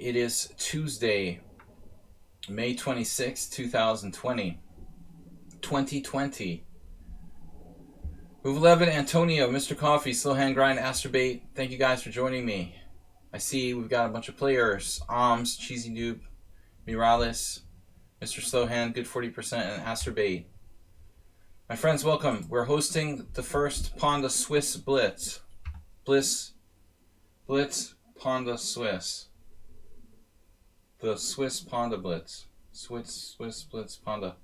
It is Tuesday, May 26, 2020. 2020. Move 11, Antonio, Mr. Coffee, Slow Hand Grind, Asterbait. Thank you guys for joining me. I see we've got a bunch of players. Alms, Cheesy Noob, Miralis, Mr. Slowhand, Good 40%, and Asterbait. My friends, welcome. We're hosting the first Pawnda Swiss Blitz. Blitz, Pawnda Swiss. The Swiss Pawnda Blitz. Swiss Blitz Pawnda.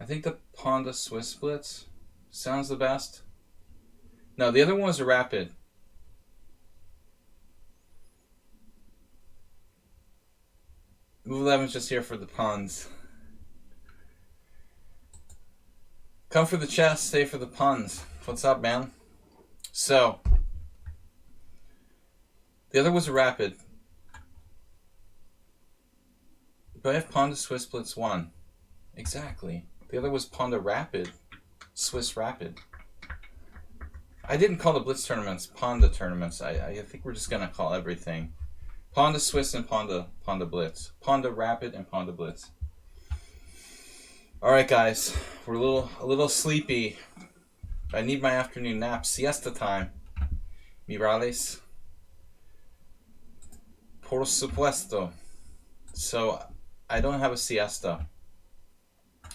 I think the Pawnda Swiss Blitz sounds the best. No, the other one was a rapid. Move 11's just here for the puns. Come for the chess, stay for the puns. What's up, man? So, the other was a rapid. But I have Pawnda Swiss Blitz 1. Exactly. The other was Pawnda Rapid. Swiss Rapid. I didn't call the Blitz tournaments Pawnda tournaments. I think we're just going to call everything Pawnda Swiss and Pawnda Blitz. Pawnda Rapid and Pawnda Blitz. Alright guys, we're a little sleepy. I need my afternoon nap. Siesta time. Mirales. Por supuesto. So, I don't have a siesta.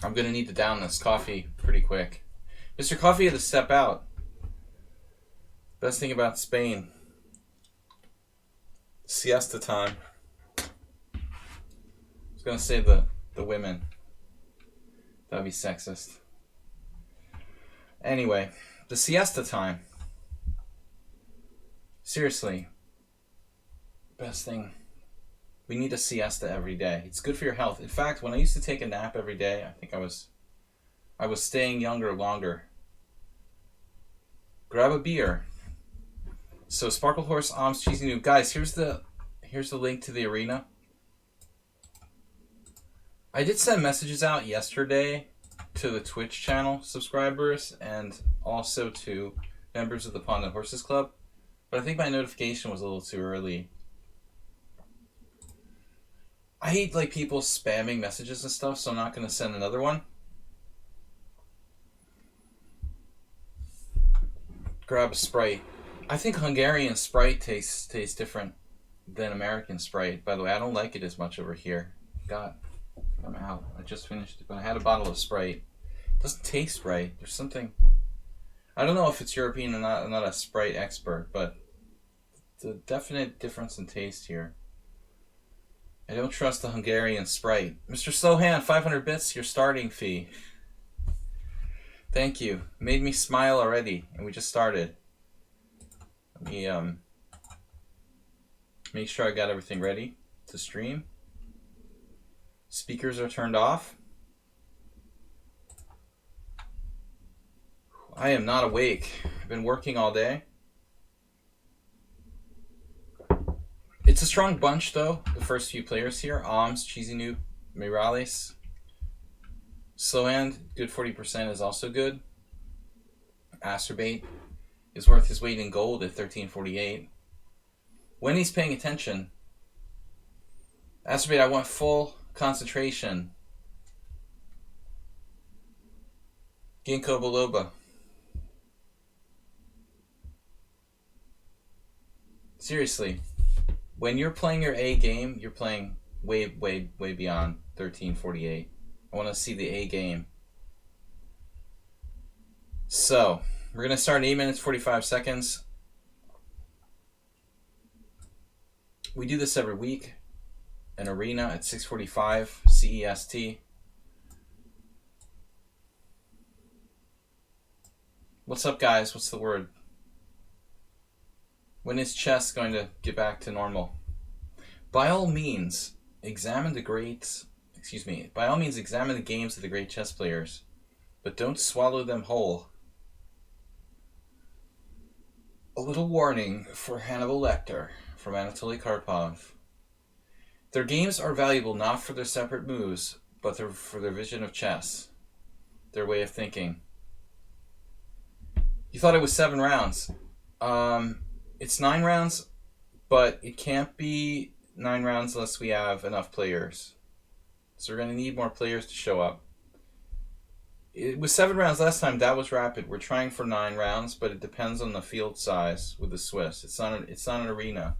I'm going to need to down this coffee pretty quick. Mr. Coffee had to step out. Best thing about Spain. Siesta time. I was going to say the women. That would be sexist. Anyway, the siesta time. Seriously. Best thing. We need a siesta every day. It's good for your health. In fact, when I used to take a nap every day, I think I was staying younger longer. Grab a beer. So Sparkle Horse, Alms, Cheesy Noob. Guys, here's the link to the arena. I did send messages out yesterday to the Twitch channel subscribers and also to members of the Pawnda Horses Club, but I think my notification was a little too early. I hate like people spamming messages and stuff, so I'm not going to send another one. Grab a Sprite. I think Hungarian Sprite tastes different than American Sprite. By the way, I don't like it as much over here. God, I'm out. I just finished it, but I had a bottle of Sprite. It doesn't taste right. There's something. I don't know if it's European or not. I'm not a Sprite expert, but the definite difference in taste here. I don't trust the Hungarian Sprite. Mr. Slowhand, 500 bits, your starting fee. Thank you. Made me smile already, and we just started. Let me make sure I got everything ready to stream. Speakers are turned off. I am not awake. I've been working all day. It's a strong bunch, though, the first few players here. Alms, Cheesy Noob, Mirales. Slowhand, good 40% is also good. Asterbait is worth his weight in gold at 1348. When he's paying attention. Asterbait, I want full concentration. Ginkgo biloba. Seriously. When you're playing your A game, you're playing way beyond 1348. I want to see the A game. So, we're going to start in 8 minutes, 45 seconds. We do this every week. An arena at 6:45 CEST. What's up, guys? What's the word? When is chess going to get back to normal? By all means, examine the games of the great chess players, but don't swallow them whole. A little warning for Hannibal Lecter from Anatoly Karpov. Their games are valuable not for their separate moves, but for their vision of chess, their way of thinking. You thought it was 7 rounds. It's 9 rounds, but it can't be 9 rounds unless we have enough players. So we're going to need more players to show up. It was 7 rounds last time. That was rapid. We're trying for 9 rounds, but it depends on the field size with the Swiss. It's not an arena.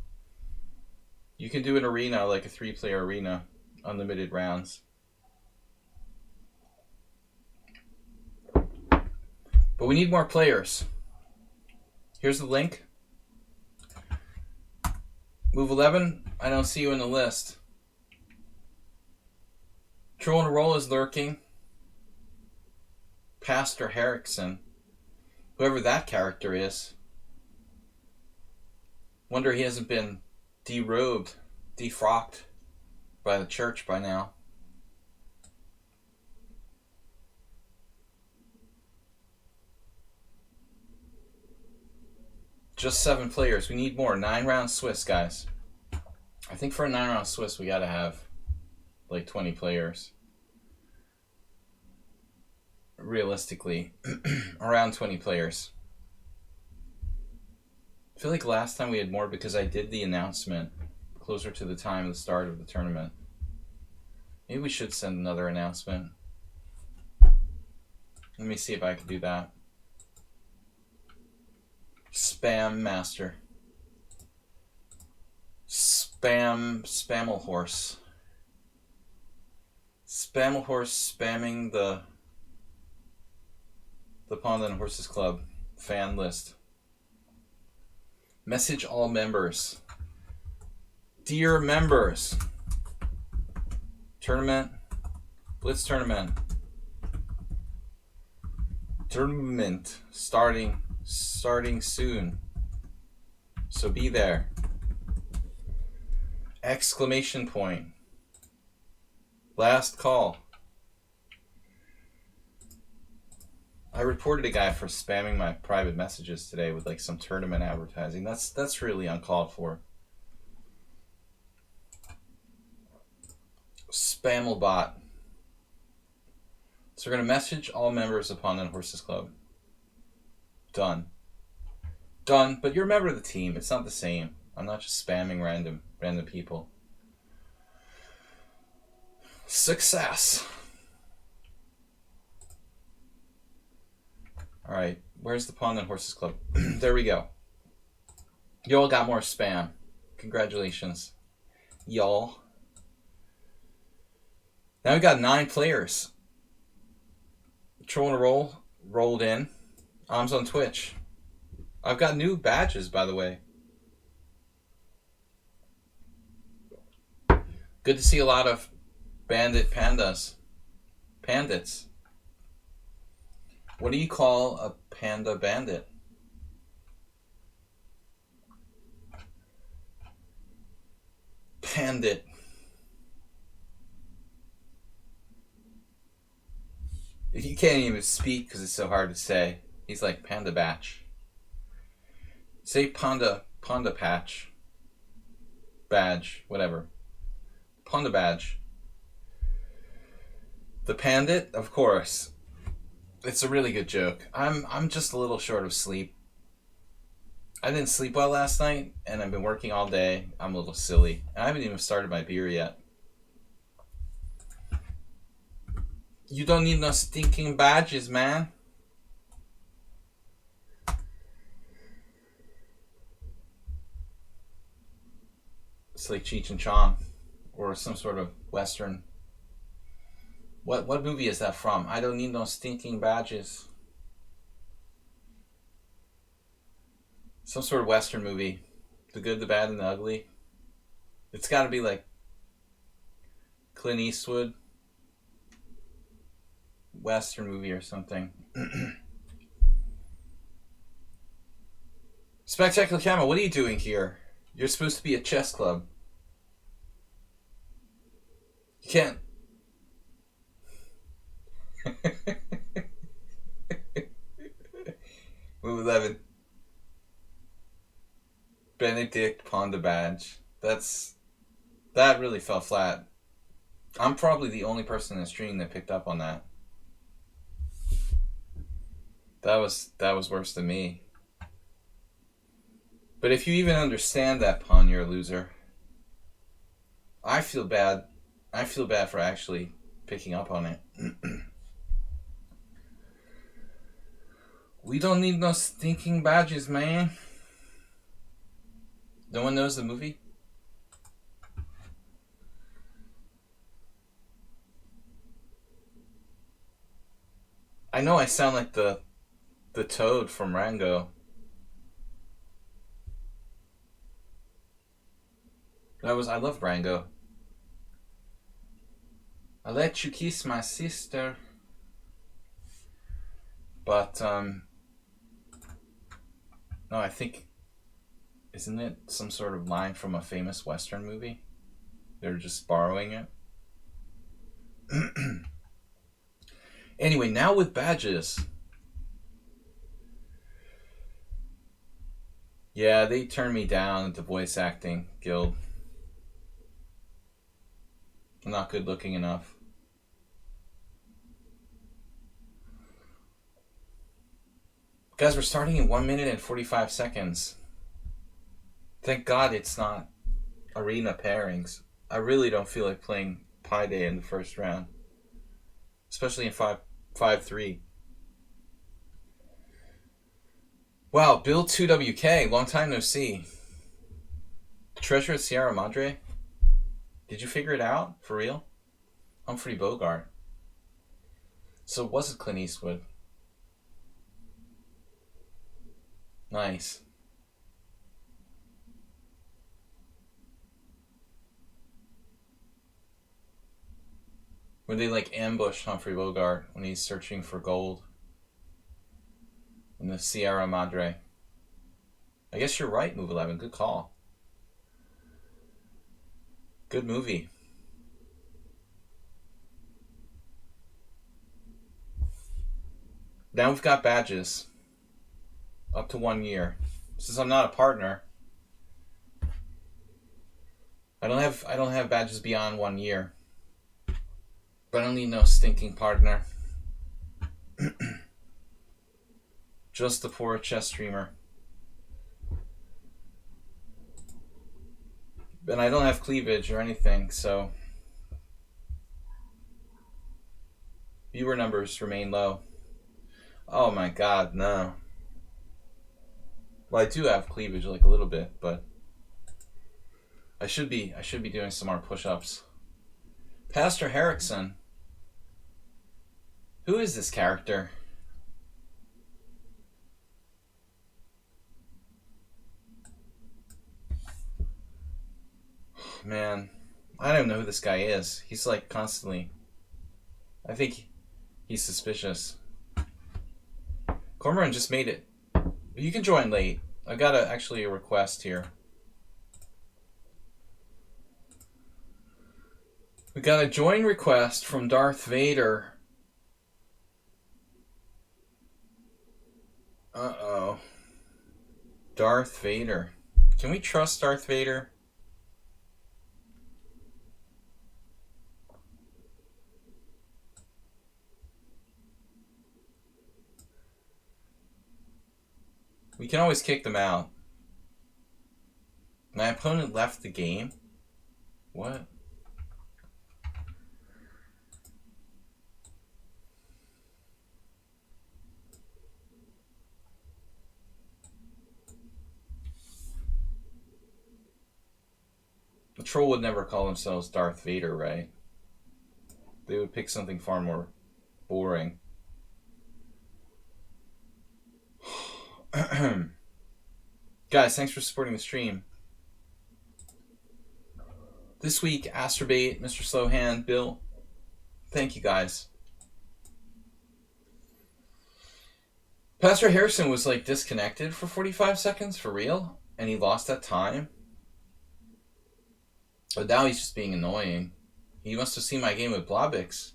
You can do an arena like a 3-player arena, unlimited rounds. But we need more players. Here's the link. Move 11. I don't see you in the list. Troll and Roll is lurking. Pastor Herrickson. Whoever that character is. Wonder he hasn't been derobed, defrocked by the church by now. Just 7 players. We need more. 9 round Swiss, guys. I think for a 9 round Swiss, we gotta have like 20 players. Realistically, around 20 players. I feel like last time we had more because I did the announcement closer to the time of the start of the tournament. Maybe we should send another announcement. Let me see if I can do that. Spam master. Spammel horse. Spammel horse spamming the Pawnda and Horses Club fan list. Message all members. Dear members. Tournament. Blitz tournament. Tournament starting soon. So be there. Exclamation point. Last call. I reported a guy for spamming my private messages today with like some tournament advertising. That's really uncalled for. Spammelbot. So we're gonna message all members of Pawnda and Horses Club. Done. Done. But you're a member of the team. It's not the same. I'm not just spamming random people. Success. All right, where's the Pawnda and Horses Club? There we go. Y'all got more spam. Congratulations, y'all. Now we got 9 players. Troll and Roll rolled in. Arms on Twitch. I've got new badges, by the way. Good to see a lot of bandit pandas. Pandits. What do you call a panda bandit? Pandit. He can't even speak because it's so hard to say. He's like panda batch. Say panda patch. Badge, whatever. Pawnda badge. The pandit, of course. It's a really good joke. I'm just a little short of sleep. I didn't sleep well last night, and I've been working all day. I'm a little silly. I haven't even started my beer yet. You don't need no stinking badges, man. It's like Cheech and Chong, or some sort of Western. What movie is that from? I don't need no stinking badges. Some sort of Western movie. The Good, the Bad, and the Ugly. It's got to be like Clint Eastwood. Western movie or something. Spectacular Camo, what are you doing here? You're supposed to be a chess club. You can't. Move 11. Benedict Pawnda badge. That really fell flat. I'm probably the only person in the stream that picked up on that. That was worse than me. But if you even understand that, Pawn, you're a loser. feel bad. I feel bad for actually picking up on it. We don't need no stinking badges, man. No one knows the movie? I know I sound like the toad from Rango. I love Rango. I let you kiss my sister. But no, I think, isn't it some sort of line from a famous Western movie? They're just borrowing it. Anyway, now with badges. Yeah, they turned me down at the voice acting guild. I'm not good looking enough. Guys, we're starting in 1 minute and 45 seconds. Thank God it's not arena pairings. I really don't feel like playing Pi Day in the first round. Especially in 5-3. Wow, Bill 2WK, long time no see. Treasure at Sierra Madre? Did you figure it out? For real? Humphrey Bogart. So was it Clint Eastwood? Nice. When they like ambush Humphrey Bogart when he's searching for gold in the Sierra Madre. I guess you're right, Move 11. Good call. Good movie. Now we've got badges. Up to 1 year. Since I'm not a partner, I don't have badges beyond 1 year. But I don't need no stinking partner. Just the poor chess streamer. And I don't have cleavage or anything, so viewer numbers remain low. Oh my God, no. Well, I do have cleavage, like a little bit, but I should be doing some more push-ups. Pastor Herrickson. Who is this character? Man, I don't even know who this guy is. He's like constantly, I think he's suspicious. Cormoran just made it. You can join late. I got actually a request here. We got a join request from Darth Vader. Uh-oh. Darth Vader. Can we trust Darth Vader? We can always kick them out. My opponent left the game? What? The troll would never call themselves Darth Vader, right? They would pick something far more boring. Guys, thanks for supporting the stream. This week, Asterbait, Mr. Slowhand, Bill. Thank you, guys. Pastor Harrison was like disconnected for 45 seconds, for real? And he lost that time? But now he's just being annoying. He must have seen my game with Blobix.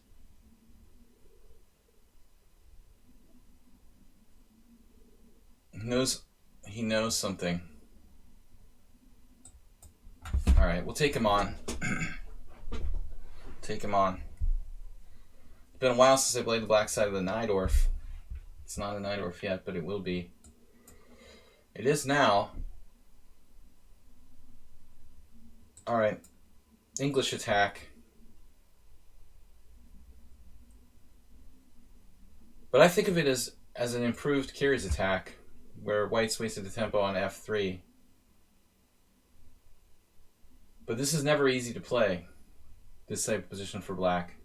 He knows something. Alright, we'll take him on. Take him on. It's been a while since I played the black side of the Nidorf. It's not a Nidorf yet, but it will be. It is now. Alright. English attack. But I think of it as an improved Kiri's attack, where white's wasted the tempo on f3. But this is never easy to play, this type of position for black.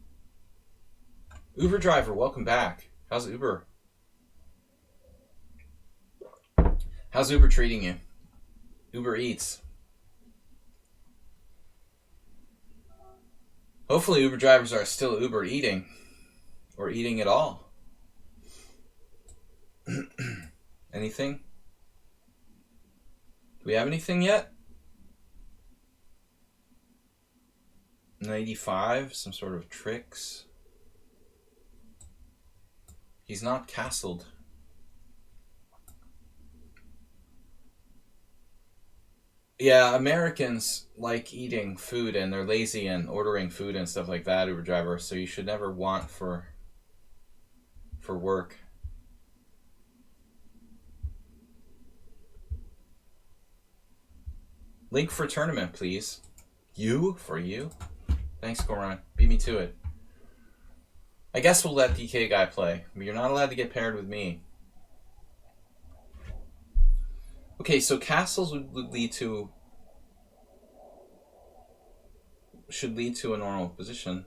Uber driver, welcome back. How's Uber? How's Uber treating you? Uber Eats. Hopefully Uber drivers are still Uber eating, or eating at all. Anything? Do we have anything yet? 95, some sort of tricks. He's not castled. Yeah, Americans like eating food and they're lazy and ordering food and stuff like that, Uber driver, so you should never want for work. Link for tournament, please. You? For you? Thanks, Goran. Beat me to it. I guess we'll let DK guy play, but you're not allowed to get paired with me. Okay, so castles would lead to... should lead to a normal position.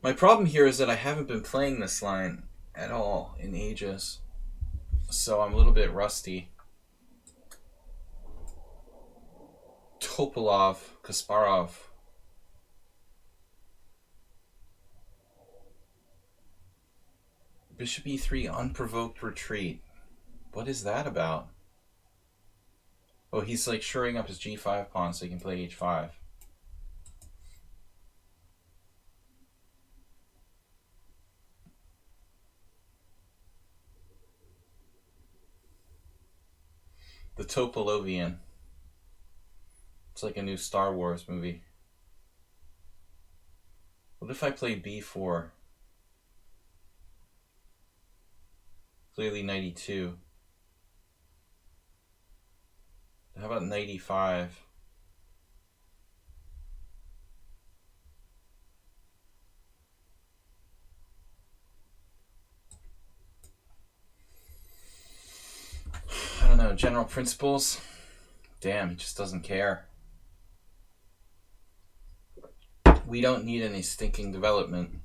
My problem here is that I haven't been playing this line at all in ages, so I'm a little bit rusty. Topalov, Kasparov. Bishop e3, unprovoked retreat. What is that about? Oh, he's like shoring up his g5 pawn so he can play h5. The Topalovian. It's like a new Star Wars movie. What if I play b4? Clearly 92. How about 95? I don't know, general principles? Damn, he just doesn't care. We don't need any stinking development.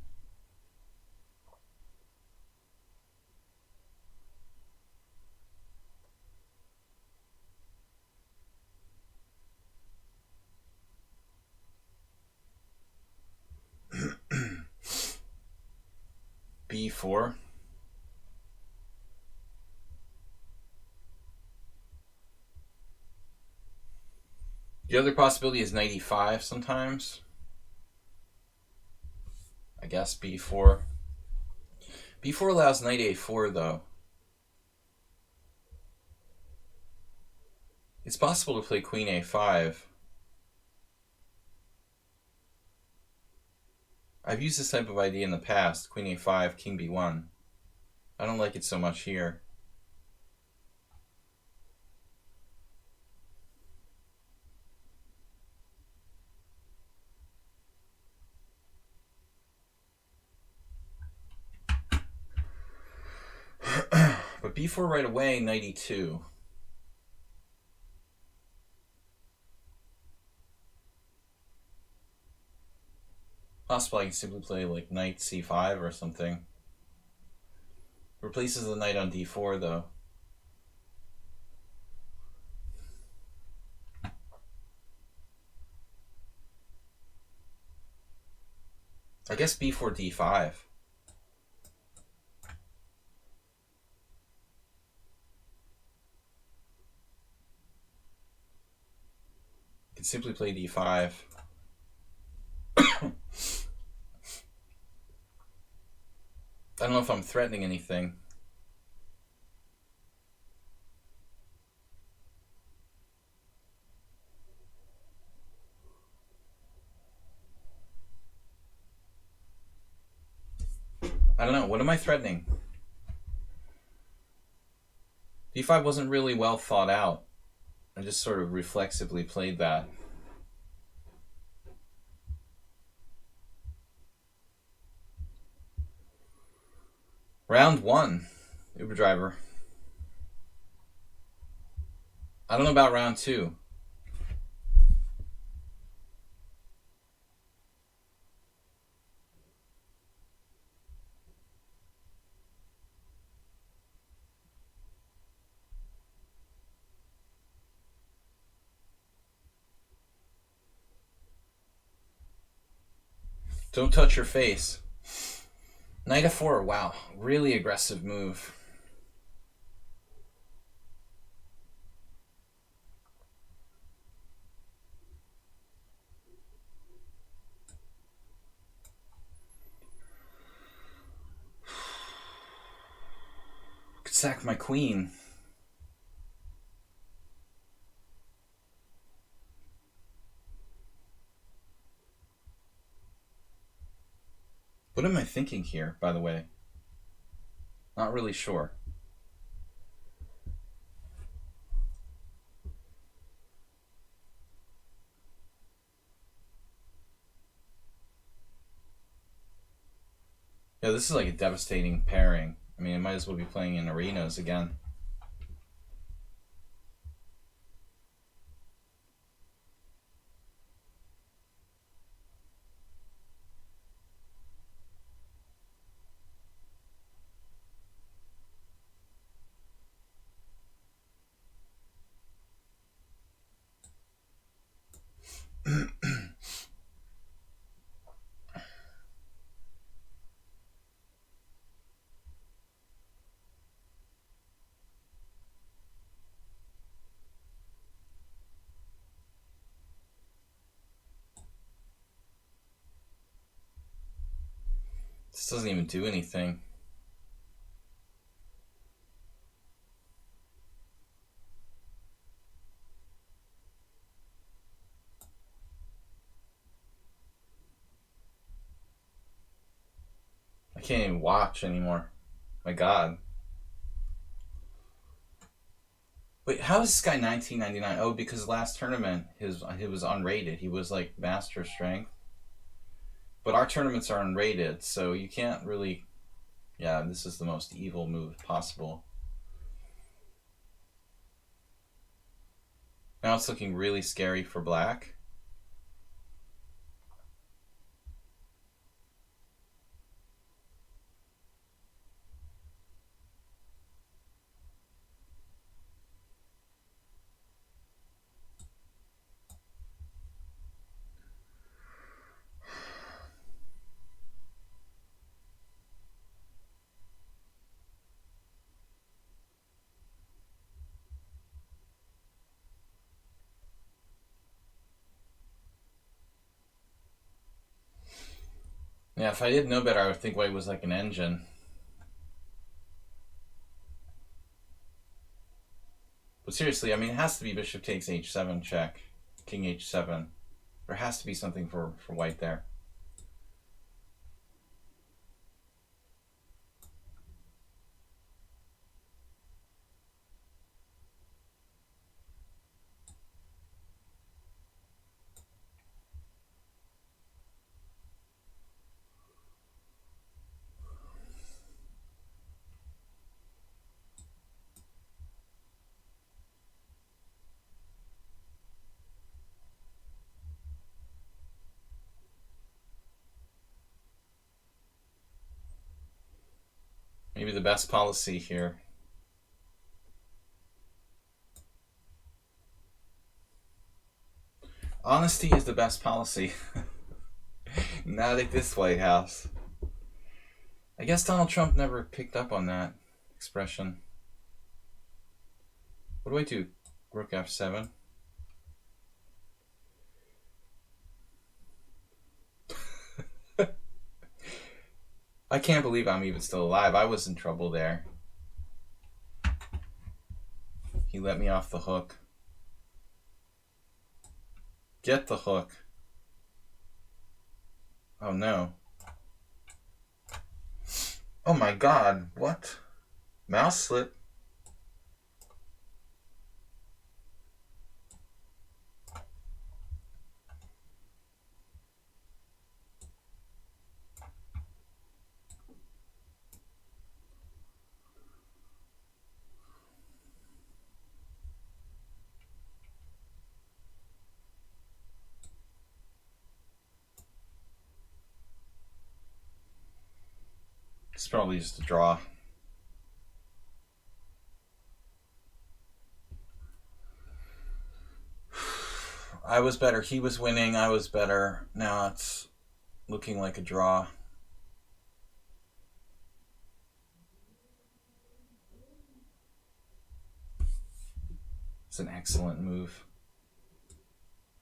b4. The other possibility is 95 sometimes. I guess b4. b4 allows knight a4 though. It's possible to play queen a5. I've used this type of idea in the past, queen a5, king b1. I don't like it so much here. But b4 right away, knight e2. Possible I can simply play like knight c5 or something. Replaces the knight on d4 though. I guess b4 d5. Can simply play d5. I don't know if I'm threatening anything. I don't know. What am I threatening? d5 wasn't really well thought out. I just sort of reflexively played that. Round 1, Uber driver. I don't know about round 2. Don't touch your face. Knight f4. Wow, really aggressive move. Could sack my queen. What am I thinking here, by the way? Not really sure. Yeah, this is like a devastating pairing. I mean, I might as well be playing in arenas again. This doesn't even do anything. I can't even watch anymore. My God. Wait, how is this guy 1999? Oh, because last tournament he was unrated. He was like master strength. But our tournaments are unrated, so you can't really... Yeah, this is the most evil move possible. Now it's looking really scary for black. Yeah, if I didn't know better, I would think white was like an engine. But seriously, I mean, it has to be bishop takes h7 check, king h7. There has to be something for white there. Maybe the best policy here. Honesty is the best policy. Not at this White House. I guess Donald Trump never picked up on that expression. What do I do? Rook f7. I can't believe I'm even still alive. I was in trouble there. He let me off the hook. Get the hook. Oh no. Oh my God, what? Mouse slip. probably just a draw. I was better. He was winning. I was better. Now it's looking like a draw. It's an excellent move.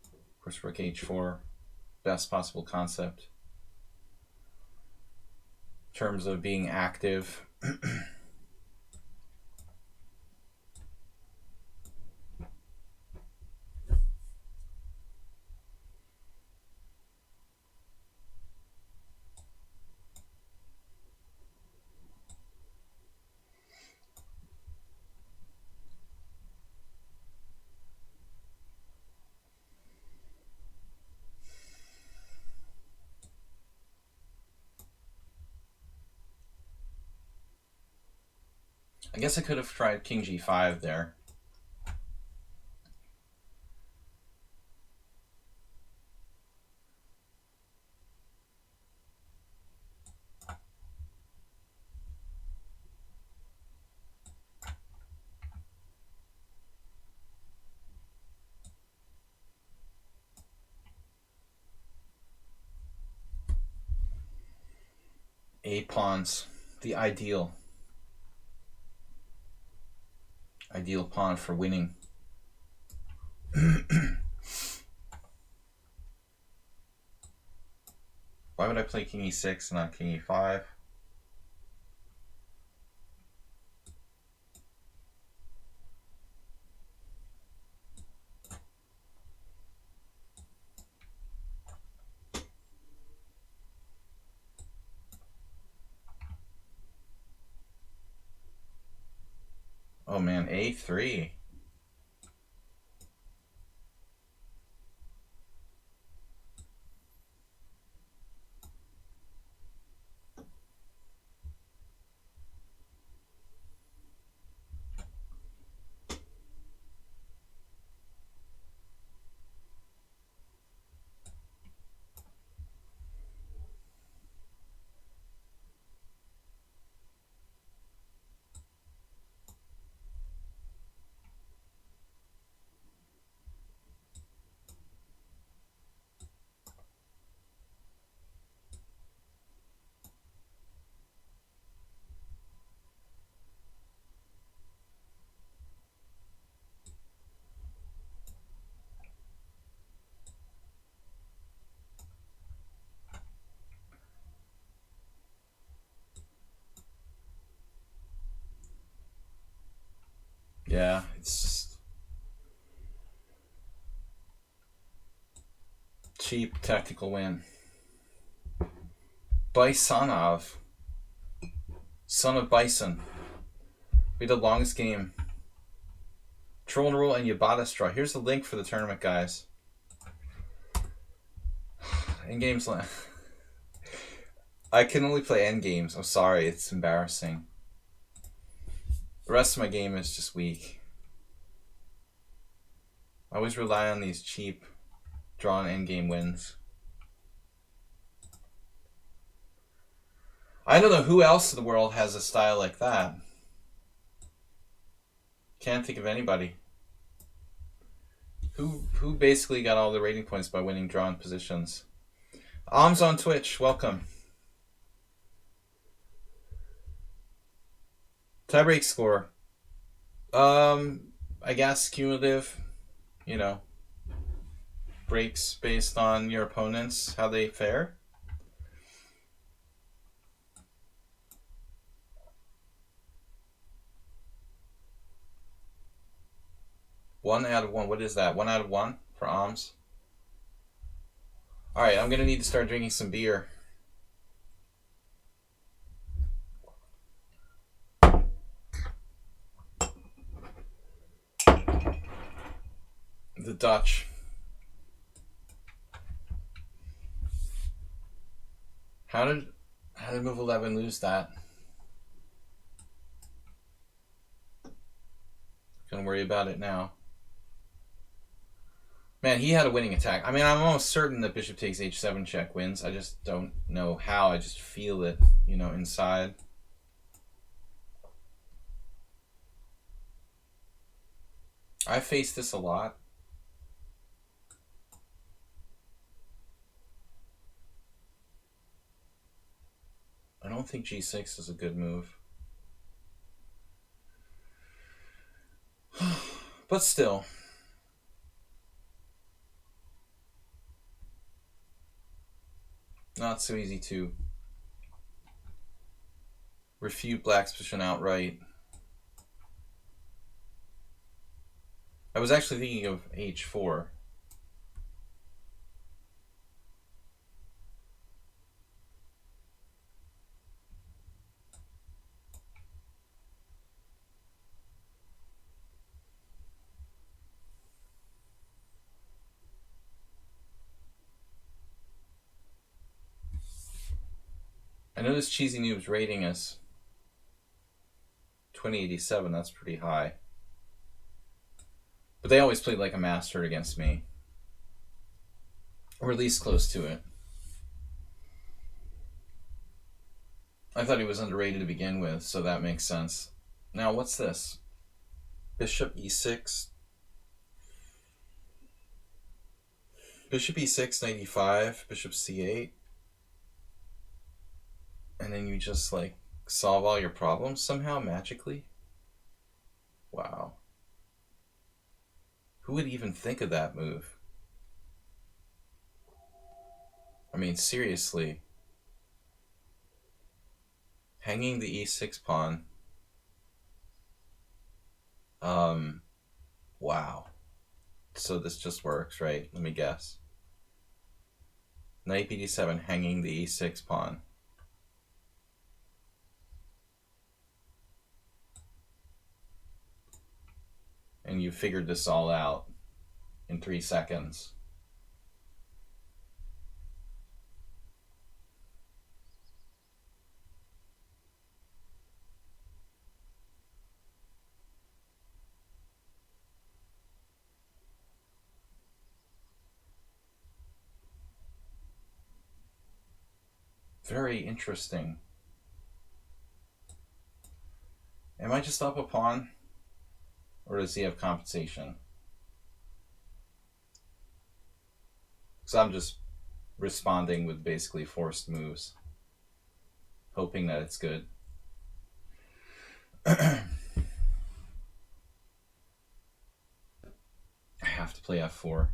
Of course, rook h4. Best possible concept. In terms of being active. I guess I could have tried king g5 there. Eight pawns, the ideal pawn for winning. Why would I play king e6 and not king e5? Oh man, a3. Yeah, it's just cheap tactical win. Bisonov. Son of Bison. We had the longest game. Troll and Rule and Yabata Straw. Here's the link for the tournament, guys. Endgame's I can only play endgames. I'm sorry, it's embarrassing. The rest of my game is just weak. I always rely on these cheap drawn endgame wins. I don't know who else in the world has a style like that. Can't think of anybody. Who basically got all the rating points by winning drawn positions. Alms on Twitch, welcome. Tiebreak score. I guess cumulative, you know, breaks based on your opponents, how they fare. One out of one. What is that? 1 out of 1 for Alms. All right, I'm gonna need to start drinking some beer. The Dutch. How did move 11 lose that? Gonna worry about it now. Man, he had a winning attack. I mean, I'm almost certain that bishop takes h7 check wins. I just don't know how. I just feel it, you know, inside. I face this a lot. I don't think g6 is a good move. But still. Not so easy to refute black's position outright. I was actually thinking of h4. I know this cheesy noob's rating is 2087. That's pretty high. But they always played like a master against me. Or at least close to it. I thought he was underrated to begin with, so that makes sense. Now, what's this? Bishop e6. Bishop e6, knight e5, bishop c8. And then you just, like, solve all your problems somehow, magically? Wow. Who would even think of that move? I mean, seriously. Hanging the e6 pawn. Wow. So this just works, right? Let me guess. Knight bd7, hanging the e6 pawn. And you figured this all out in 3 seconds. Very interesting. Am I just up a pawn? Or does he have compensation? Because I'm just responding with basically forced moves, hoping that it's good. I have to play f4.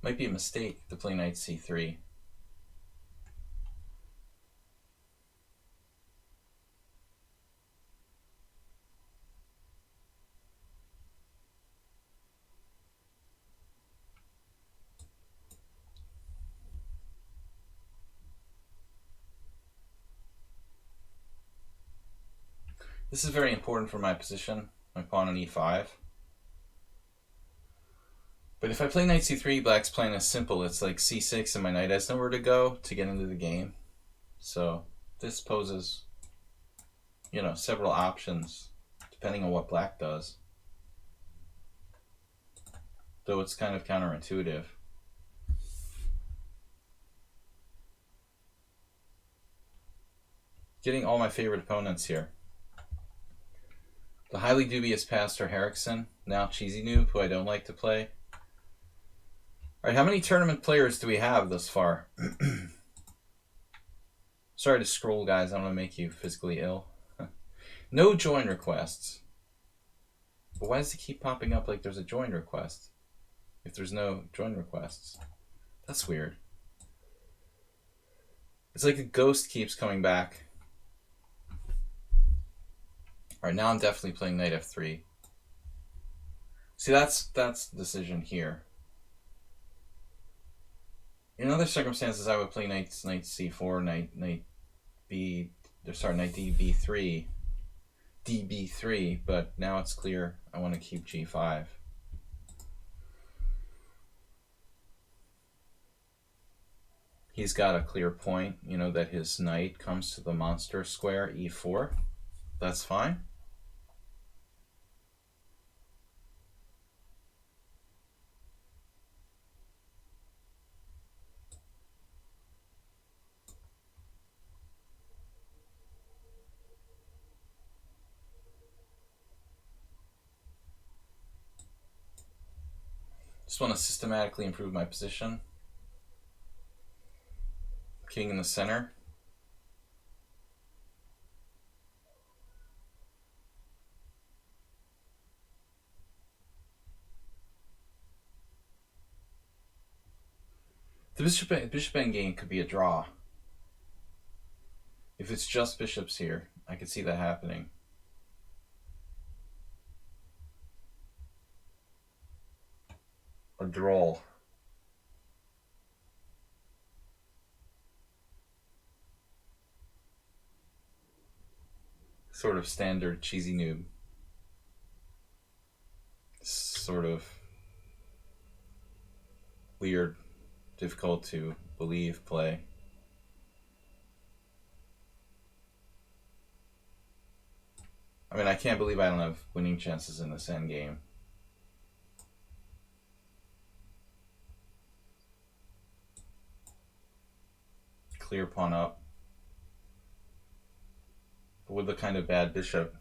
Might be a mistake to play knight c3. This is very important for my position, my pawn on e5. But if I play knight c3, black's plan is simple. It's like c6 and my knight has nowhere to go to get into the game. So this poses, you know, several options depending on what black does. Though it's kind of counterintuitive. Getting all my favorite opponents here. The highly dubious Pastor Herrickson, now Cheesy Noob, who I don't like to play. Alright, how many tournament players do we have thus far? Sorry to scroll, guys. I don't want to make you physically ill. No join requests. But why does it keep popping up like there's a join request if there's no join requests? That's weird. It's like a ghost keeps coming back. Alright, now I'm definitely playing knight f3. See, that's the decision here. In other circumstances, I would play knight c4, knight db3, but now it's clear I want to keep g5. He's got a clear point, you know, that his knight comes to the monster square e4. That's fine. Just want to systematically improve my position. King in the center. The bishop endgame could be a draw. If it's just bishops here, I could see that happening. A draw. Sort of standard cheesy noob. Sort of weird, difficult to believe play. I mean, I can't believe I don't have winning chances in this endgame. Clear pawn up. But with the kind of bad bishop.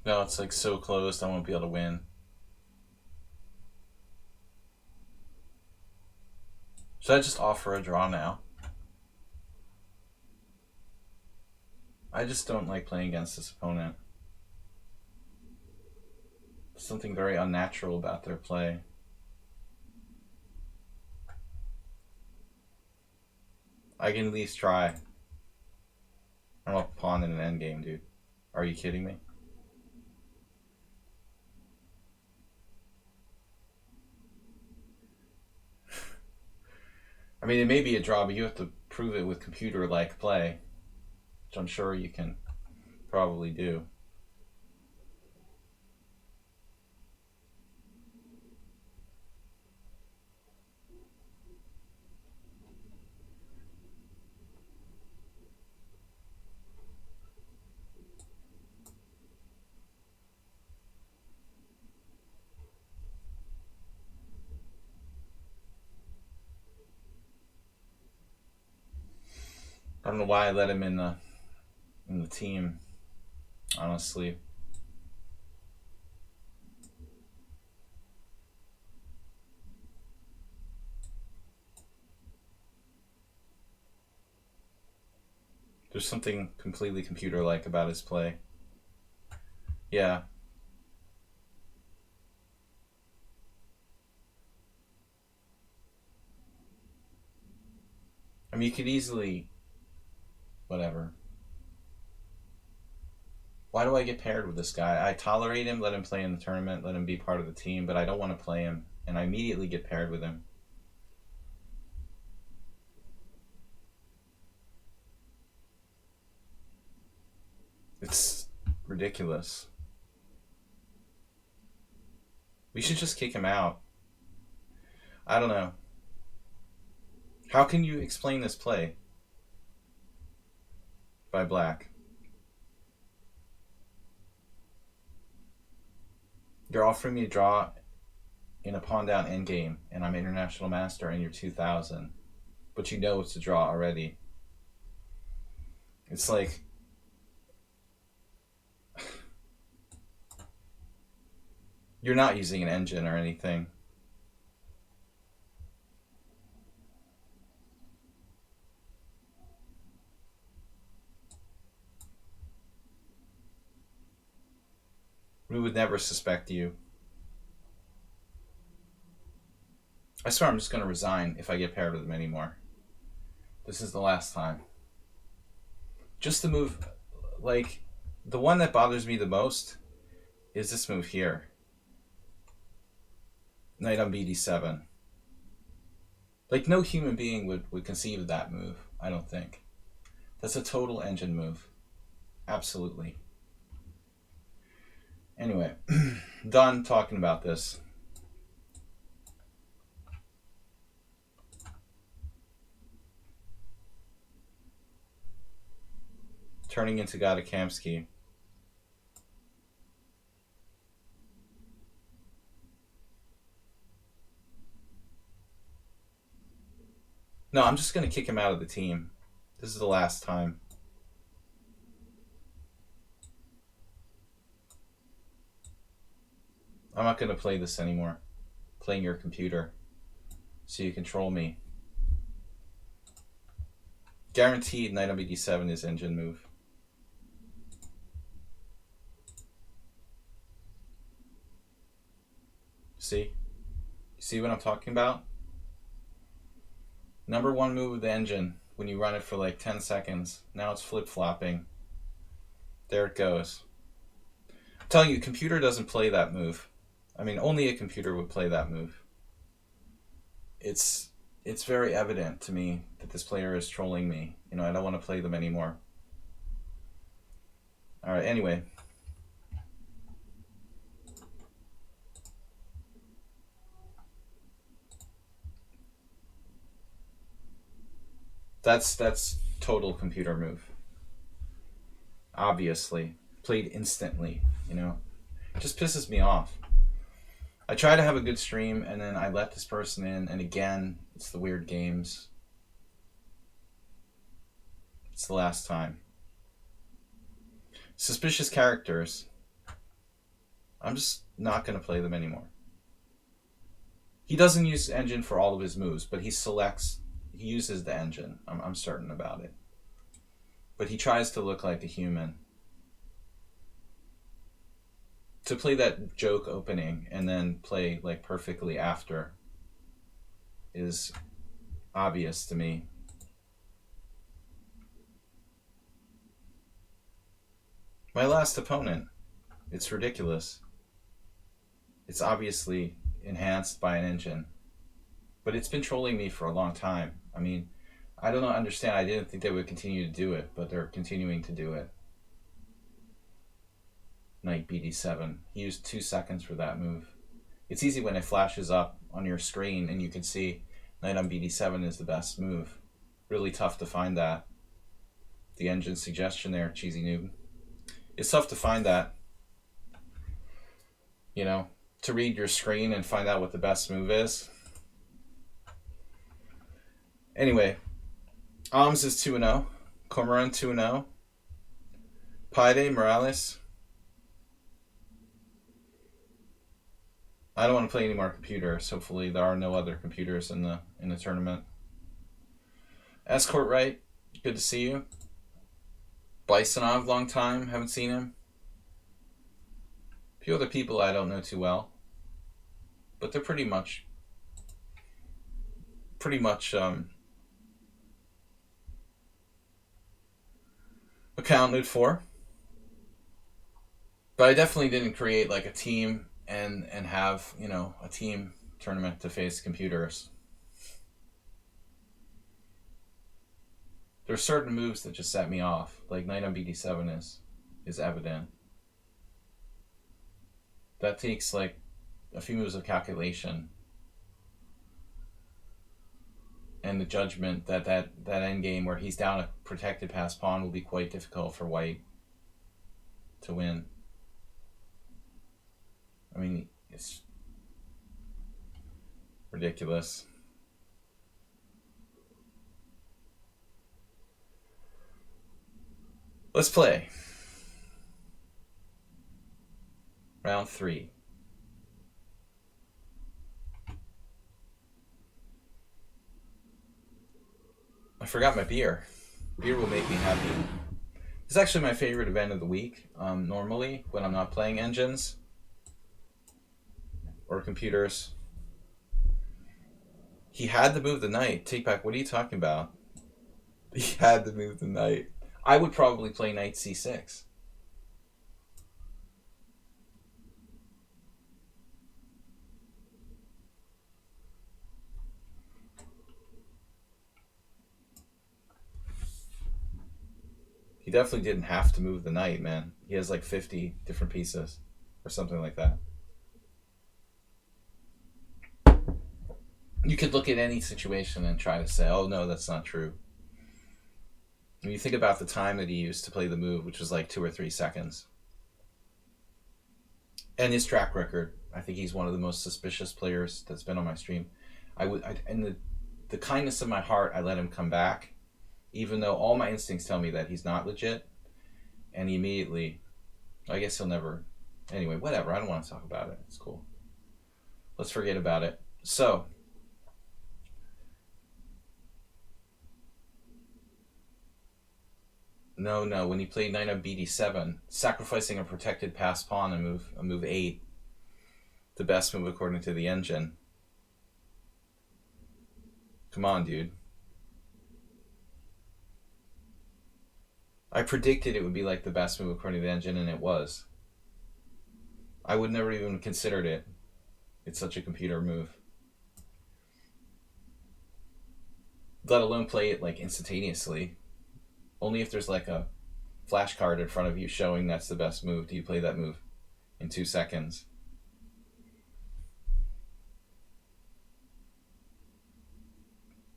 No, it's like so closed I won't be able to win. Should I just offer a draw now? I just don't like playing against this opponent. There's something very unnatural about their play. I can at least try. I'm a pawn in an endgame, dude. Are you kidding me? I mean, it may be a draw, but you have to prove it with computer-like play, which I'm sure you can probably do. I don't know why I let him in the team, honestly. There's something completely computer-like about his play. Yeah. I mean, you could easily... Whatever. Why do I get paired with this guy? I tolerate him, let him play in the tournament, let him be part of the team, but I don't want to play him, and I immediately get paired with him. It's ridiculous. We should just kick him out. I don't know. How can you explain this play by black? You're offering me a draw in a pawn down endgame, and I'm international master, and you're 2,000. But you know it's a draw already. It's like... You're not using an engine or anything. We would never suspect you. I swear I'm just going to resign if I get paired with him anymore. This is the last time. Just the move, like, the one that bothers me the most is this move here. Knight on bd7. Like, no human being would conceive of that move, I don't think. That's a total engine move. Absolutely. Anyway, done talking about this. Turning into Gadakamsky. No, I'm just going to kick him out of the team. This is the last time. I'm not going to play this anymore. Playing your computer. So you control me. Guaranteed knight on bd7 is engine move. See? See what I'm talking about? Number one move of the engine when you run it for like 10 seconds. Now it's flip-flopping. There it goes. I'm telling you, computer doesn't play that move. I mean, only a computer would play that move. It's very evident to me that this player is trolling me. You know, I don't want to play them anymore. Alright, anyway. That's total computer move. Obviously. Played instantly, you know. It just pisses me off. I try to have a good stream and then I let this person in, and again, it's the weird games. It's the last time. Suspicious characters. I'm just not going to play them anymore. He doesn't use engine for all of his moves, but he uses the engine. I'm certain about it. But he tries to look like a human. To play that joke opening and then play like perfectly after is obvious to me. My last opponent, it's ridiculous. It's obviously enhanced by an engine. But it's been trolling me for a long time. I mean, I don't understand. I didn't think they would continue to do it, but they're continuing to do it. Knight bd7. He used 2 seconds for that move. It's easy when it flashes up on your screen and you can see knight on bd7 is the best move. Really tough to find that. The engine suggestion there, cheesy noob. It's tough to find that. You know, to read your screen and find out what the best move is. Anyway, Alms is 2-0. Cormoran 2-0. Paide, Morales. I don't want to play any more computers. Hopefully there are no other computers in the tournament. Escort Right, good to see you. Bisonov, long time, haven't seen him. A few other people I don't know too well, but they're pretty much accounted for. But I definitely didn't create like a team and have, you know, a team tournament to face computers. There's certain moves that just set me off, like knight on bd7 is evident. That takes like a few moves of calculation and the judgment that endgame where he's down a protected passed pawn will be quite difficult for white to win. I mean, it's ridiculous. Let's play. Round 3. I forgot my beer. Beer will make me happy. It's actually my favorite event of the week, normally, when I'm not playing engines or computers. He had to move the knight. Take back. What are you talking about? He had to move the knight. I would probably play knight c6. He definitely didn't have to move the knight, man. He has like 50 different pieces or something like that. You could look at any situation and try to say, oh, no, that's not true. When you think about the time that he used to play the move, which was like 2 or 3 seconds, and his track record, I think he's one of the most suspicious players that's been on my stream. In the kindness of my heart, I let him come back, even though all my instincts tell me that he's not legit. And he immediately, I guess he'll never. Anyway, whatever. I don't want to talk about it. It's cool. Let's forget about it. So, no. When he played knight on bd7, sacrificing a protected passed pawn and move 8, the best move according to the engine. Come on, dude. I predicted it would be like the best move according to the engine, and it was. I would never even considered it. It's such a computer move. Let alone play it like instantaneously. Only if there's like a flashcard in front of you showing that's the best move do you play that move in 2 seconds.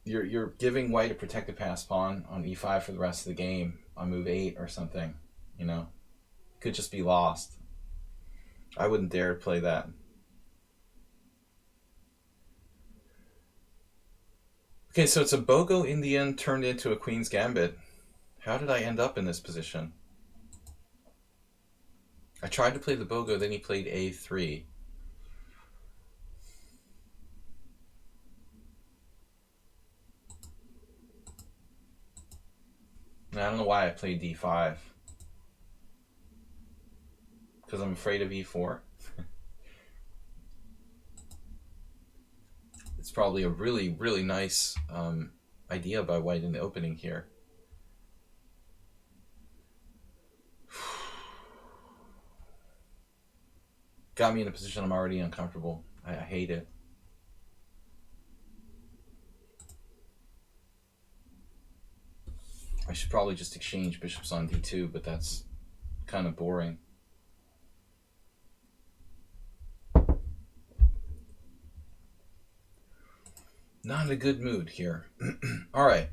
You're giving white a protected pass pawn on e5 for the rest of the game on move 8 or something, you know? Could just be lost. I wouldn't dare play that. Okay, so it's a Bogo Indian turned into a Queen's Gambit. How did I end up in this position? I tried to play the Bogo, then he played a3. And I don't know why I played d5. Because I'm afraid of e4. It's probably a really, really nice idea by white in the opening here. Got me in a position I'm already uncomfortable. I hate it. I should probably just exchange bishops on d2, but that's kind of boring. Not in a good mood here. All right.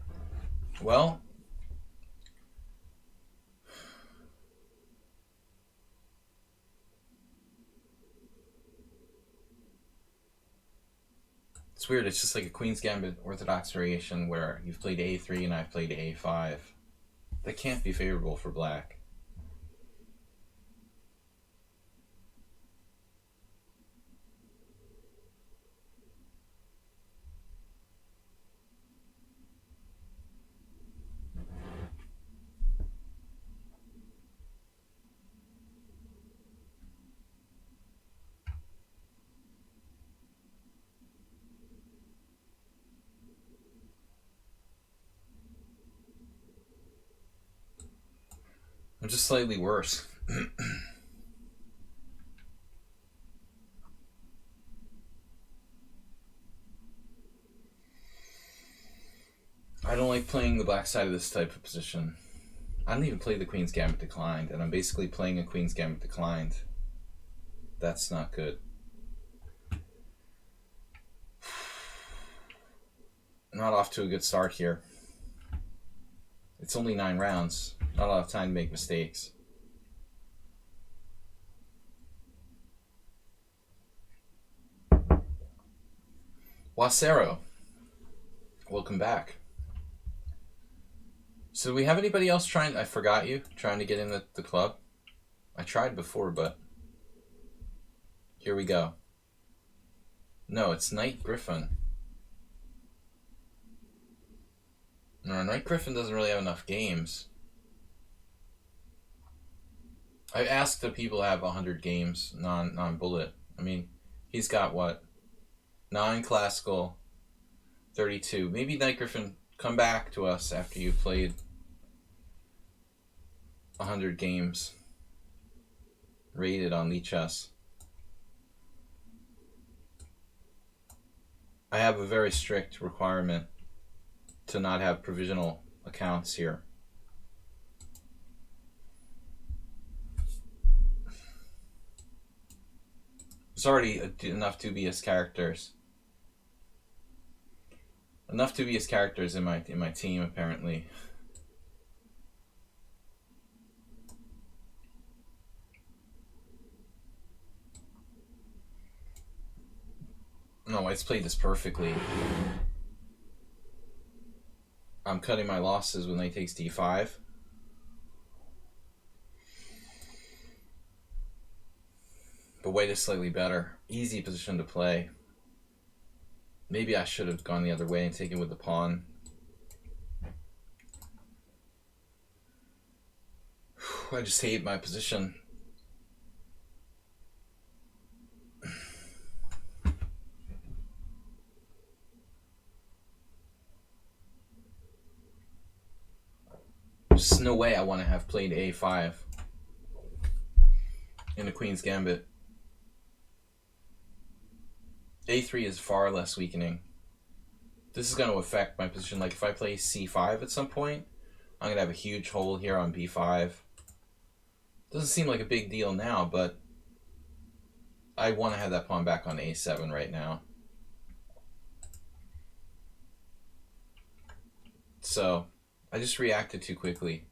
Well, it's weird. It's just like a Queen's Gambit Orthodox variation where you've played a3 and I've played a5. That can't be favorable for black. I'm just slightly worse. I don't like playing the black side of this type of position. I don't even play the Queen's Gambit declined, and I'm basically playing a Queen's Gambit declined. That's not good. Not off to a good start here. It's only 9 rounds. Not a lot of time to make mistakes. Wasero, welcome back. So do we have anybody else trying? I forgot you trying to get in the club. I tried before, but here we go. No, it's Knight Griffin. No, Knight Griffin doesn't really have enough games. I asked the people have 100 games non-bullet. I mean, he's got what? 9 classical, 32. Maybe Knight Griffin come back to us after you've played 100 games rated on lichess. I have a very strict requirement to not have provisional accounts here. There's already enough dubious characters. Enough dubious characters in my team, apparently. No, White's played this perfectly. I'm cutting my losses when Knight takes d5. But White is slightly better. Easy position to play. Maybe I should have gone the other way and taken with the pawn. I just hate my position. There's no way I want to have played a5 in the Queen's Gambit. a3 is far less weakening. This is going to affect my position. Like if I play c5 at some point, I'm going to have a huge hole here on b5. Doesn't seem like a big deal now, but I want to have that pawn back on a7 right now. So I just reacted too quickly.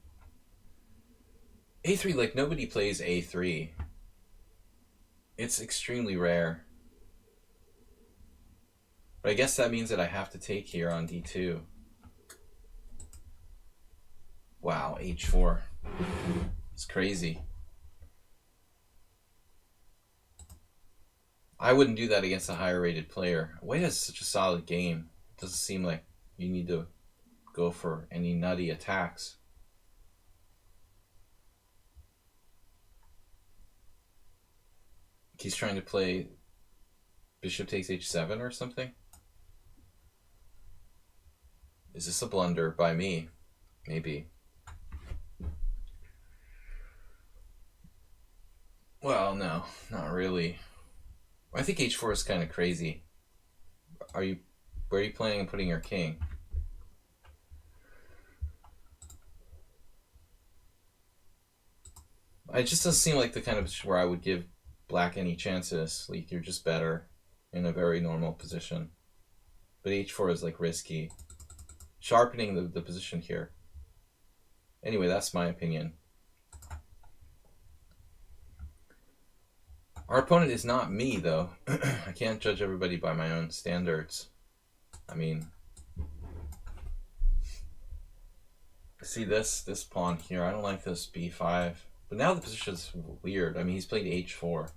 a3, like nobody plays a3. It's extremely rare. But I guess that means that I have to take here on d2. Wow, h4. It's crazy. I wouldn't do that against a higher rated player. White has such a solid game. It doesn't seem like you need to go for any nutty attacks. He's trying to play bishop takes h7 or something. Is this a blunder by me? Maybe. Well, no, not really. I think h4 is kind of crazy. Where are you planning on putting your king? It just doesn't seem like the kind of position where I would give black any chances. Like you're just better in a very normal position. But h4 is like risky. Sharpening the position here. Anyway, that's my opinion. Our opponent is not me, though. I can't judge everybody by my own standards. I mean, see this pawn here. I don't like this b5. But now the position's weird. I mean, he's played h4.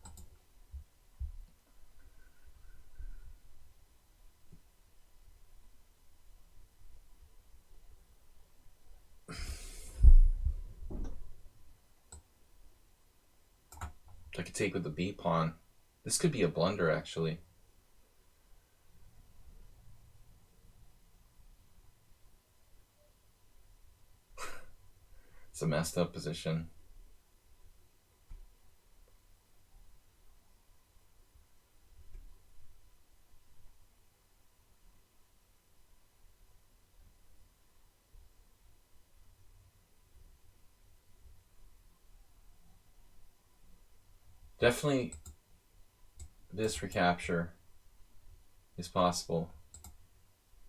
I could take with the b pawn. This could be a blunder, actually. It's a messed up position. Definitely this recapture is possible.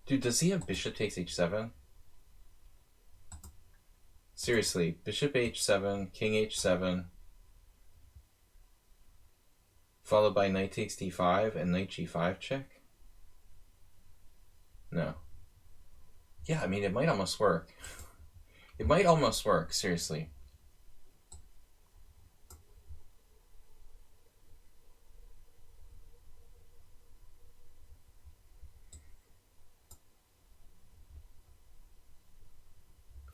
Dude, does he have bishop takes h7? Seriously, bishop h7, king h7, followed by knight takes d5 and knight g5 check? No. Yeah, I mean, it might almost work. It might almost work, seriously.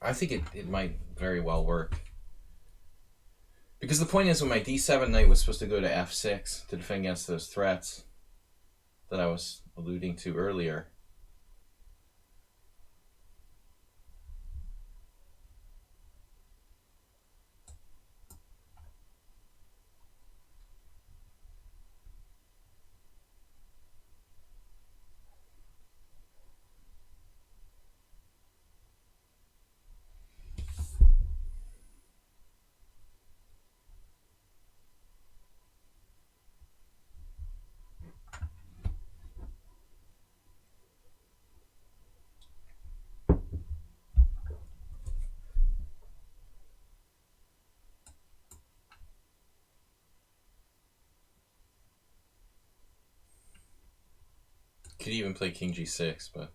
I think it might very well work. Because the point is, when my d7 knight was supposed to go to f6 to defend against those threats that I was alluding to earlier, Could even play king g6, but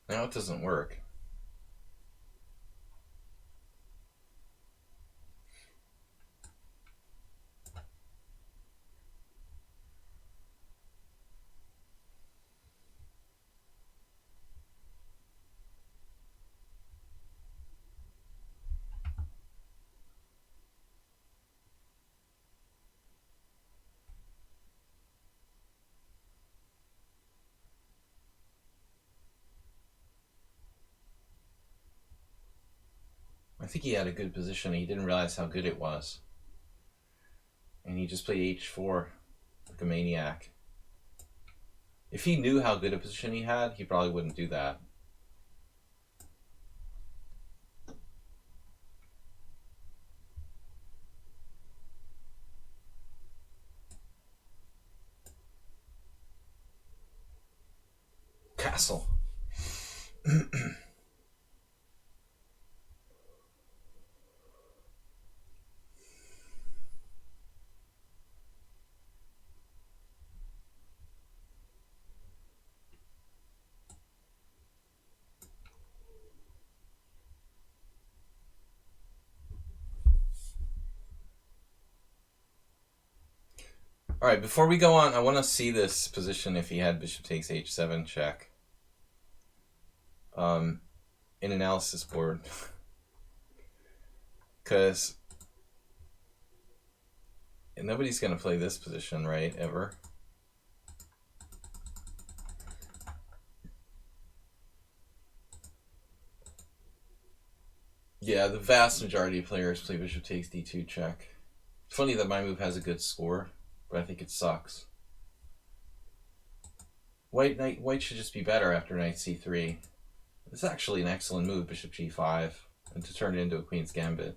now it doesn't work. I think he had a good position. He didn't realize how good it was. And he just played h4 like a maniac. If he knew how good a position he had, he probably wouldn't do that. Castle. All right, before we go on, I want to see this position if he had bishop takes h7 check. In analysis board. Because nobody's going to play this position, right, ever? Yeah, the vast majority of players play bishop takes d2 check. It's funny that my move has a good score, but I think it sucks. White should just be better after knight c3. It's actually an excellent move, bishop g5, and to turn it into a queen's gambit.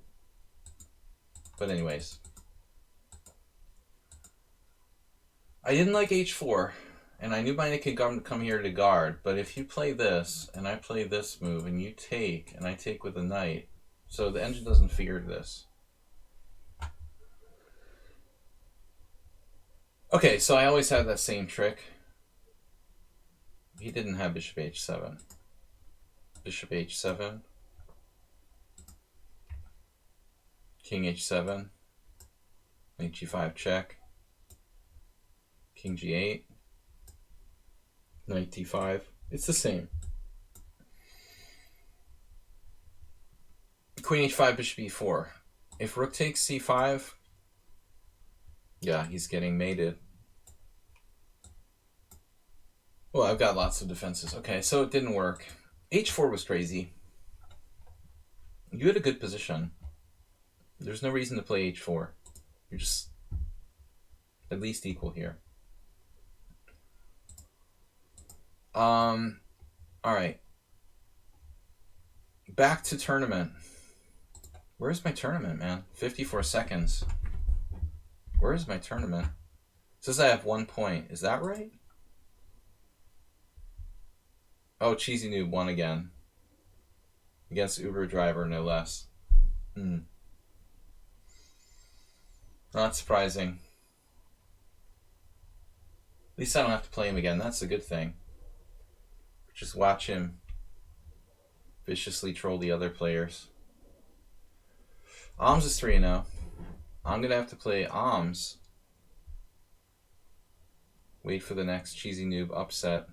But anyways. I didn't like h4, and I knew my knight could come here to guard, but if you play this, and I play this move, and you take, and I take with a knight, so the engine doesn't figure this. Okay, so I always have that same trick. He didn't have bishop h7. Bishop h7. King h7. Knight g5 check. King g8. Knight d5. It's the same. Queen h5, bishop e4. If rook takes c5, yeah, he's getting mated. Well, I've got lots of defenses. Okay, so it didn't work. h4 was crazy. You had a good position. There's no reason to play h4. You're just at least equal here. All right. Back to tournament. Where's my tournament, man? 54 seconds. Where is my tournament? It says I have 1 point. Is that right? Oh, Cheesy Noob won again. Against Uber driver, no less. Not surprising. At least I don't have to play him again. That's a good thing. Just watch him viciously troll the other players. Alms is 3-0. I'm going to have to play Alms. Wait for the next Cheesy Noob upset.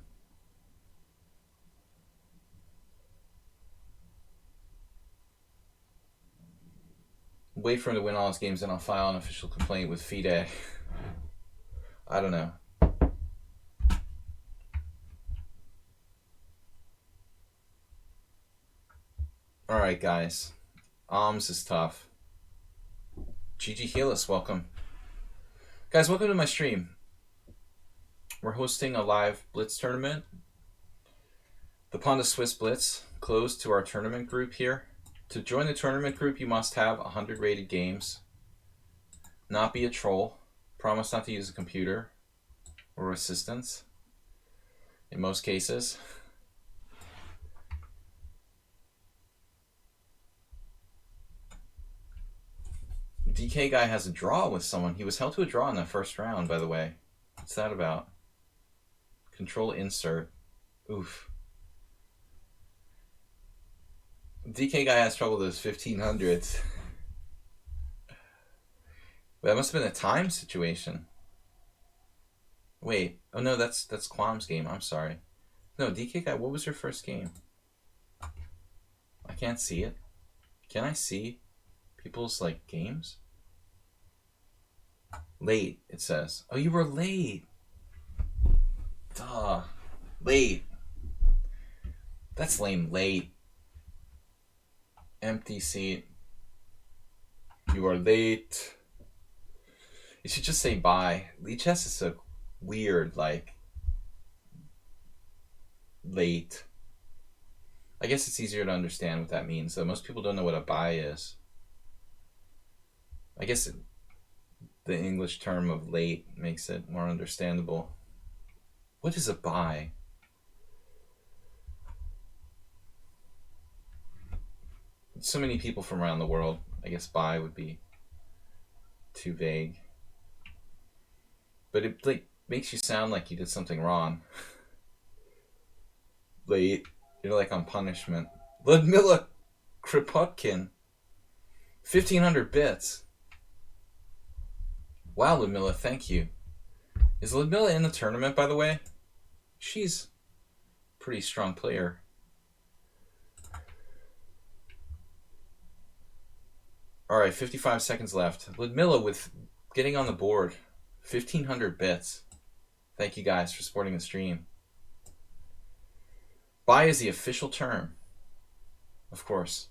Wait for him to win all his games, and I'll file an official complaint with FIDE. I don't know. Alright, guys. Alms is tough. GG Healis, welcome. Guys, welcome to my stream. We're hosting a live Blitz tournament. The Pawnda Swiss Blitz closed to our tournament group here. To join the tournament group, you must have 100 rated games, not be a troll, promise not to use a computer or assistants in most cases. DK guy has a draw with someone. He was held to a draw in the first round, by the way. What's that about? Control insert. Oof. DK guy has trouble with those 1500s. That must have been a time situation. Wait. Oh no, that's Quam's game. I'm sorry. No, DK guy, what was your first game? I can't see it. Can I see people's like games? Late, it says. Oh, you were late. Duh. Late. That's lame. Late. Empty seat. You are late. You should just say bye. Lichess is so weird, like late. I guess it's easier to understand what that means, though. Most people don't know what a bye is. I guess the English term of late makes it more understandable. What is a bye? So many people from around the world. I guess bye would be too vague. But it like makes you sound like you did something wrong. Late. You're like on punishment. Ludmilla Kropotkin. 1,500 bits. Wow, Ludmilla, thank you. Is Ludmilla in the tournament, by the way? She's a pretty strong player. Alright, 55 seconds left. Ludmilla with getting on the board. 1,500 bits. Thank you guys for supporting the stream. Bye is the official term. Of course.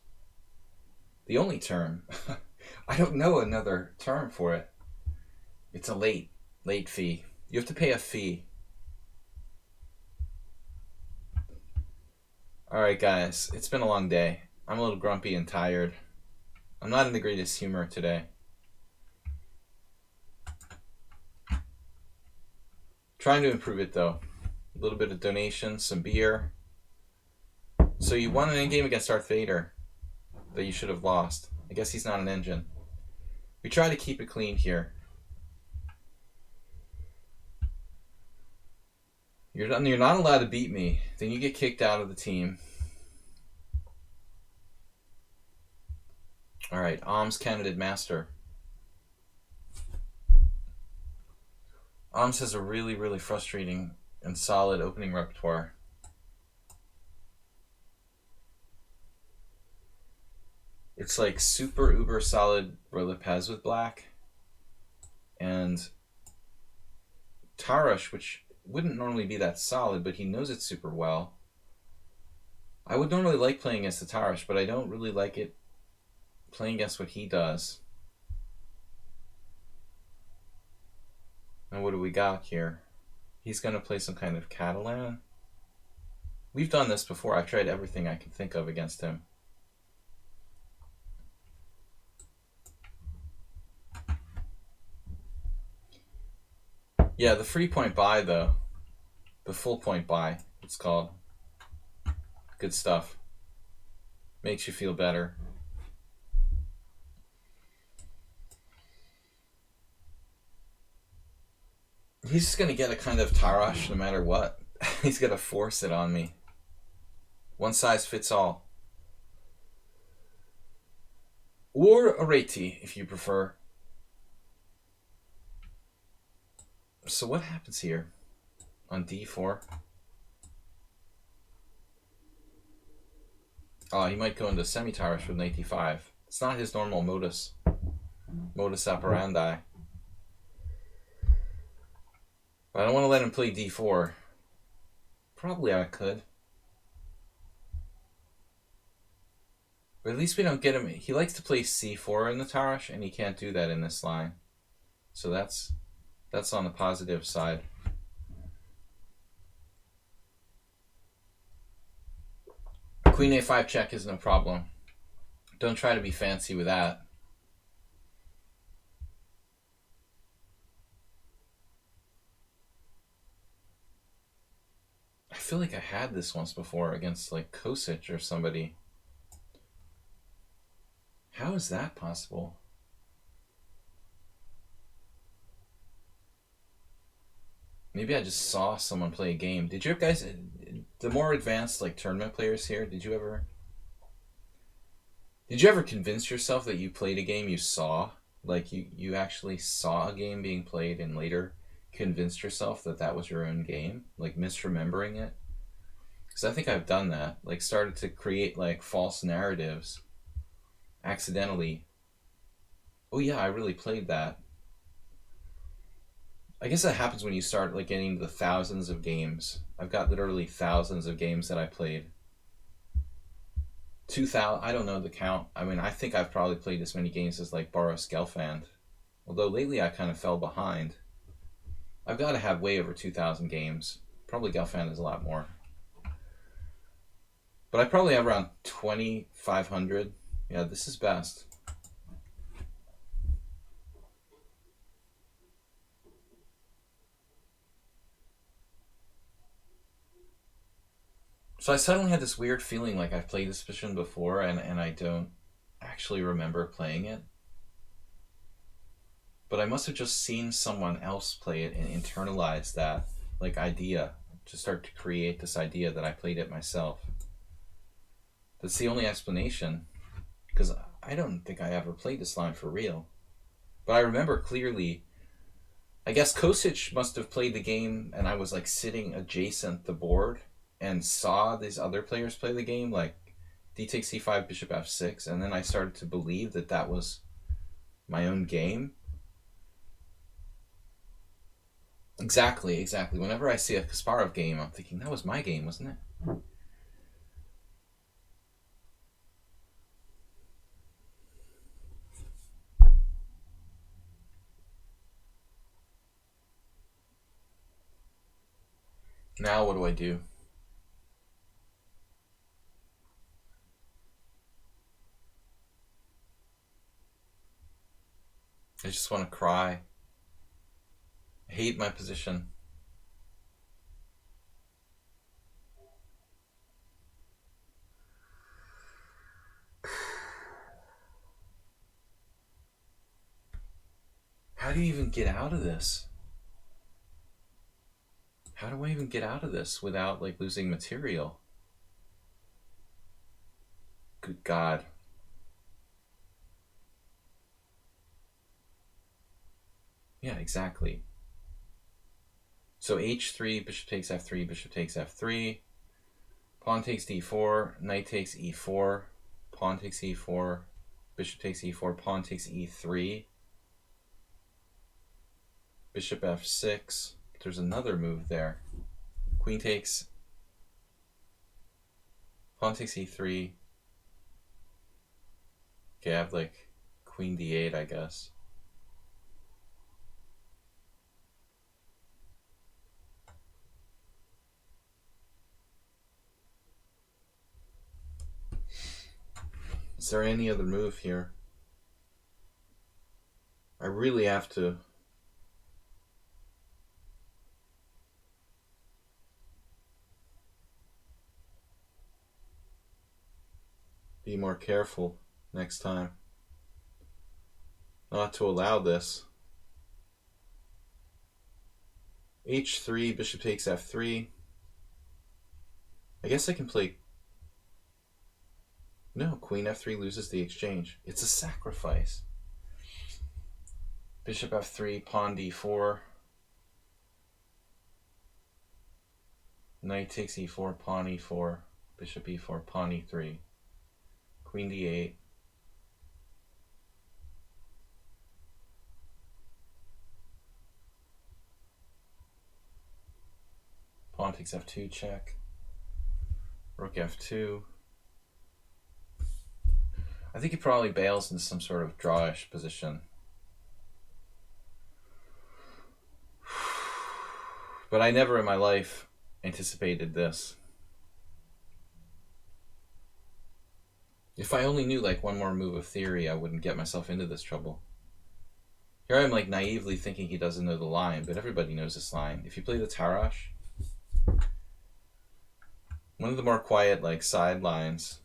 The only term. I don't know another term for it. It's a late fee. You have to pay a fee. Alright guys, it's been a long day. I'm a little grumpy and tired. I'm not in the greatest humor today. Trying to improve it though. A little bit of donation, some beer. So you won an in-game against Darth Vader that you should have lost. I guess he's not an engine. We try to keep it clean here. You're not allowed to beat me. Then you get kicked out of the team. Alright, Om's Candidate Master. Om's has a really, really frustrating and solid opening repertoire. It's like super uber solid Relipez with black. And Tarash, which wouldn't normally be that solid, but he knows it super well. I would normally like playing against the Tarash, but I don't really like it playing against what he does. And what do we got here? He's going to play some kind of Catalan. We've done this before. I've tried everything I can think of against him. Yeah, the free point buy, though. The full point buy, it's called. Good stuff. Makes you feel better. He's just going to get a kind of Tarash no matter what. He's going to force it on me. One size fits all. Or a Reti, if you prefer. So what happens here on d4? Oh, he might go into semi-Tarash with knight d5. It's not his normal modus operandi. But I don't want to let him play d4. Probably I could. But at least we don't get him. He likes to play c4 in the Tarash, and he can't do that in this line. So that's on the positive side. Queen a5 check is no problem. Don't try to be fancy with that. I feel like I had this once before against like Kosic or somebody. How is that possible? Maybe I just saw someone play a game. Did you guys, the more advanced like tournament players here, did you ever convince yourself that you played a game you saw? Like you actually saw a game being played and later convinced yourself that that was your own game? Like misremembering it? Because I think I've done that. Like started to create like false narratives accidentally. Oh yeah, I really played that. I guess that happens when you start like getting the thousands of games. I've got literally thousands of games that I played. 2,000. I don't know the count. I mean, I think I've probably played as many games as like Boris Gelfand. Although lately I kind of fell behind. I've got to have way over 2,000 games. Probably Gelfand is a lot more. But I probably have around 2,500. Yeah, this is best. So I suddenly had this weird feeling like I've played this position before and I don't actually remember playing it. But I must have just seen someone else play it and internalized that like idea to start to create this idea that I played it myself. That's the only explanation, because I don't think I ever played this line for real. But I remember clearly, I guess Kosic must have played the game and I was like sitting adjacent the board and saw these other players play the game, like d takes c5, bishop f6, and then I started to believe that that was my own game. Exactly. Whenever I see a Kasparov game, I'm thinking, that was my game, wasn't it? Now what do I do? I just want to cry. I hate my position. How do you even get out of this? How do I even get out of this without like losing material? Good God. Yeah, exactly. So h3, bishop takes f3, bishop takes f3, pawn takes d4, knight takes e4, pawn takes e4, bishop takes e4, pawn takes e3, bishop f6. There's another move there. Queen takes, pawn takes e3. Okay, I have like queen d8, I guess. Is there any other move here? I really have to be more careful next time not to allow this. h3, bishop takes f3. I guess I can play... No, queen f3 loses the exchange. It's a sacrifice. Bishop f3, pawn d4. Knight takes e4, pawn e4. Bishop e4, pawn e3. Queen d8. Pawn takes f2, check. Rook f2. I think he probably bails into some sort of drawish position. But I never in my life anticipated this. If I only knew like one more move of theory, I wouldn't get myself into this trouble. Here I am like naively thinking he doesn't know the line, but everybody knows this line. If you play the Tarash, one of the more quiet like side lines.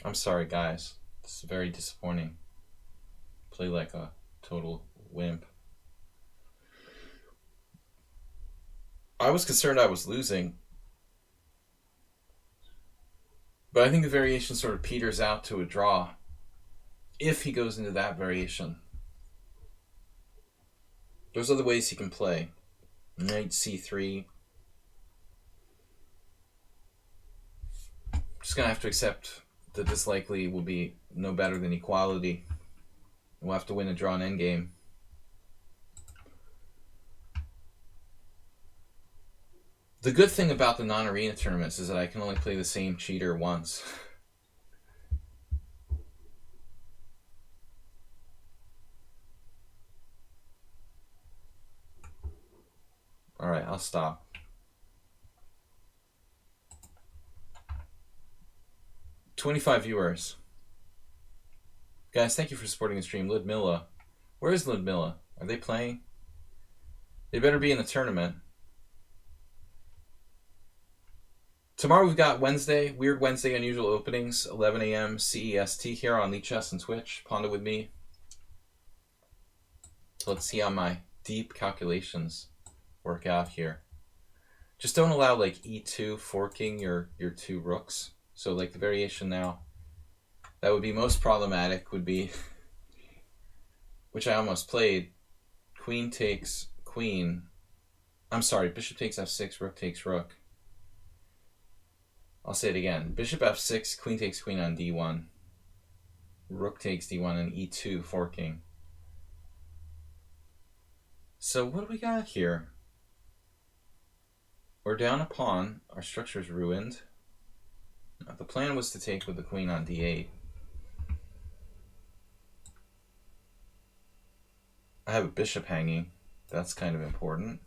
I'm sorry guys. It's very disappointing. Play like a total wimp. I was concerned I was losing, but I think the variation sort of peters out to a draw if he goes into that variation. There's other ways he can play. Knight c3. Just going to have to accept that this likely will be no better than equality. We'll have to win a draw in endgame. The good thing about the non-arena tournaments is that I can only play the same cheater once. Alright, I'll stop. $25 viewers. Guys, thank you for supporting the stream. Ludmilla. Where is Ludmilla? Are they playing? They better be in the tournament. Tomorrow we've got Wednesday, Weird Wednesday Unusual Openings, 11 a.m. CEST here on lichess and Twitch. Pawnda with me. So let's see how my deep calculations work out here. Just don't allow like e2 forking your two rooks. So like the variation now that would be most problematic would be, which I almost played, queen takes queen. I'm sorry, bishop takes f6, rook takes rook. I'll say it again. Bishop f6, queen takes queen on d1. Rook takes d1 and e2 forking. So what do we got here? We're down a pawn. Our structure's ruined. Now, the plan was to take with the queen on d8. I have a bishop hanging. That's kind of important.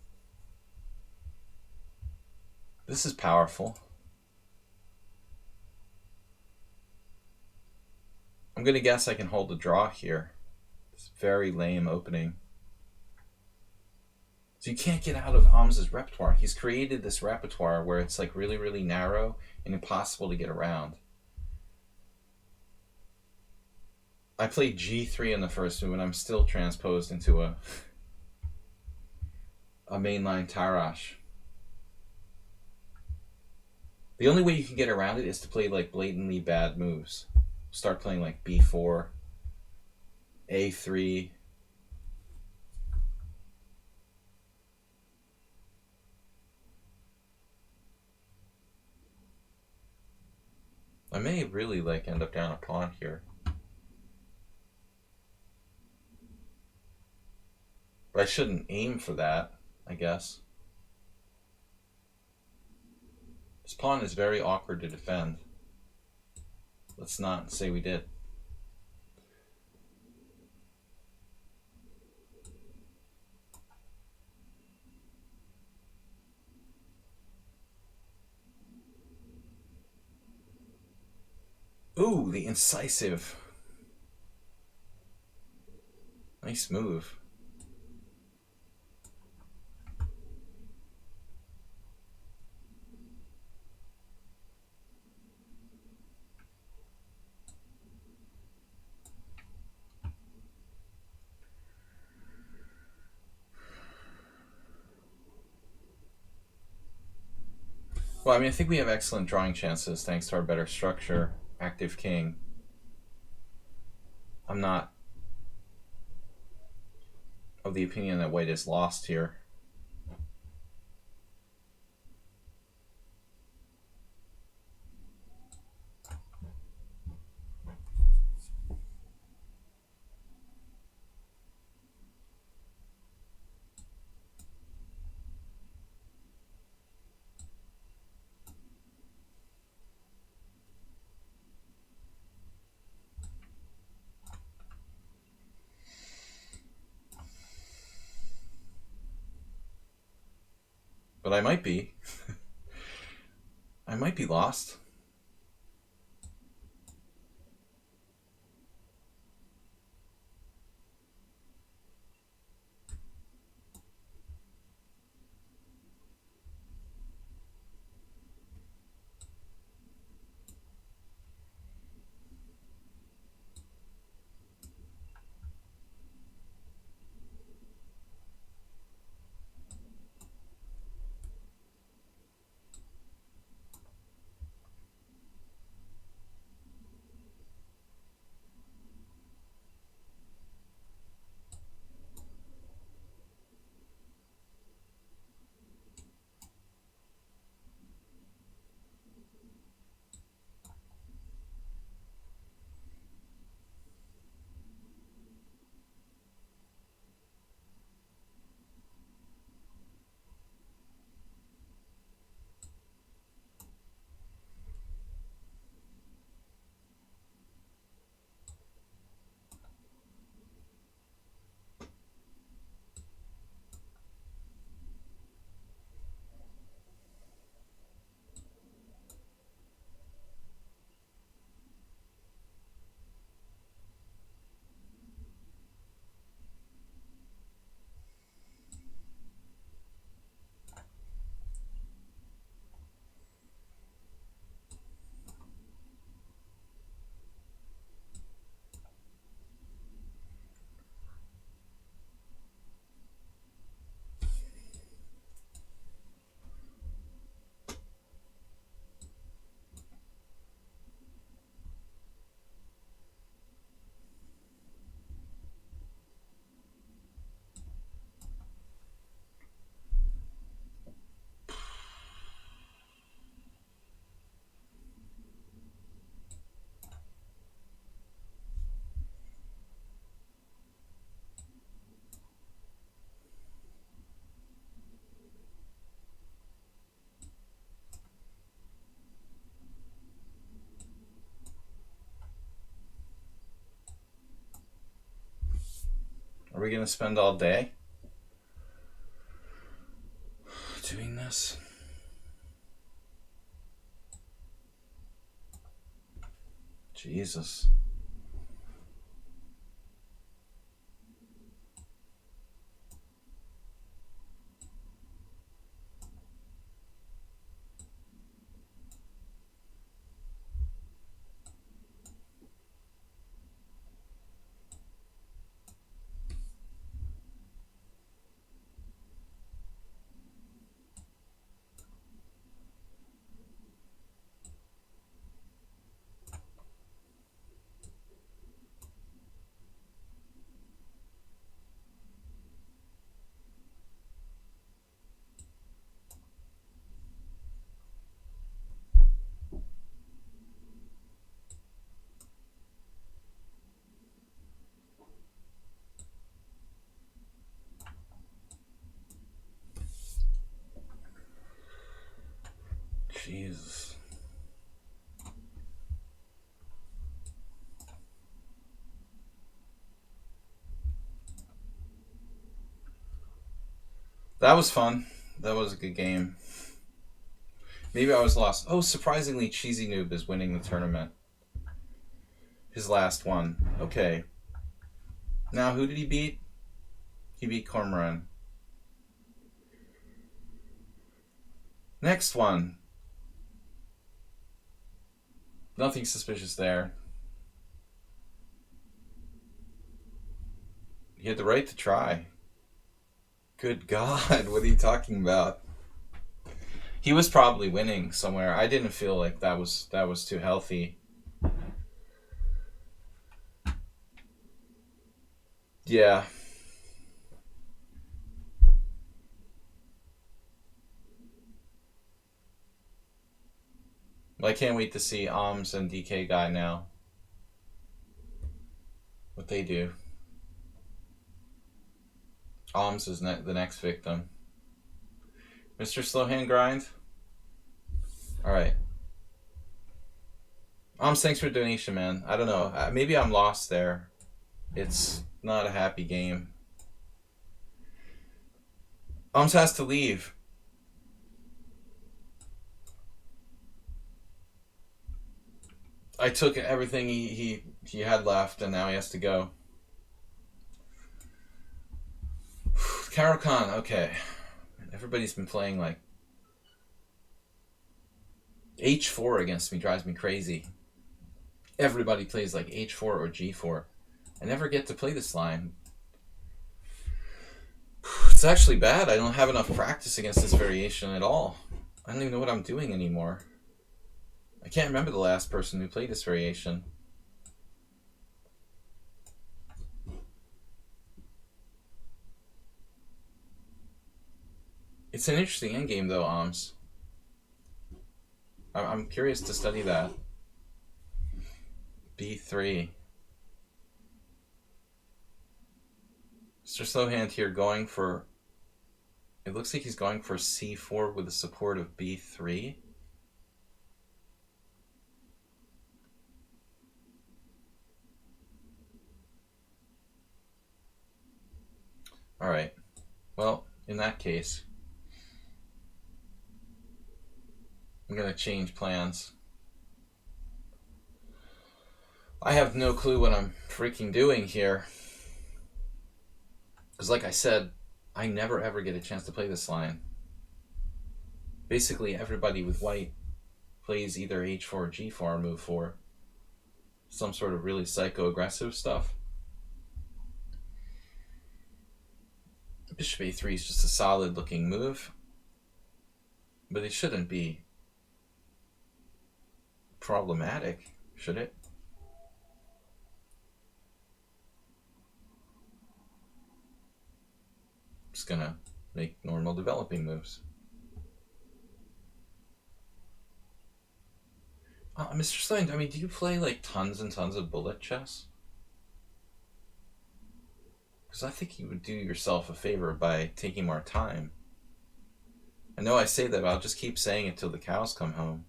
This is powerful. I'm going to guess I can hold the draw here. It's a very lame opening. So you can't get out of Ams's repertoire. He's created this repertoire where it's like really, really narrow and impossible to get around. I played g3 in the first move and I'm still transposed into a mainline Tarash. The only way you can get around it is to play like blatantly bad moves. Start playing like b4, a3. I may really like end up down a pawn here. But I shouldn't aim for that, I guess. This pawn is very awkward to defend. Let's not say we did. Ooh, the incisive. Nice move. Well, I mean, I think we have excellent drawing chances thanks to our better structure. Active king. I'm not of the opinion that white is lost here. But I might be. I might be lost. Are we going to spend all day doing this? Jesus. Jesus. That was fun. That was a good game. Maybe I was lost. Oh, surprisingly, Cheesy Noob is winning the tournament. His last one. Okay. Now, who did he beat? He beat Cormoran. Next one. Nothing suspicious there. He had the right to try. Good God, what are you talking about? He was probably winning somewhere. I didn't feel like that was too healthy. Yeah. I can't wait to see Oms and DK Guy now. What they do. Oms is the next victim. Mr. Slowhand Grind? Alright. Oms, thanks for the donation, man. I don't know. Maybe I'm lost there. It's not a happy game. Oms has to leave. I took everything he had left, and now he has to go. Caro-Kann, okay. Everybody's been playing like H4 against me, drives me crazy. Everybody plays like H4 or G4. I never get to play this line. It's actually bad. I don't have enough practice against this variation at all. I don't even know what I'm doing anymore. I can't remember the last person who played this variation. It's an interesting endgame though, Oms. I'm curious to study that. B3. Mr. Slowhand here going for... It looks like he's going for C4 with the support of B3. Alright. Well, in that case, I'm going to change plans. I have no clue what I'm freaking doing here. Because like I said, I never ever get a chance to play this line. Basically, everybody with white plays either H4 or G4 or move 4. Some sort of really psycho-aggressive stuff. Bishop A3 is just a solid-looking move. But it shouldn't be problematic, should it? Just gonna make normal developing moves. Mr. Slane, I mean, do you play like tons and tons of bullet chess? Because I think you would do yourself a favor by taking more time. I know I say that, but I'll just keep saying it till the cows come home.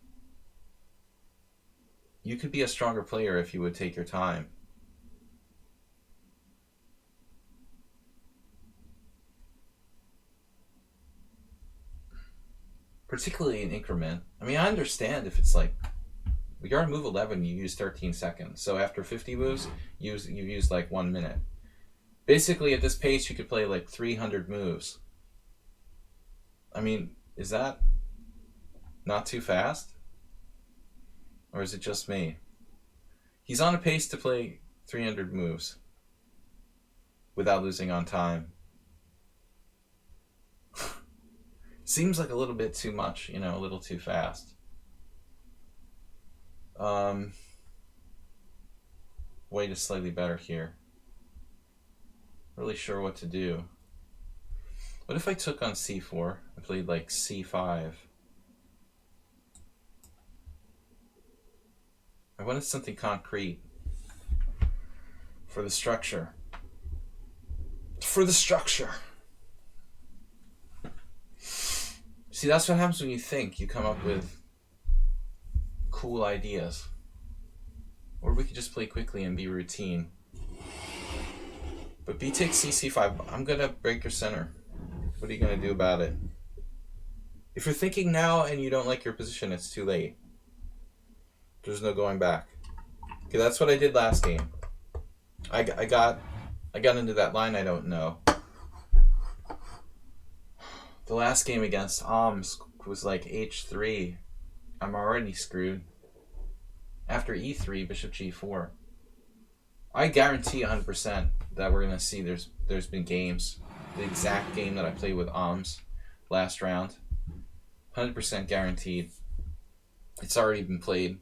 You could be a stronger player if you would take your time. particularly in increment. I mean, I understand if it's like, we got to move 11, you use 13 seconds. So after 50 moves, you've used like 1 minute. Basically, at this pace, you could play like 300 moves. I mean, is that not too fast? Or is it just me? He's on a pace to play 300 moves without losing on time. Seems like a little bit too much, you know, a little too fast. White is slightly better here. Really sure what to do. What if I took on c4 and played like c5? I wanted something concrete for the structure. For the structure. See, that's what happens when you think. You come up with cool ideas. Or we could just play quickly and be routine. But b takes c5. I'm going to break your center. What are you going to do about it? If you're thinking now and you don't like your position, it's too late. There's no going back. Okay, that's what I did last game. I got into that line I don't know. The last game against Alms was like h3. I'm already screwed. After e3, bishop g4. I guarantee 100% that we're going to see there's been games. The exact game that I played with Alms last round. 100% guaranteed. It's already been played.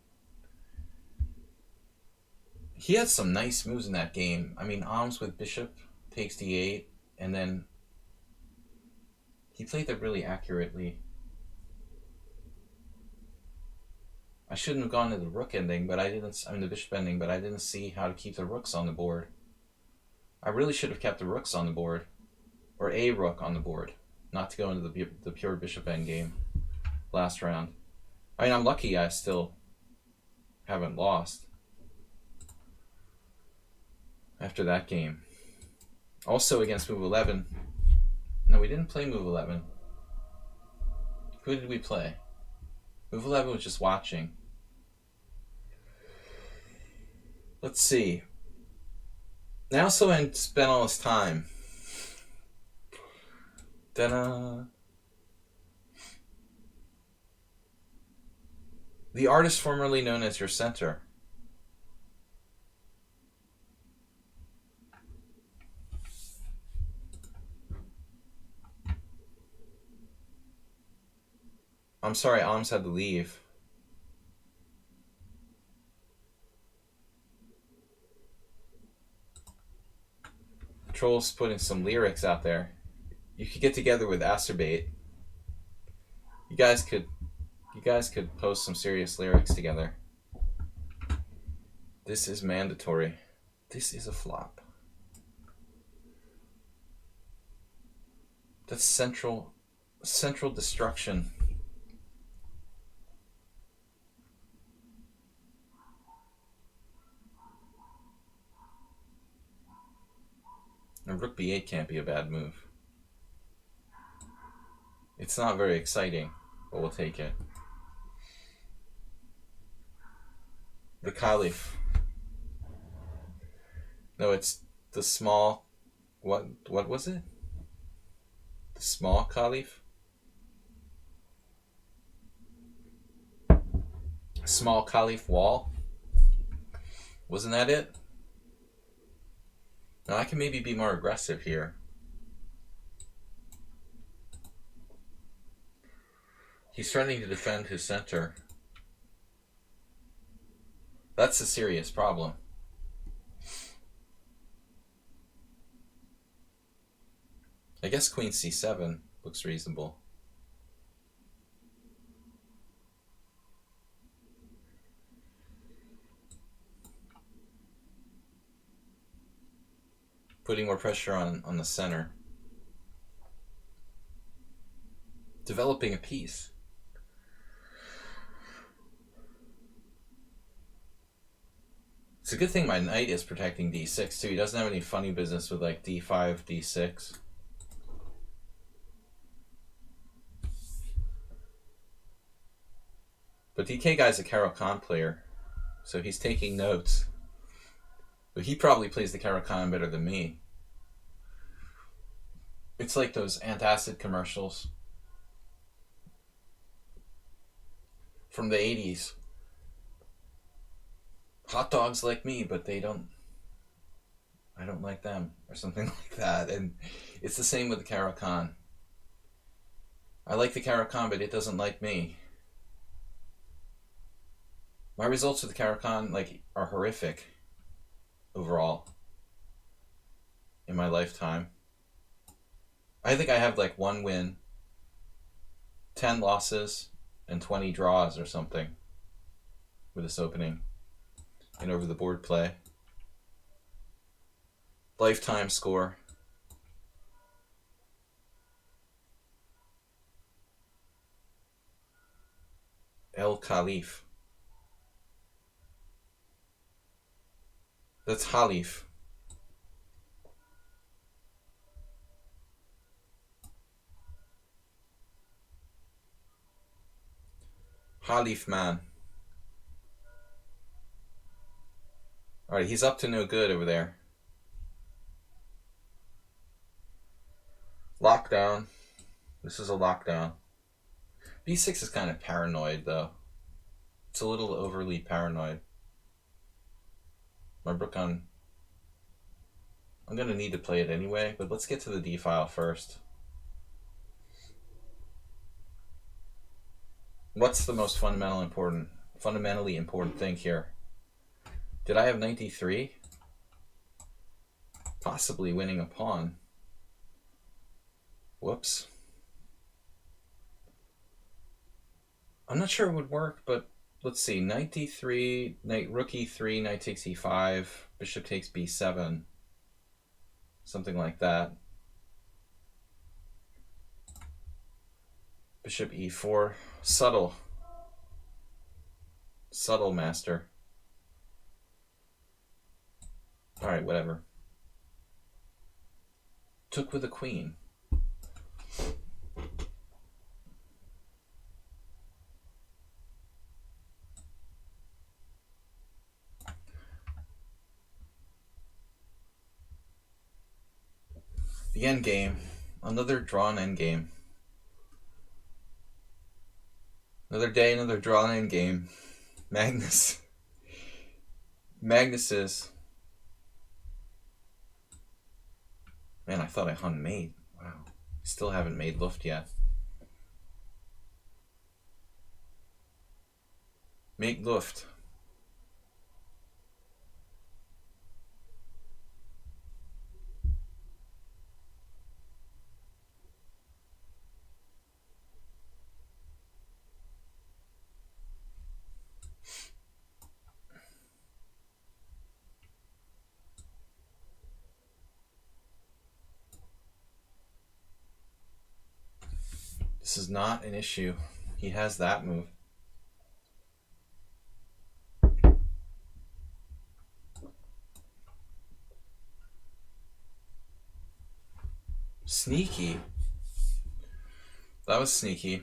He had some nice moves in that game. I mean, Alms with bishop takes d8, and then he played that really accurately. I shouldn't have gone to the rook ending, but the bishop ending, but I didn't see how to keep the rooks on the board. I really should have kept the rooks on the board, or a rook on the board, not to go into the pure bishop end game last round. I mean, I'm lucky I still haven't lost after that game. Also against move 11. No, we didn't play move 11. Who did we play? Move 11 was just watching. Let's see. Now someone spent all his time. The artist formerly known as your center. I'm sorry, Alms had to leave. Troll's putting some lyrics out there. You could get together with Acerbate. You guys could post some serious lyrics together. This is mandatory. This is a flop. That's central destruction. And rook b8 can't be a bad move. It's not very exciting, but we'll take it. The Caliph. No, it's the small... What was it? The small Caliph? Small Caliph wall? Wasn't that it? Now I can maybe be more aggressive here. He's starting to defend his center. That's a serious problem. I guess queen c7 looks reasonable. Putting more pressure on the center. Developing a piece. It's a good thing my knight is protecting d6 too. He doesn't have any funny business with like d5, d6. But DK guy's a Caro-Kann player, so he's taking notes. But he probably plays the Caro-Kann better than me. It's like those antacid commercials from the 80s. Hot dogs like me, but I don't like them, or something like that. And it's the same with the Caro-Kann. I like the Caro-Kann, but it doesn't like me. My results with the Caro-Kann are horrific overall in my lifetime. I think I have 1 win, 10 losses, and 20 draws or something with this opening and over the board play. Lifetime score. El Khalif. That's Halif. Halif man. Alright, he's up to no good over there. Lockdown. This is a lockdown. B6 is kind of paranoid, though. It's a little overly paranoid. My rook on... I'm going to need to play it anyway, but let's get to the d-file first. What's the most fundamentally important thing here? Did I have 93? Possibly winning a pawn. Whoops. I'm not sure it would work, but let's see. Knight d3, rook e3, knight takes e5, bishop takes b7. Something like that. Bishop e4. Subtle. Subtle master. Alright, whatever. Took with a queen. The endgame. Another drawn endgame. Another day, another drawn endgame. Magnus. Magnus's. Man, I thought I hung mate. Wow. Still haven't made Luft yet. Make Luft. This is not an issue. He has that move. Sneaky. That was sneaky.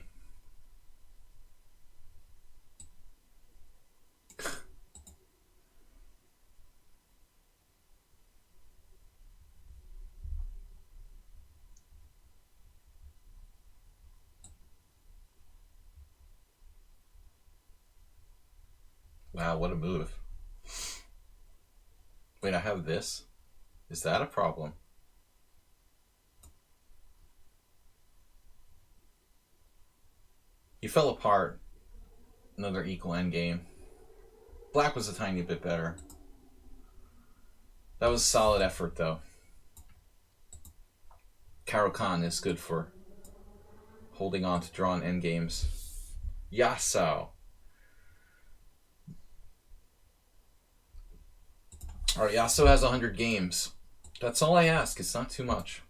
Wow, what a move. Wait, I have this? Is that a problem? He fell apart. Another equal endgame. Black was a tiny bit better. That was a solid effort, though. Caro-Kann is good for holding on to drawn endgames. Yasso. Alright, Yasso has 100 games. That's all I ask. It's not too much.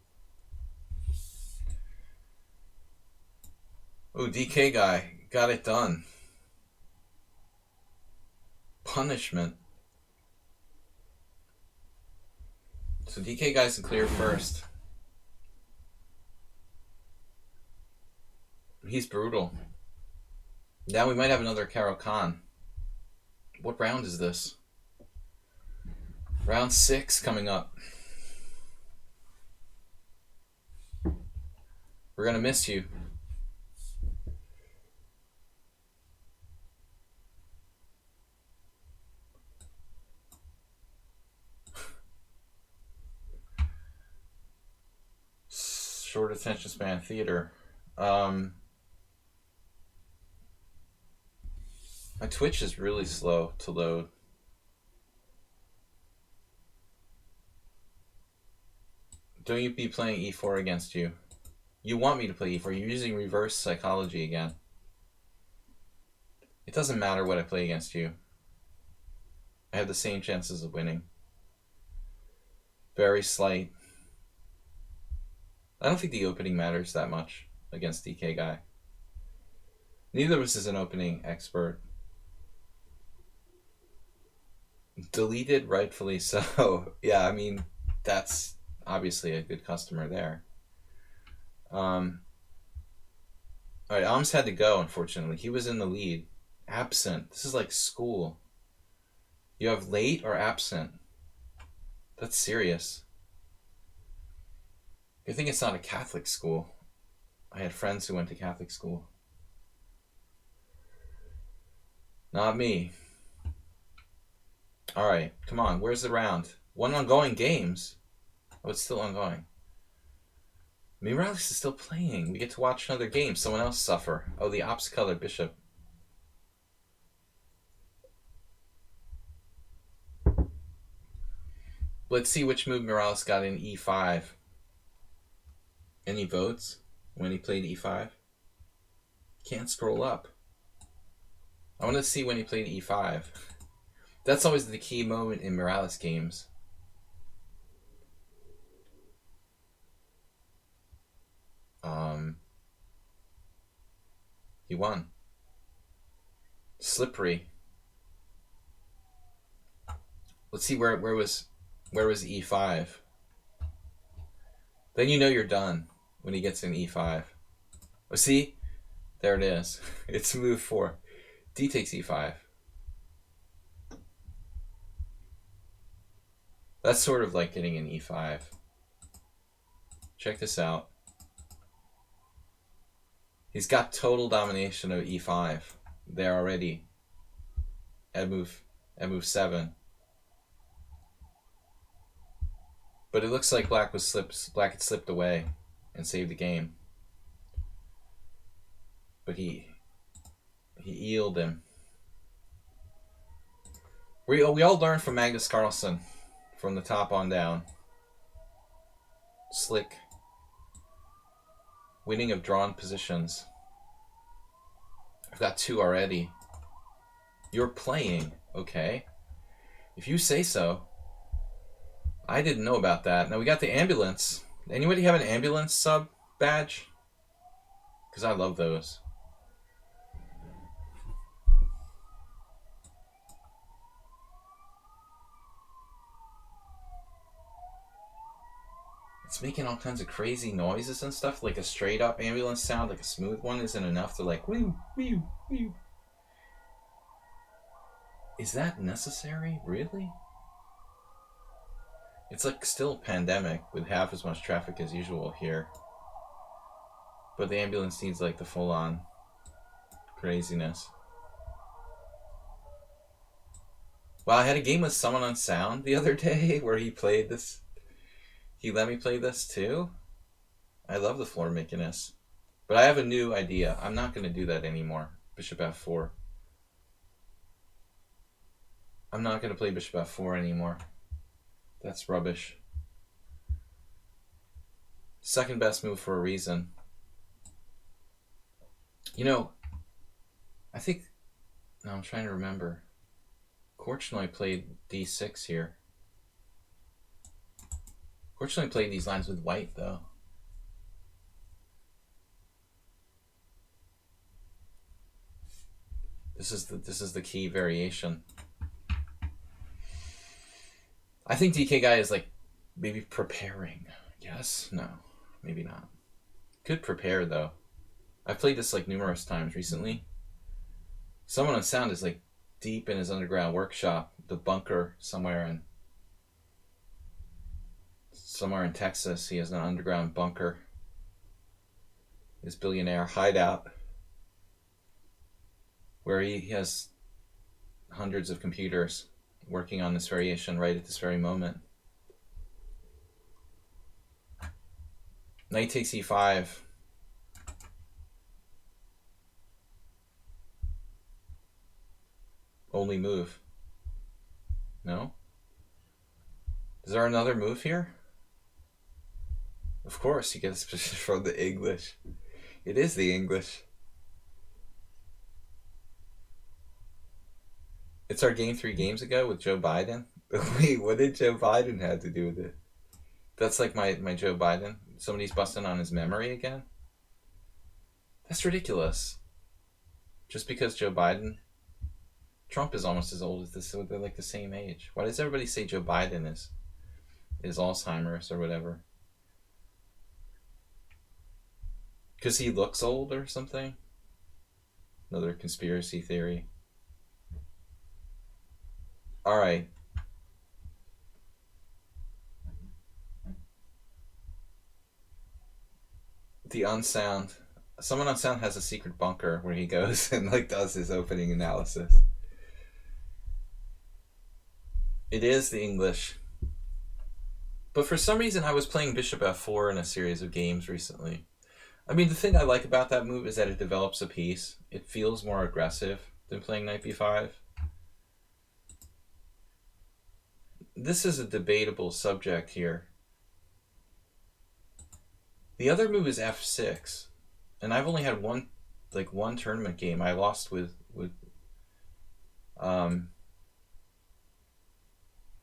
Oh, DK guy. Got it done. Punishment. So DK guy's can clear first. He's brutal. Now we might have another Karo Khan. What round is this? Round 6 coming up. We're going to miss you. Short attention span theater. My Twitch is really slow to load. Don't you be playing e4 against you? You want me to play e4. You're using reverse psychology again. It doesn't matter what I play against you. I have the same chances of winning. Very slight. I don't think the opening matters that much against DK guy. Neither of us is an opening expert. Deleted, rightfully so. Yeah, I mean, that's obviously a good customer there. Alright, Alms had to go, unfortunately. He was in the lead. Absent. This is like school. You have late or absent. That's serious. I think it's not a Catholic school. I had friends who went to Catholic school. Not me. Alright, come on. Where's the round? One ongoing games? Oh, it's still ongoing. Mirales is still playing. We get to watch another game. Someone else suffer. Oh, the ops color bishop. Let's see which move Mirales got in e5. Any votes when he played e5? Can't scroll up. I want to see when he played e5. That's always the key moment in Mirales games. He won. Slippery. Let's see where was e5. Then you know you're done when he gets in e5. Oh, see? There it is. It's move 4. D takes e5. That's sort of like getting an e5. Check this out. He's got total domination of e5 there already at move 7. But it looks like Black had slipped away and saved the game. But he eeled him. We all learned from Magnus Carlsen from the top on down. Slick. Winning of drawn positions. I've got 2 already. You're playing, okay. If you say so. I didn't know about that. Now we got the ambulance. Anybody have an ambulance sub badge? Because I love those. It's making all kinds of crazy noises and stuff. Like a straight up ambulance sound, like a smooth one isn't enough to like woo, woo, woo. Is that necessary? Really? It's like still a pandemic with half as much traffic as usual here. But the ambulance needs like the full on craziness. Well, I had a game with someone on sound the other day where he played this. He let me play this too. I love the floor makiness. But I have a new idea. I'm not going to do that anymore. Bishop f4. I'm not going to play bishop f4 anymore. That's rubbish. Second best move for a reason. You know, I think... No, I'm trying to remember. Korchnoi played d6 here. Korchnoi played these lines with white, though. This is the key variation. I think DK guy is like maybe preparing. Yes? No. Maybe not. Could prepare though. I've played this like numerous times recently. Someone on sound is like deep in his underground workshop, the bunker somewhere in Texas. He has an underground bunker. His billionaire hideout, where he has hundreds of computers working on this variation right at this very moment. Knight takes e5. Only move. No? Is there another move here? Of course, you get this position from the English. It is the English. It's our game 3 games ago with Joe Biden. Wait, what did Joe Biden have to do with it? That's like my Joe Biden. Somebody's busting on his memory again? That's ridiculous. Just because Joe Biden... Trump is almost as old as this, so they're like the same age. Why does everybody say Joe Biden is Alzheimer's or whatever? Because he looks old or something? Another conspiracy theory. Alright. The unsound. Someone on sound has a secret bunker where he goes and like does his opening analysis. It is the English. But for some reason I was playing bishop f4 in a series of games recently. I mean, the thing I like about that move is that it develops a piece. It feels more aggressive than playing knight b5. This is a debatable subject here. The other move is f6. And I've only had one tournament game. I lost with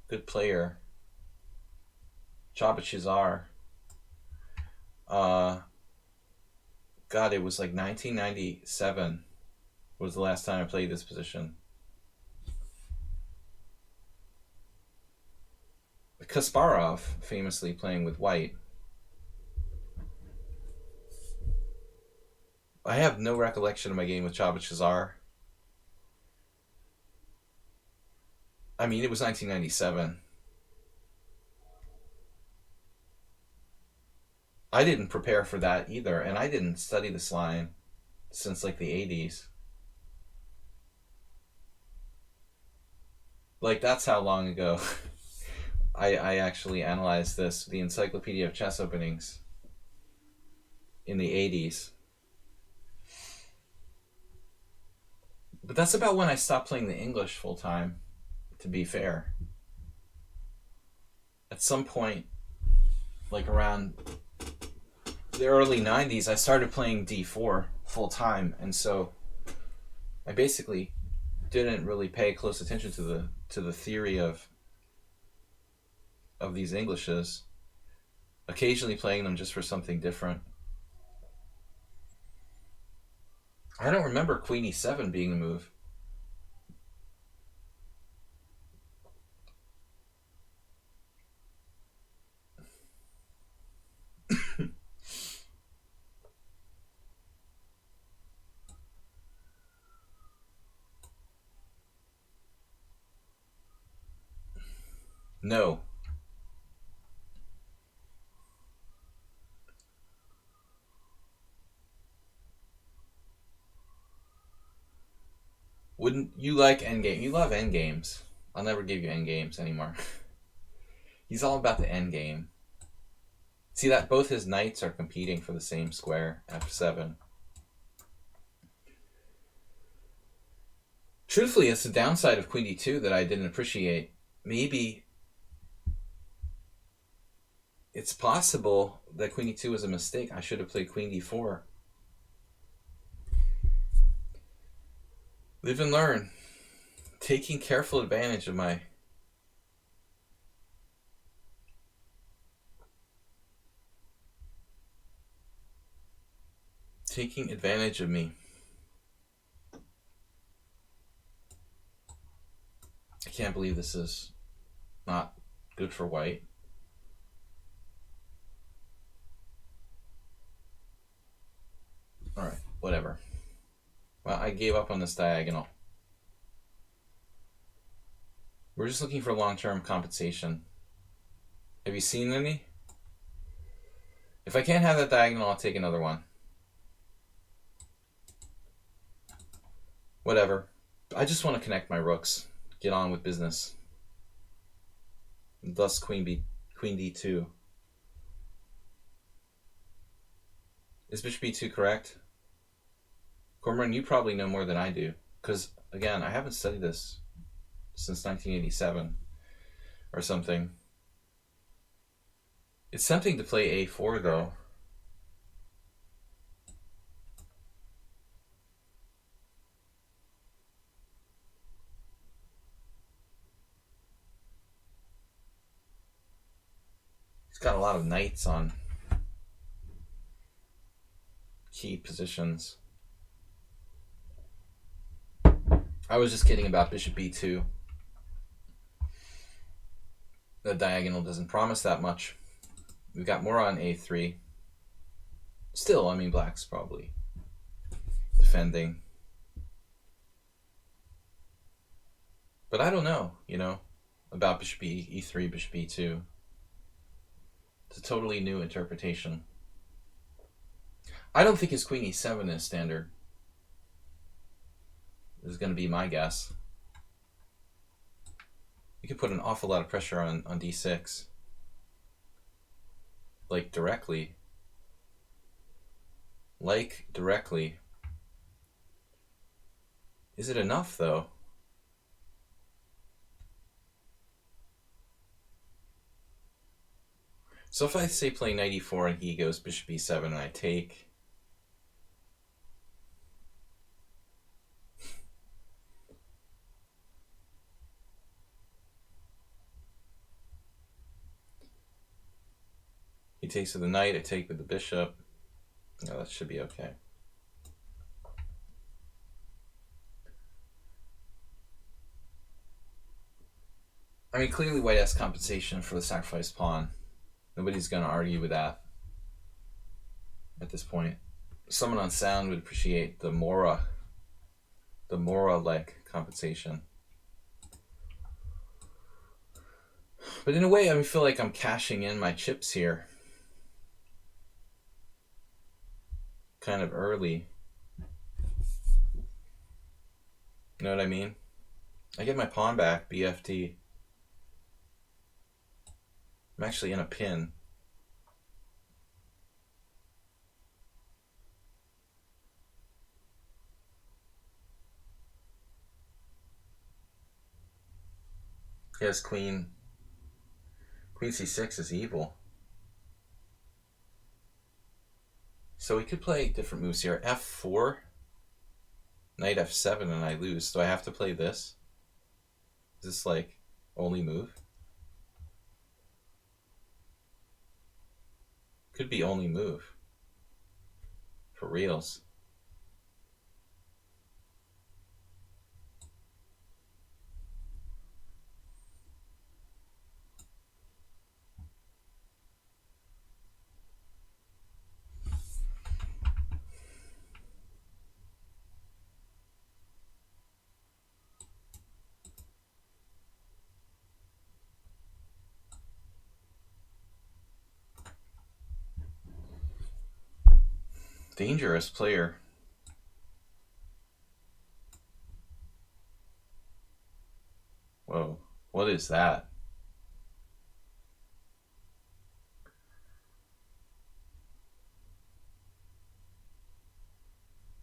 good player Chaba. God, it was like 1997 was the last time I played this position. Kasparov famously playing with white. I have no recollection of my game with Chaba. I mean, it was 1997. I didn't prepare for that either, and I didn't study this line since like the 80s. Like, that's how long ago I actually analyzed this, the Encyclopedia of Chess Openings, in the 80s. But that's about when I stopped playing the English full time, to be fair. At some point, like around the early 90s, I started playing d4 full time, and so I basically didn't really pay close attention to the theory of these Englishes, occasionally playing them just for something different. I don't remember Queen e7 being the move. No. Wouldn't you like endgame? You love endgames. I'll never give you endgames anymore. He's all about the endgame. See that both his knights are competing for the same square, f7. Truthfully, it's the downside of Queen d2 that I didn't appreciate. Maybe it's possible that Queen d2 was a mistake. I should have played Queen d4. Live and learn. Taking careful advantage of my... Taking advantage of me. I can't believe this is not good for white. Alright, whatever. Well, I gave up on this diagonal. We're just looking for long-term compensation. Have you seen any? If I can't have that diagonal, I'll take another one. Whatever. I just want to connect my rooks. Get on with business. Thus Queen D2. Is Bishop B2 correct? Cormoran, you probably know more than I do. Because, again, I haven't studied this since 1987 or something. It's tempting to play A4, though. He's got a lot of knights on key positions. I was just kidding about Bishop B2. The diagonal doesn't promise that much. We've got more on A3. Still, I mean, black's probably defending. But I don't know, you know, about Bishop E3, Bishop E2. It's a totally new interpretation. I don't think his Queen E7 is standard. This is going to be my guess. You could put an awful lot of pressure on D6. Like directly. Is it enough, though? So if I say play knight e4 and he goes bishop e7 and I take, he takes with the knight, I take with the bishop. No, that should be okay. I mean, clearly white has compensation for the sacrificed pawn. Nobody's going to argue with that at this point. Someone on sound would appreciate the Mora-like compensation. But in a way, I feel like I'm cashing in my chips here. Kind of early. You know what I mean? I get my pawn back, BFT. I'm actually in a pin. Yes, Queen C6 is evil. So we could play different moves here. F4, knight F7, and I lose. Do I have to play this? Is this like only move? Could be only move. For reals. Dangerous player. Whoa, what is that?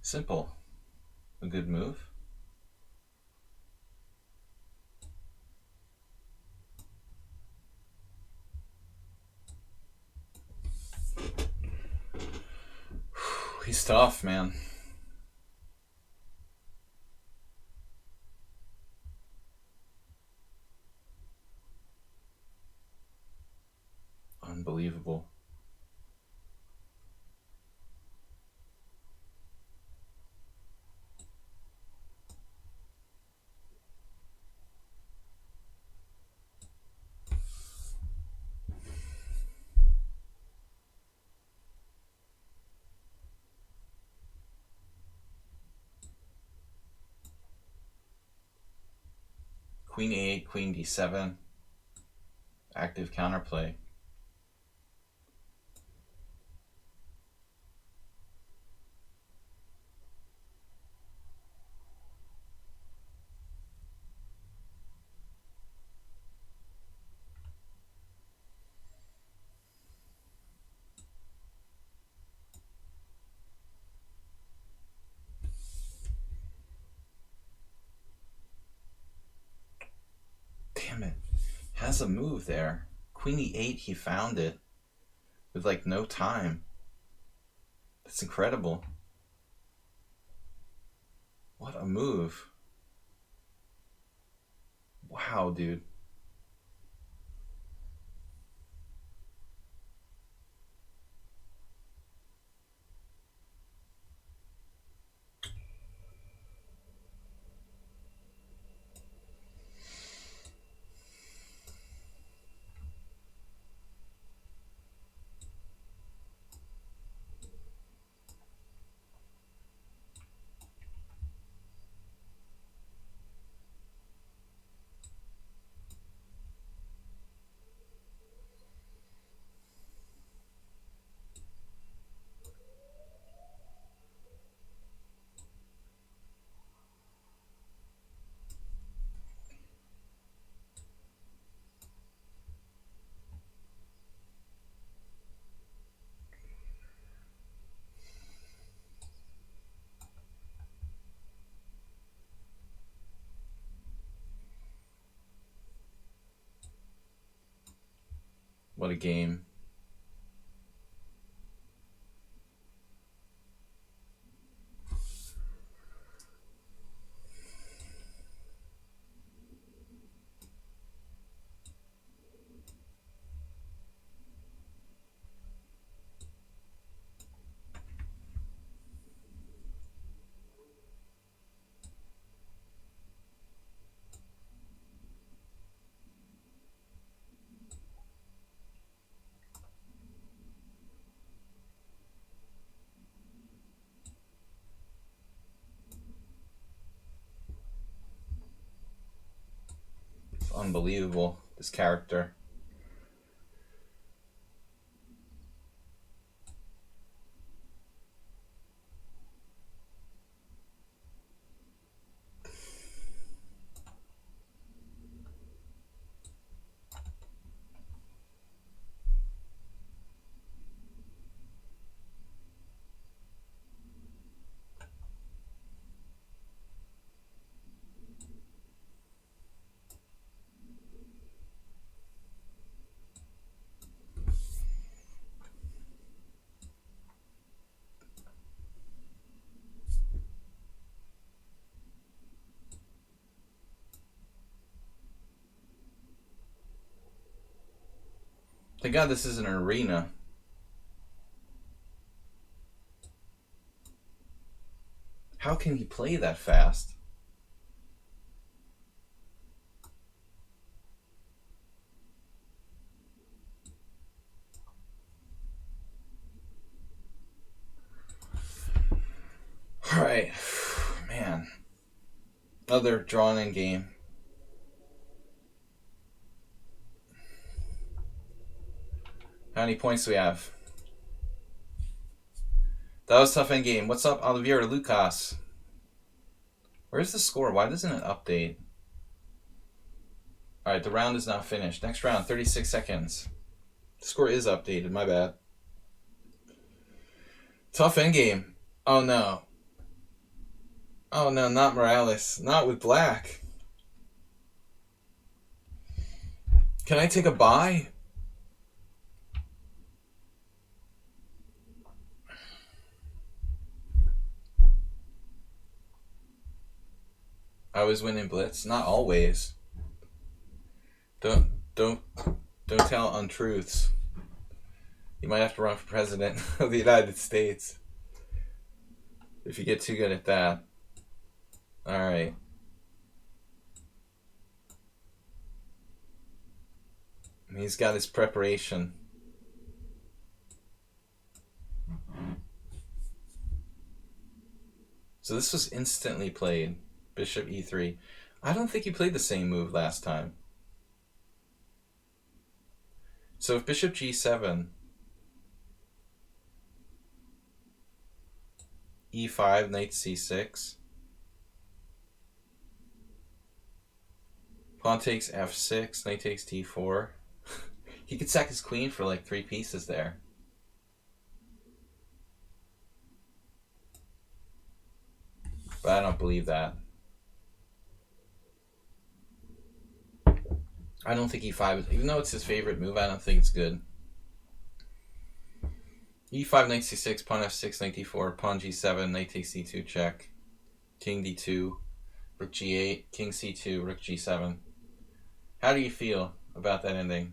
Simple. A good move. He's tough, man. Unbelievable. Queen a8, queen d7. Active counterplay. Damn it. Has a move there. Queen e8, he found it. With like no time. That's incredible. What a move. Wow, dude. What a game. It's unbelievable, this character. Thank God this is an arena. How can he play that fast? All right, man. Another drawn-in game. How many points do we have? That was a tough endgame. What's up, Olivier Lucas? Where's the score? Why doesn't it update? All right, the round is now finished. Next round, 36 seconds. The score is updated. My bad. Tough endgame. Oh, no. Oh, no, not Morales. Not with black. Can I take a bye? I was winning Blitz. Not always. Don't tell untruths. You might have to run for president of the United States if you get too good at that. All right. He's got his preparation. So this was instantly played. Bishop e3. I don't think he played the same move last time. So if bishop g7, e5, knight c6, pawn takes f6, knight takes d4. He could sack his queen for like 3 pieces there. But I don't believe that. I don't think e5, even though it's his favorite move, I don't think it's good. e5, knight c6, pawn f6, knight d4, pawn g7, knight takes d2, check. King d2, rook g8, king c2, rook g7. How do you feel about that ending?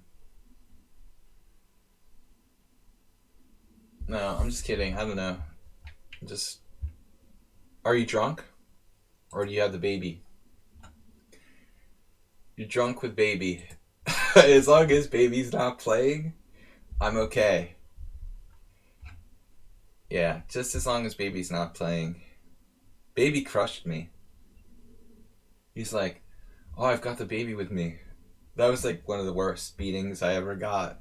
No, I'm just kidding. I don't know. Just, are you drunk? Or do you have the baby? You're drunk with baby. As long as baby's not playing, I'm okay. Yeah, just as long as baby's not playing. Baby crushed me. He's like, oh, I've got the baby with me. That was like one of the worst beatings I ever got.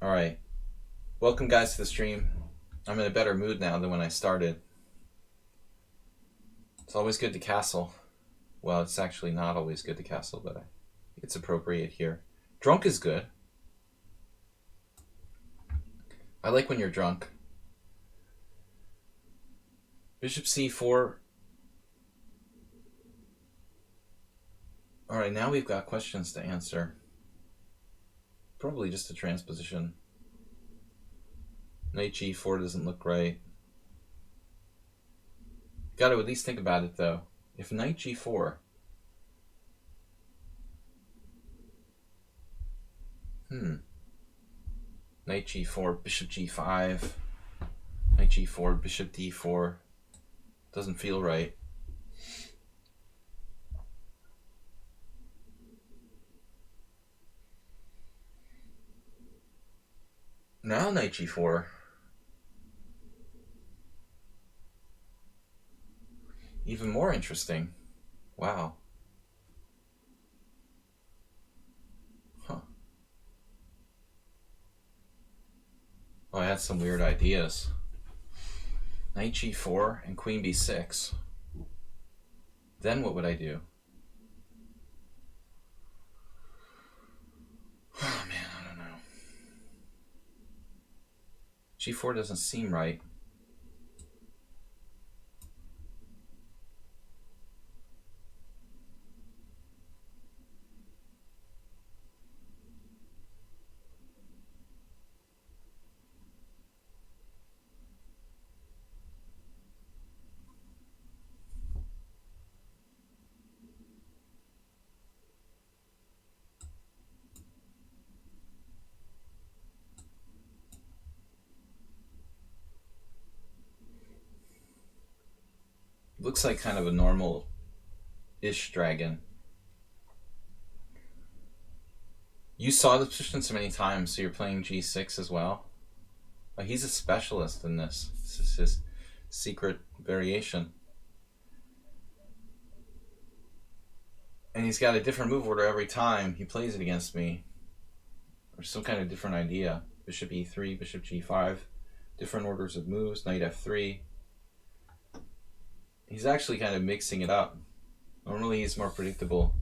Alright. Welcome guys to the stream. I'm in a better mood now than when I started. It's always good to castle. Well, it's actually not always good to castle, but I think it's appropriate here. Drunk is good. I like when you're drunk. Bishop c4. Alright, now we've got questions to answer. Probably just a transposition. Knight g4 doesn't look right. Got to at least think about it though. If knight g4, knight g4, bishop g5, knight g4, bishop d4, doesn't feel right. Now knight g4. Even more interesting. Wow. Huh. Oh, I had some weird ideas. Knight g4 and queen b6. Then what would I do? Oh man, I don't know. g4 doesn't seem right. Looks like kind of a normal-ish dragon. You saw the position so many times, so you're playing g6 as well? Oh, he's a specialist in this. This is his secret variation. And he's got a different move order every time he plays it against me. Or some kind of different idea. Bishop e3, bishop g5. Different orders of moves, knight f3. He's actually kind of mixing it up. Normally he's more predictable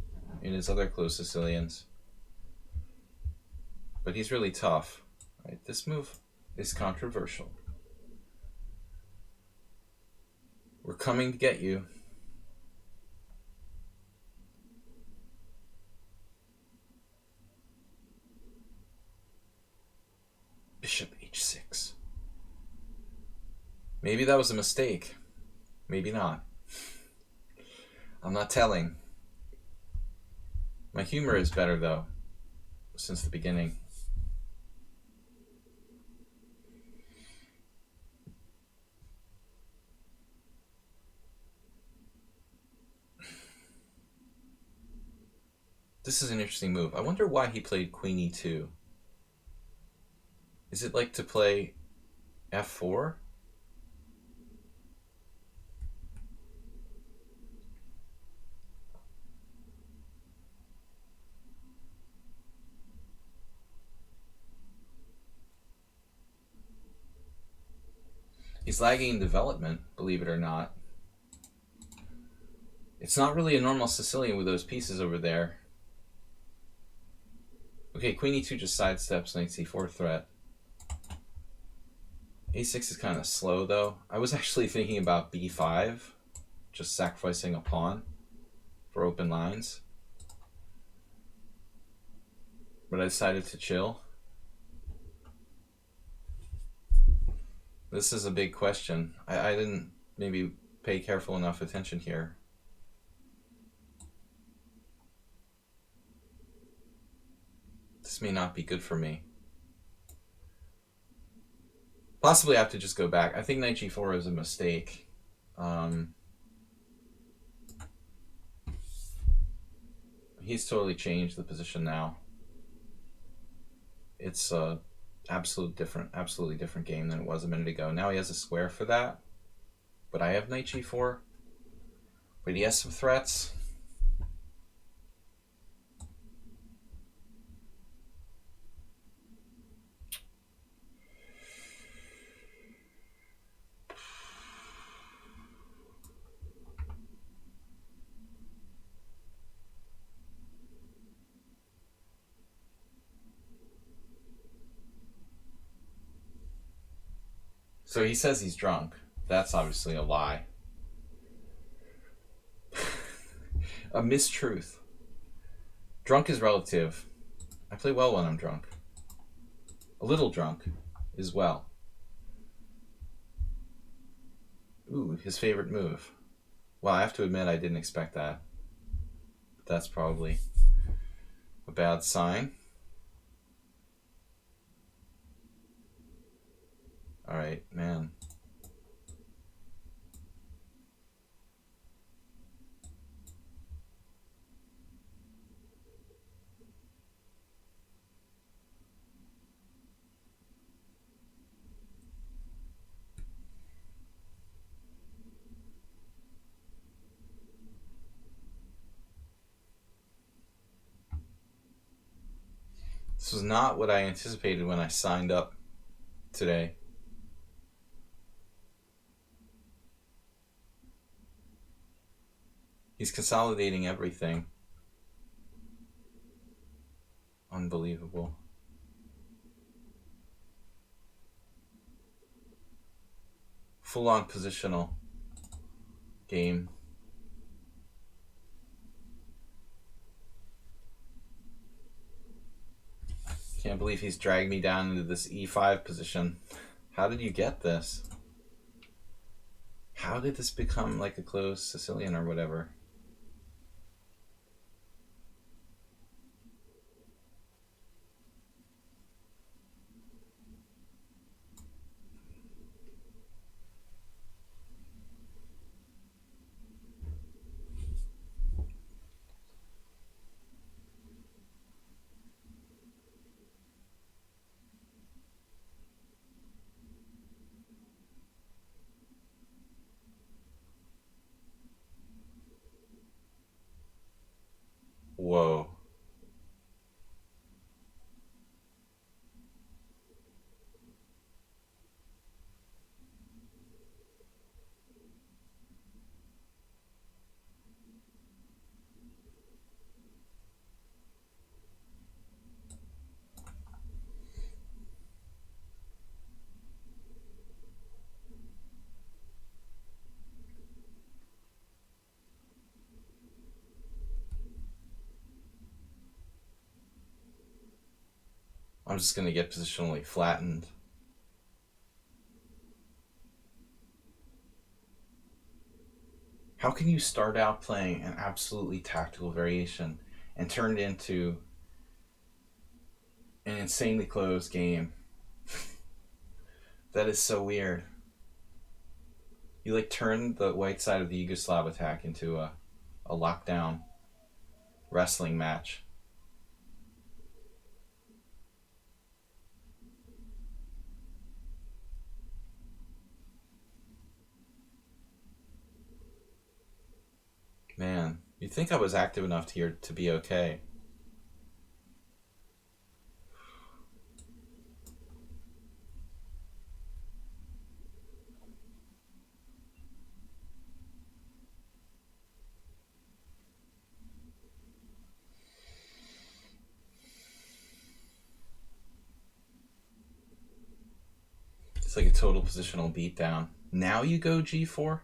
in his other close Sicilians. But he's really tough. Right, this move is controversial. We're coming to get you. Bishop h6. Maybe that was a mistake. Maybe not. I'm not telling. My humor is better though, since the beginning. This is an interesting move. I wonder why he played queen e2. Is it like to play f4? He's lagging in development, believe it or not. It's not really a normal Sicilian with those pieces over there. Okay, queen e2 just sidesteps knight c4 threat. a6 is kind of slow, though. I was actually thinking about b5, just sacrificing a pawn for open lines. But I decided to chill. This is a big question. I didn't maybe pay careful enough attention here. This may not be good for me. Possibly I have to just go back. I think knight g4 is a mistake. He's totally changed the position now. It's a absolutely different game than it was a minute ago. Now he has a square for that, but I have knight g4. But he has some threats. So he says he's drunk. That's obviously a lie. A mistruth. Drunk is relative. I play well when I'm drunk. A little drunk is well. Ooh, his favorite move. Well, I have to admit I didn't expect that. But that's probably a bad sign. Alright, man. This was not what I anticipated when I signed up today. He's consolidating everything. Unbelievable. Full-on positional game. Can't believe he's dragged me down into this e5 position. How did you get this? How did this become like a closed Sicilian or whatever? Whoa. I'm just going to get positionally flattened. How can you start out playing an absolutely tactical variation and turn it into an insanely closed game? That is so weird. You like turned the white side of the Yugoslav attack into a lockdown wrestling match. Man, you'd think I was active enough here to be okay. It's like a total positional beatdown. Now you go g4?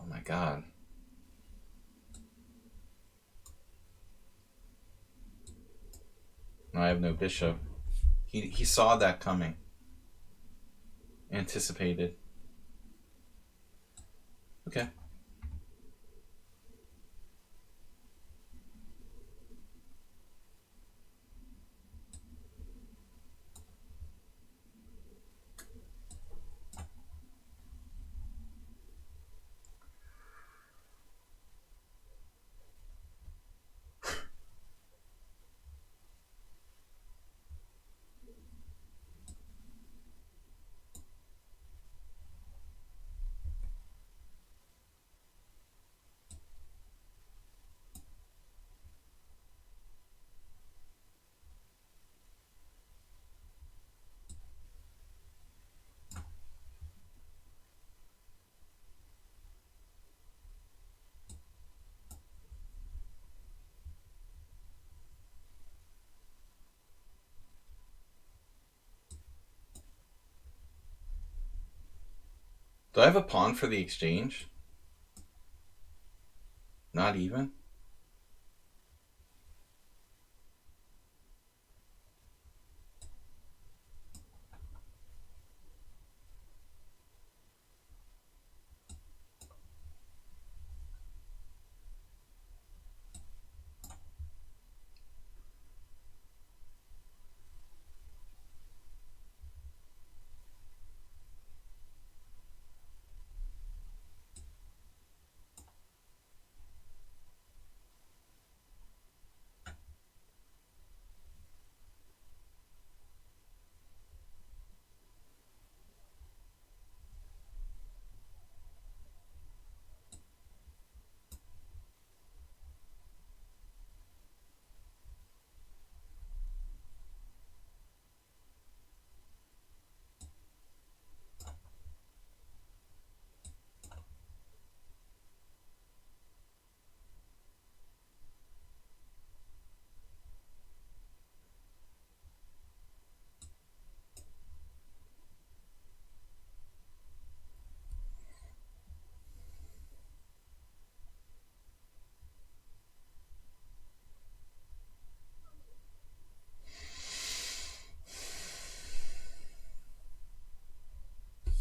Oh my god. I have no bishop. He saw that coming. Anticipated. Okay. Do I have a pawn for the exchange? Not even?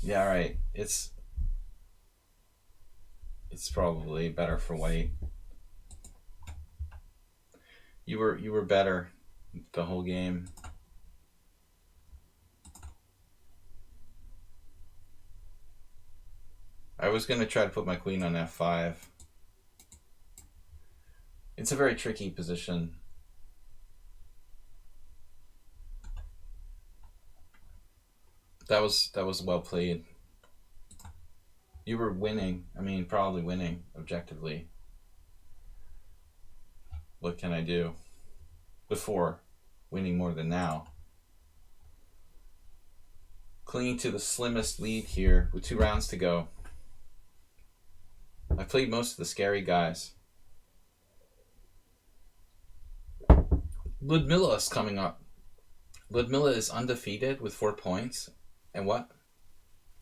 Yeah, right. It's probably better for white. You were better the whole game. I was gonna try to put my queen on f5. It's a very tricky position. That was well played. You were winning. I mean, probably winning objectively. What can I do? Before winning more than now. Clinging to the slimmest lead here with 2 rounds to go. I played most of the scary guys. Ludmilla is coming up. Ludmilla is undefeated with 4 points. And what?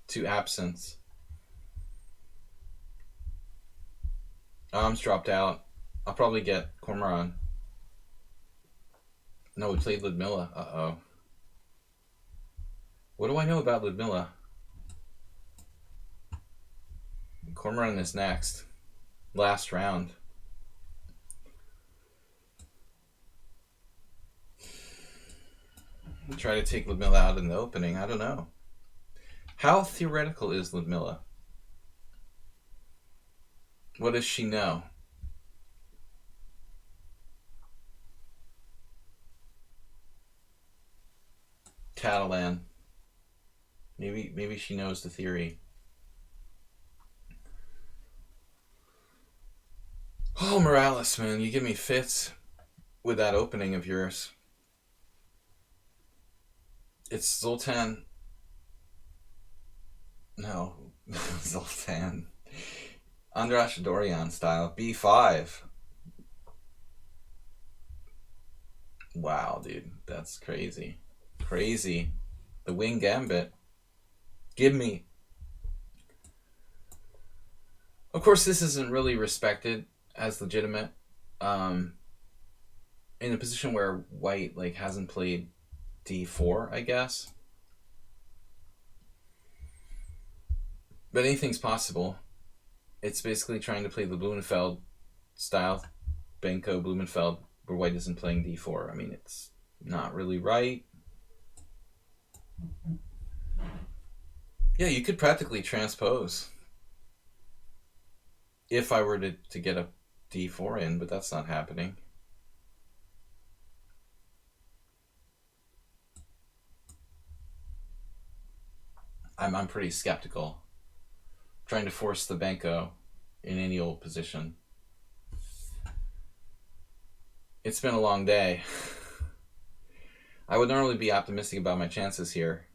2 absence. Arms dropped out. I'll probably get Cormoran. No, we played Ludmilla. Uh-oh. What do I know about Ludmilla? Cormoran is next. Last round. Try to take Ludmilla out in the opening. I don't know. How theoretical is Ludmilla? What does she know? Catalan. Maybe she knows the theory. Oh, Morales, man, you give me fits with that opening of yours. It's Zoltan. No, Zoltan. Andras Dorian style. B5. Wow, dude. That's crazy. Crazy. The wing gambit. Give me. Of course, this isn't really respected as legitimate. In a position where white like hasn't played d4, I guess. But anything's possible. It's basically trying to play the Blumenfeld style, Benko Blumenfeld, where white isn't playing d4. I mean, it's not really right. Yeah, you could practically transpose if I were to get a d4 in, but that's not happening. I'm pretty skeptical. Trying to force the Benko in any old position. It's been a long day. I would normally be optimistic about my chances here.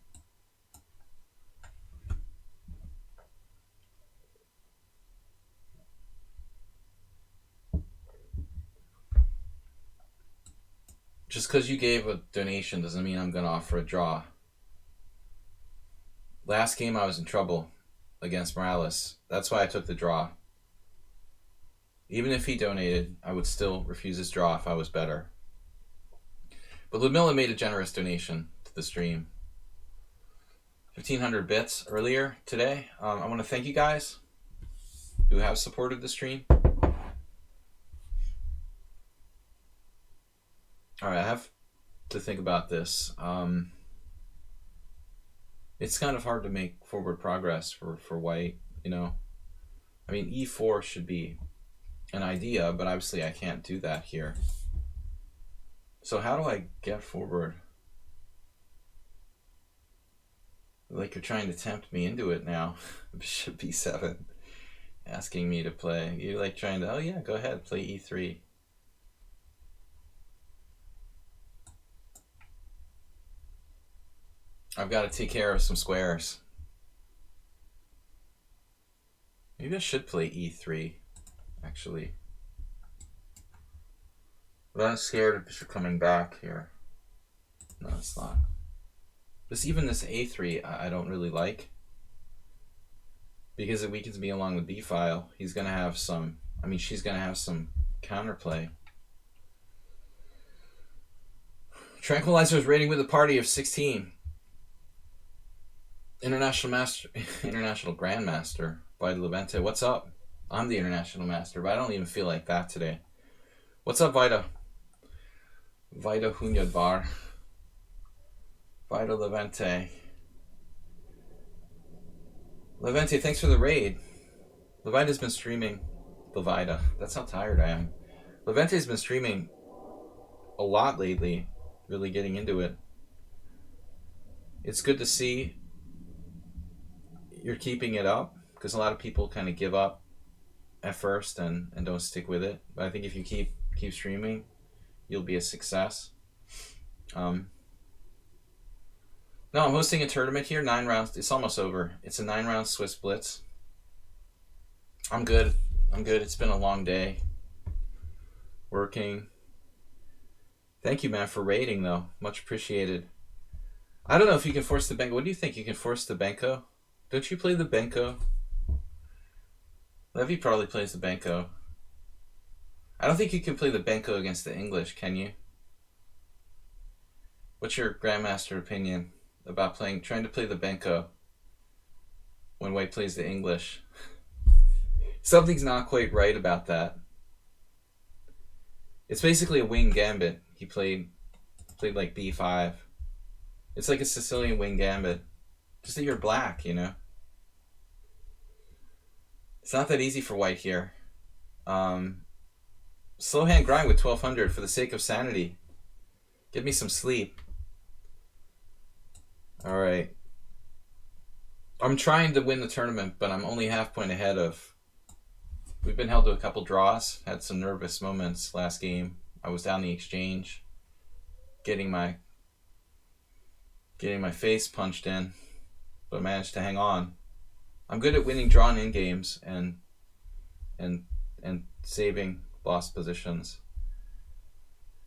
Just because you gave a donation doesn't mean I'm going to offer a draw. Last game I was in trouble against Morales. That's why I took the draw. Even if he donated, I would still refuse his draw if I was better. But Ludmilla made a generous donation to the stream. 1,500 bits earlier today. I want to thank you guys who have supported the stream. All right, I have to think about this. It's kind of hard to make forward progress for white, you know. I mean, e4 should be an idea, but obviously I can't do that here. So how do I get forward? Like you're trying to tempt me into it now. Bishop b7, asking me to play. You're like trying to, oh yeah, go ahead, play e3. I've got to take care of some squares. Maybe I should play e3, actually. But I'm scared of bishop coming back here. No, it's not. Even this a3, I don't really like. Because it weakens me along the b file. He's going to have some, I mean, she's going to have some counterplay. Tranquilizer's rating with a party of 16. International Grandmaster by Levente. What's up? I'm the International Master, but I don't even feel like that today. What's up, Vida? Vida Hunyadvar. Vida Levente. Levente, thanks for the raid. Levita's been streaming. Levita. That's how tired I am. Levente's been streaming a lot lately. Really getting into it. It's good to see you're keeping it up, because a lot of people kind of give up at first and don't stick with it. But I think if you keep streaming, you'll be a success. No, I'm hosting a tournament here, 9 rounds. It's almost over. It's a 9-round Swiss Blitz. I'm good. It's been a long day. Working. Thank you, man, for raiding, though. Much appreciated. I don't know if you can force the Benko. What do you think? You can force the Benko? Don't you play the Benko? Levy probably plays the Benko. I don't think you can play the Benko against the English, can you? What's your Grandmaster opinion about trying to play the Benko when white plays the English? Something's not quite right about that. It's basically a wing gambit. He played like b5. It's like a Sicilian wing gambit. Just that you're black, you know? It's not that easy for white here. Slow hand grind with 1200 for the sake of sanity. Give me some sleep. Alright. I'm trying to win the tournament, but I'm only half point ahead of... We've been held to a couple draws. Had some nervous moments last game. I was down the exchange. Getting my face punched in. But managed to hang on. I'm good at winning drawn in games and saving lost positions.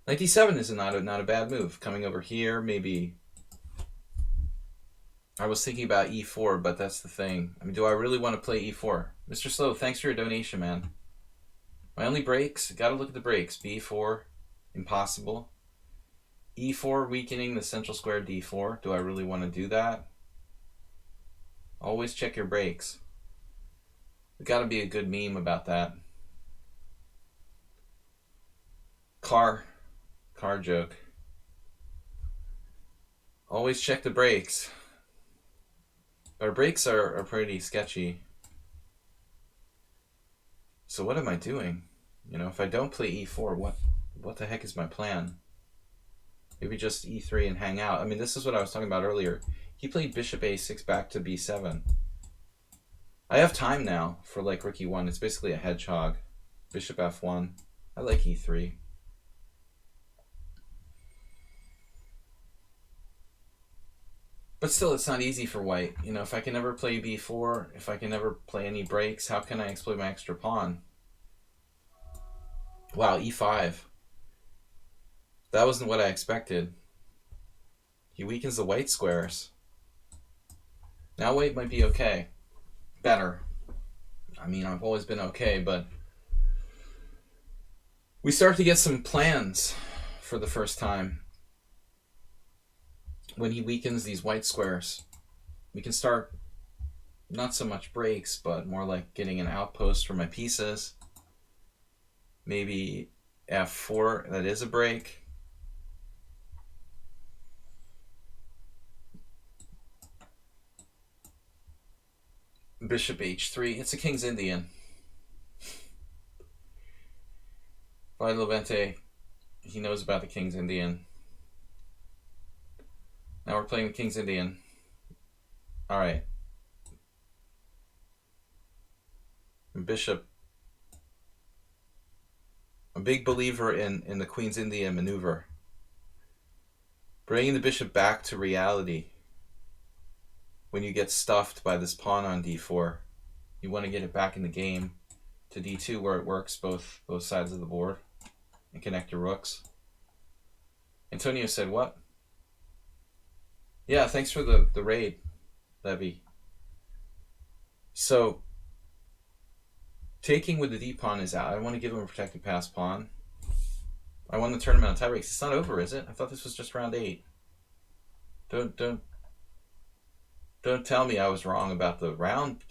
Knight d7 is not a bad move. Coming over here, maybe I was thinking about e4, but that's the thing. I mean, do I really want to play e4? Mr. Slow, thanks for your donation, man. My only breaks, gotta look at the breaks. b4, impossible. e4, weakening the central square d4. Do I really want to do that? Always check your breaks. There's gotta be a good meme about that. Car joke. Always check the breaks. Our breaks are pretty sketchy. So what am I doing? You know, if I don't play e4, what the heck is my plan? Maybe just e3 and hang out. I mean, this is what I was talking about earlier. He played bishop a6 back to b7. I have time now for like rook e1. It's basically a hedgehog. Bishop f1. I like e3. But still, it's not easy for white. You know, if I can never play b4, if I can never play any breaks, how can I exploit my extra pawn? Wow, e5. That wasn't what I expected. He weakens the white squares. Now white might be okay. Better. I mean, I've always been okay, but we start to get some plans for the first time. When he weakens these white squares, we can start not so much breaks, but more like getting an outpost for my pieces. Maybe f4, that is a break. Bishop h3, it's a King's Indian. By Levente, he knows about the King's Indian. Now we're playing the King's Indian. All right. Bishop. A big believer in the Queen's Indian maneuver. Bringing the bishop back to reality. When you get stuffed by this pawn on d4, you want to get it back in the game to d2 where it works both sides of the board and connect your rooks. Antonio said what? Yeah, thanks for the raid, Levy. So, taking with the d pawn is out. I want to give him a protected pass pawn. I won the tournament on tiebreaks. It's not over, is it? I thought this was just round 8. Don't tell me I was wrong about the round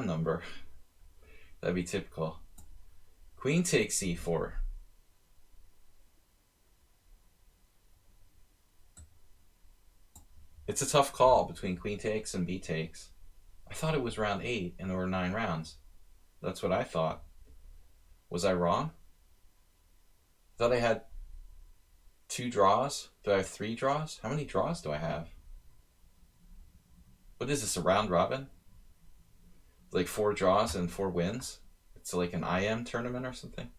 number. That'd be typical. Queen takes c4. It's a tough call between queen takes and b takes. I thought it was round 8 and there were 9 rounds. That's what I thought. Was I wrong? I thought I had 2 draws. Do I have 3 draws? How many draws do I have? What is this, a round robin? Like 4 draws and 4 wins? It's like an IM tournament or something?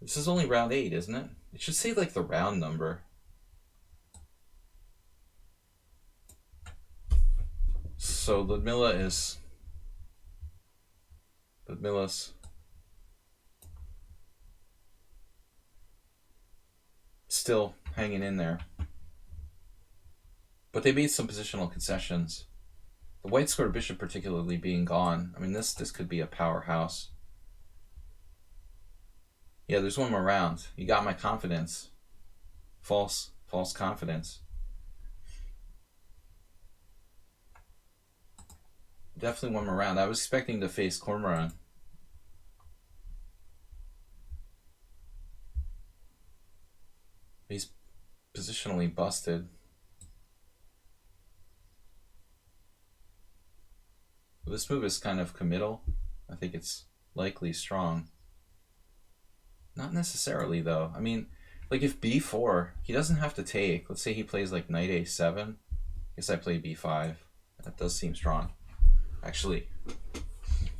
This is only round 8, isn't it? It should say like the round number. So Ludmilla's still hanging in there. But they made some positional concessions. The white square bishop particularly being gone. I mean, this could be a powerhouse. Yeah, there's one more round. You got my confidence. False confidence. Definitely one more round. I was expecting to face Cormoran. He's positionally busted. This move is kind of committal. I think it's likely strong. Not necessarily, though. I mean, like if b4, he doesn't have to take. Let's say he plays like knight a7. I guess I play b5. That does seem strong. Actually,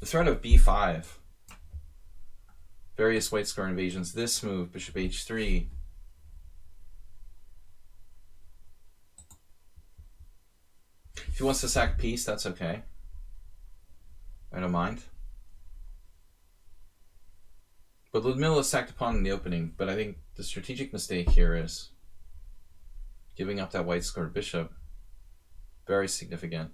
the threat of b5, various white square invasions, this move, bishop h3. If he wants to sack piece, that's okay. I don't mind. But Ludmilla sacked a pawn in the opening, but I think the strategic mistake here is Giving up that white squared bishop. Very significant.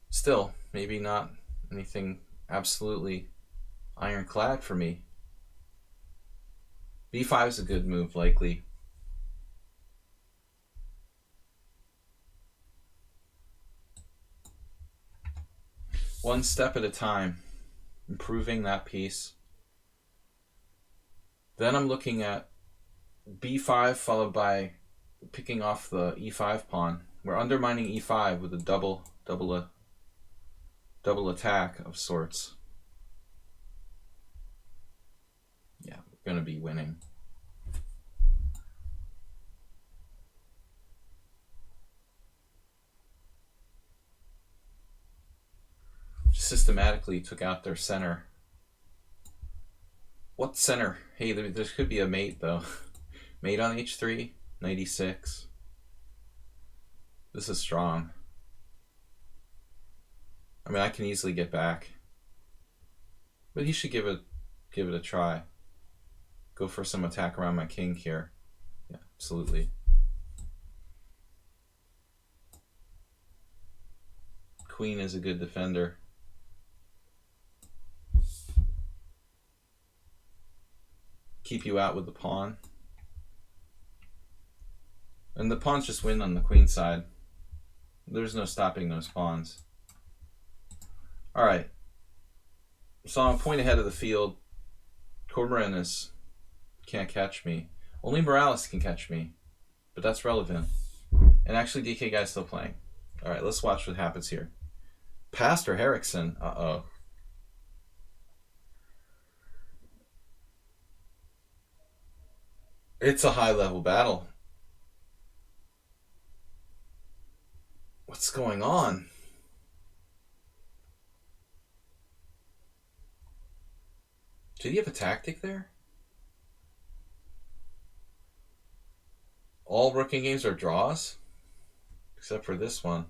Still, maybe not anything absolutely ironclad for me. b5 is a good move, likely. One step at a time, improving that piece. Then I'm looking at b5 followed by picking off the e5 pawn. We're undermining e5 with a double attack of sorts. Yeah, we're going to be winning. Systematically took out their center. What center? Hey, there could be a mate though. Mate on h3, knight e6. This is strong. I mean, I can easily get back, but he should give it a try. Go for some attack around my king here. Yeah, absolutely. Queen is a good defender. Keep you out with the pawn. And the pawns just win on the queen side. There's no stopping those pawns. Alright. So I'm a point ahead of the field. Cormoran can't catch me. Only Morales can catch me. But that's relevant. And actually DK guy's still playing. Alright, let's watch what happens here. Pastor Henriksen. Uh-oh. It's a high-level battle. What's going on? Did he have a tactic there? All rooking games are draws? Except for this one.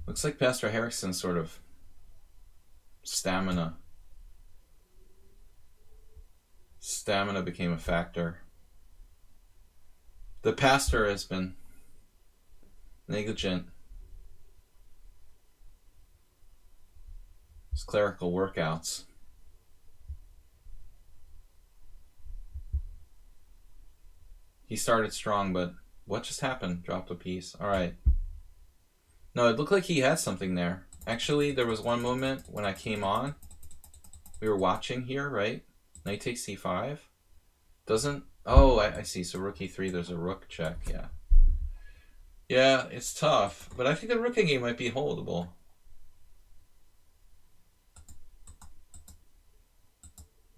Looks like Pastor Henriksen's sort of stamina became a factor. The pastor has been negligent. His clerical workouts. He started strong, but what just happened? Dropped a piece. Alright. No, it looked like he had something there. Actually, there was one moment when I came on. We were watching here, right? Knight takes c5. Doesn't... Oh, I see. So rook e3, there's a rook check, yeah. Yeah, it's tough. But I think the rooking game might be holdable.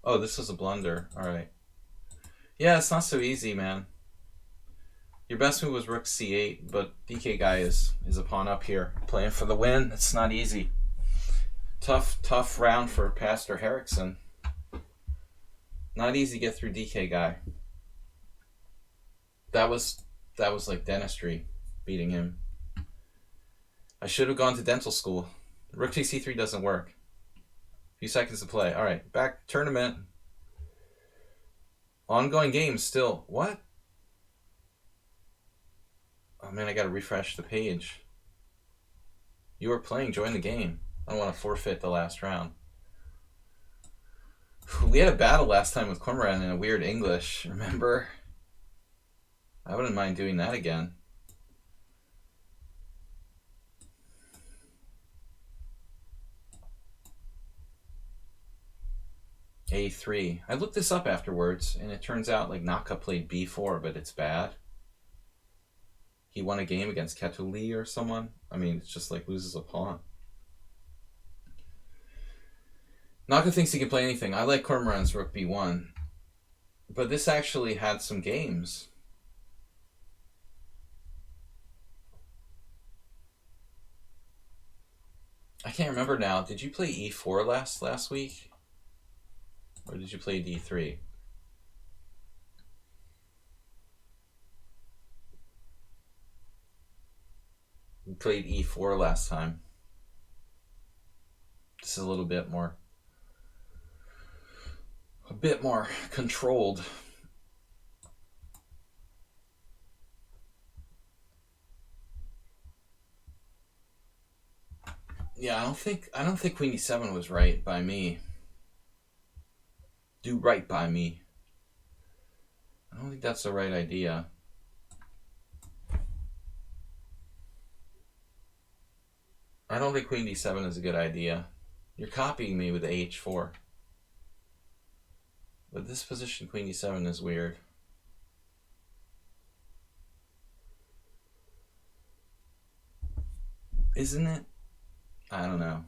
Oh, this was a blunder. Alright. Yeah, it's not so easy, man. Your best move was rook c8, but DK guy is a pawn up here. Playing for the win. It's not easy. Tough round for Pastor Henriksen. Not easy to get through DK guy. That was like dentistry, beating him. I should have gone to dental school. Rook takes c3 doesn't work. A few seconds to play. Alright, back tournament. Ongoing game still. What? Oh man, I gotta refresh the page. You are playing, join the game. I don't want to forfeit the last round. We had a battle last time with Cormoran in a weird English, remember? I wouldn't mind doing that again. A3. I looked this up afterwards, and it turns out like Naka played b4, but it's bad. He won a game against Ketuli or someone. I mean, it's just like loses a pawn. Naka thinks he can play anything. I like Cormoran's rook b1. But this actually had some games. I can't remember now. Did you play e4 last week? Or did you play d3? We played e4 last time. This is a bit more controlled. Yeah, I don't think Queen E7 was right by me. Do right by me. I don't think that's the right idea. I don't think Queen D7 is a good idea. You're copying me with the H4. But this position, Queen E7, is weird. Isn't it? I don't know.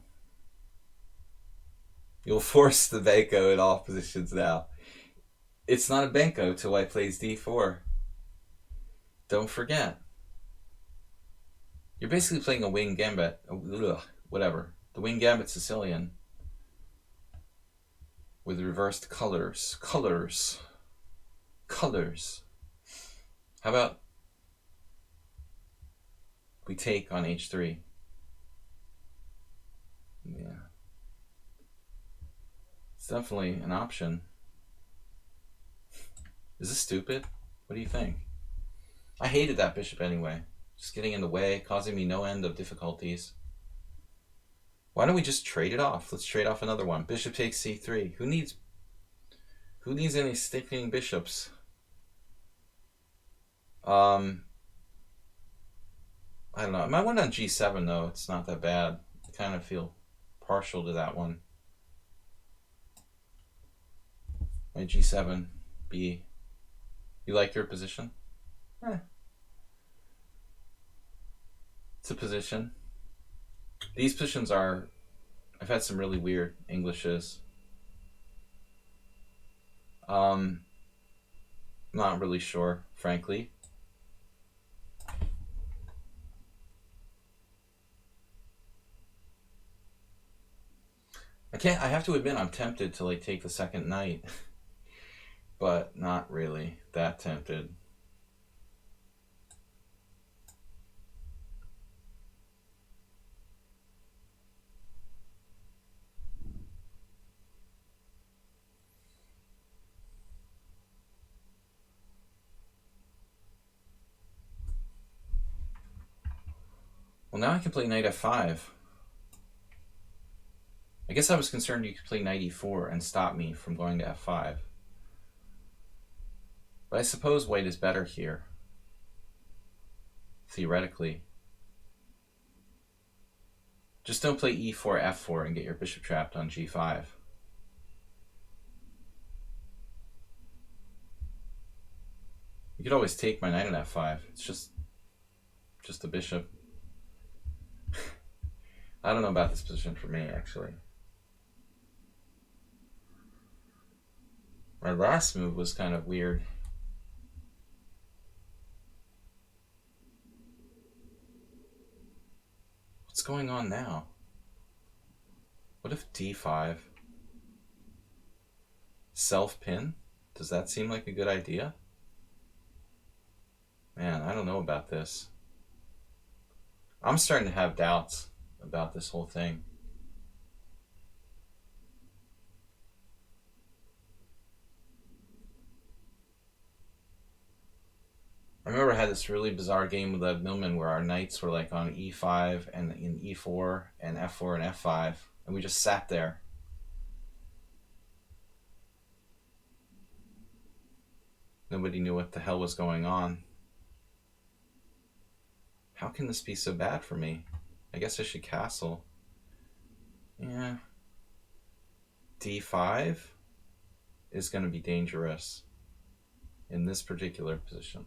You'll force the Benko in all positions now. It's not a Benko till White plays D4. Don't forget. You're basically playing a wing gambit. Whatever. The wing gambit Sicilian. With reversed colors. Colors. How about we take on H3? Yeah. It's definitely an option. Is this stupid? What do you think? I hated that bishop anyway. Just getting in the way, causing me no end of difficulties. Why don't we just trade it off? Let's trade off another one. Bishop takes C3. Who needs any sticking bishops? I don't know. I went on G7 though. It's not that bad. I kind of feel partial to that one. My G7, B. You like your position? It's a position. These positions are... I've had some really weird Englishes. Not really sure, frankly. I have to admit I'm tempted to like take the second knight. But not really that tempted. Well, now I can play knight f5. I guess I was concerned you could play knight e4 and stop me from going to f5. But I suppose white is better here. Theoretically. Just don't play e4, f4 and get your bishop trapped on g5. You could always take my knight on f5. It's just a bishop. I don't know about this position for me, actually. My last move was kind of weird. What's going on now? What if d5? Self-pin? Does that seem like a good idea? Man, I don't know about this. I'm starting to have doubts about this whole thing. I remember I had this really bizarre game with Ed Millman where our knights were like on e5 and in e4 and f4 and f5, and we just sat there. Nobody knew what the hell was going on. How can this be so bad for me? I guess I should castle. Yeah. d5 is going to be dangerous in this particular position.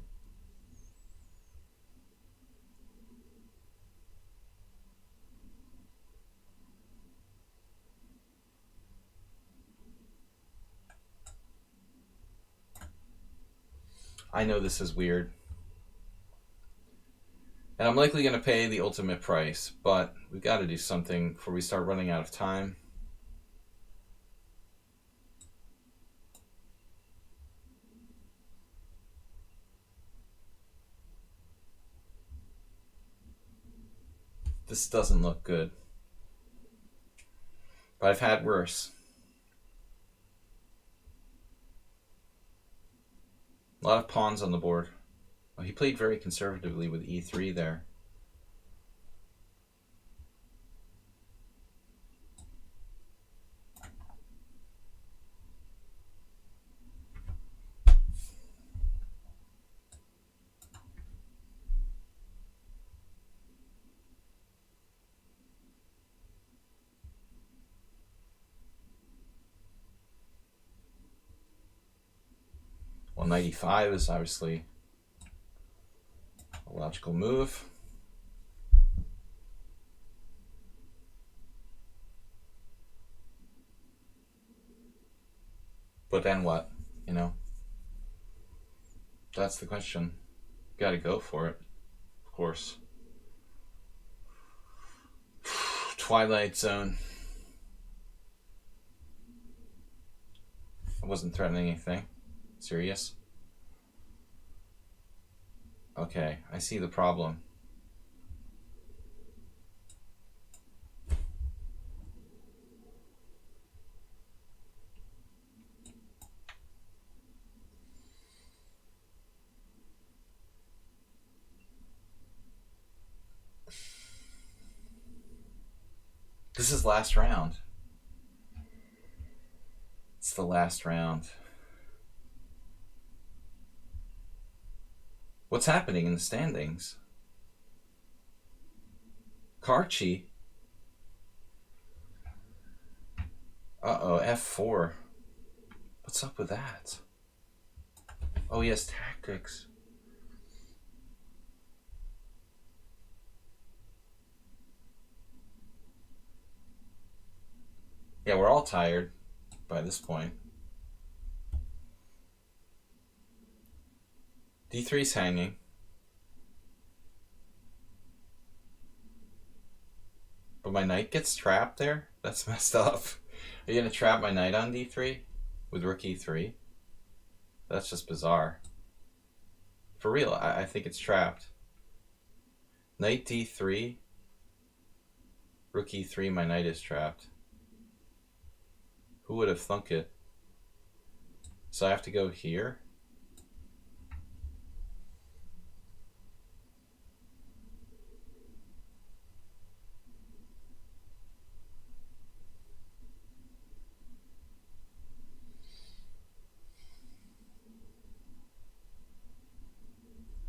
I know this is weird. And I'm likely going to pay the ultimate price, but we've got to do something before we start running out of time. This doesn't look good. But I've had worse. A lot of pawns on the board. Oh, he played very conservatively with e3 there. knight e5 is obviously a logical move. But then what? You know? That's the question. Gotta go for it, of course. Twilight Zone. I wasn't threatening anything. Serious? Okay, I see the problem. This is last round. It's the last round. What's happening in the standings? Karchi. Uh-oh, F4. What's up with that? Oh, he has tactics. Yeah, we're all tired by this point. D3's hanging. But my knight gets trapped there? That's messed up. Are you going to trap my knight on D3 with rook E3? That's just bizarre. For real, I think it's trapped. Knight D3, rook E3, my knight is trapped. Who would have thunk it? So I have to go here?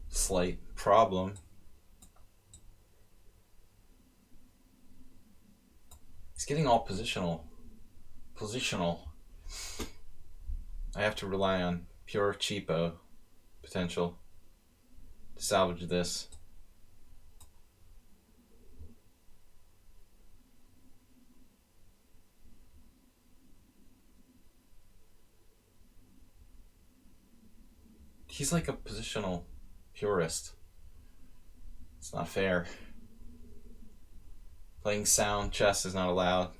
Slight problem. It's getting all positional. I have to rely on pure cheapo potential to salvage this. He's like a positional purist. It's not fair. Playing sound chess is not allowed.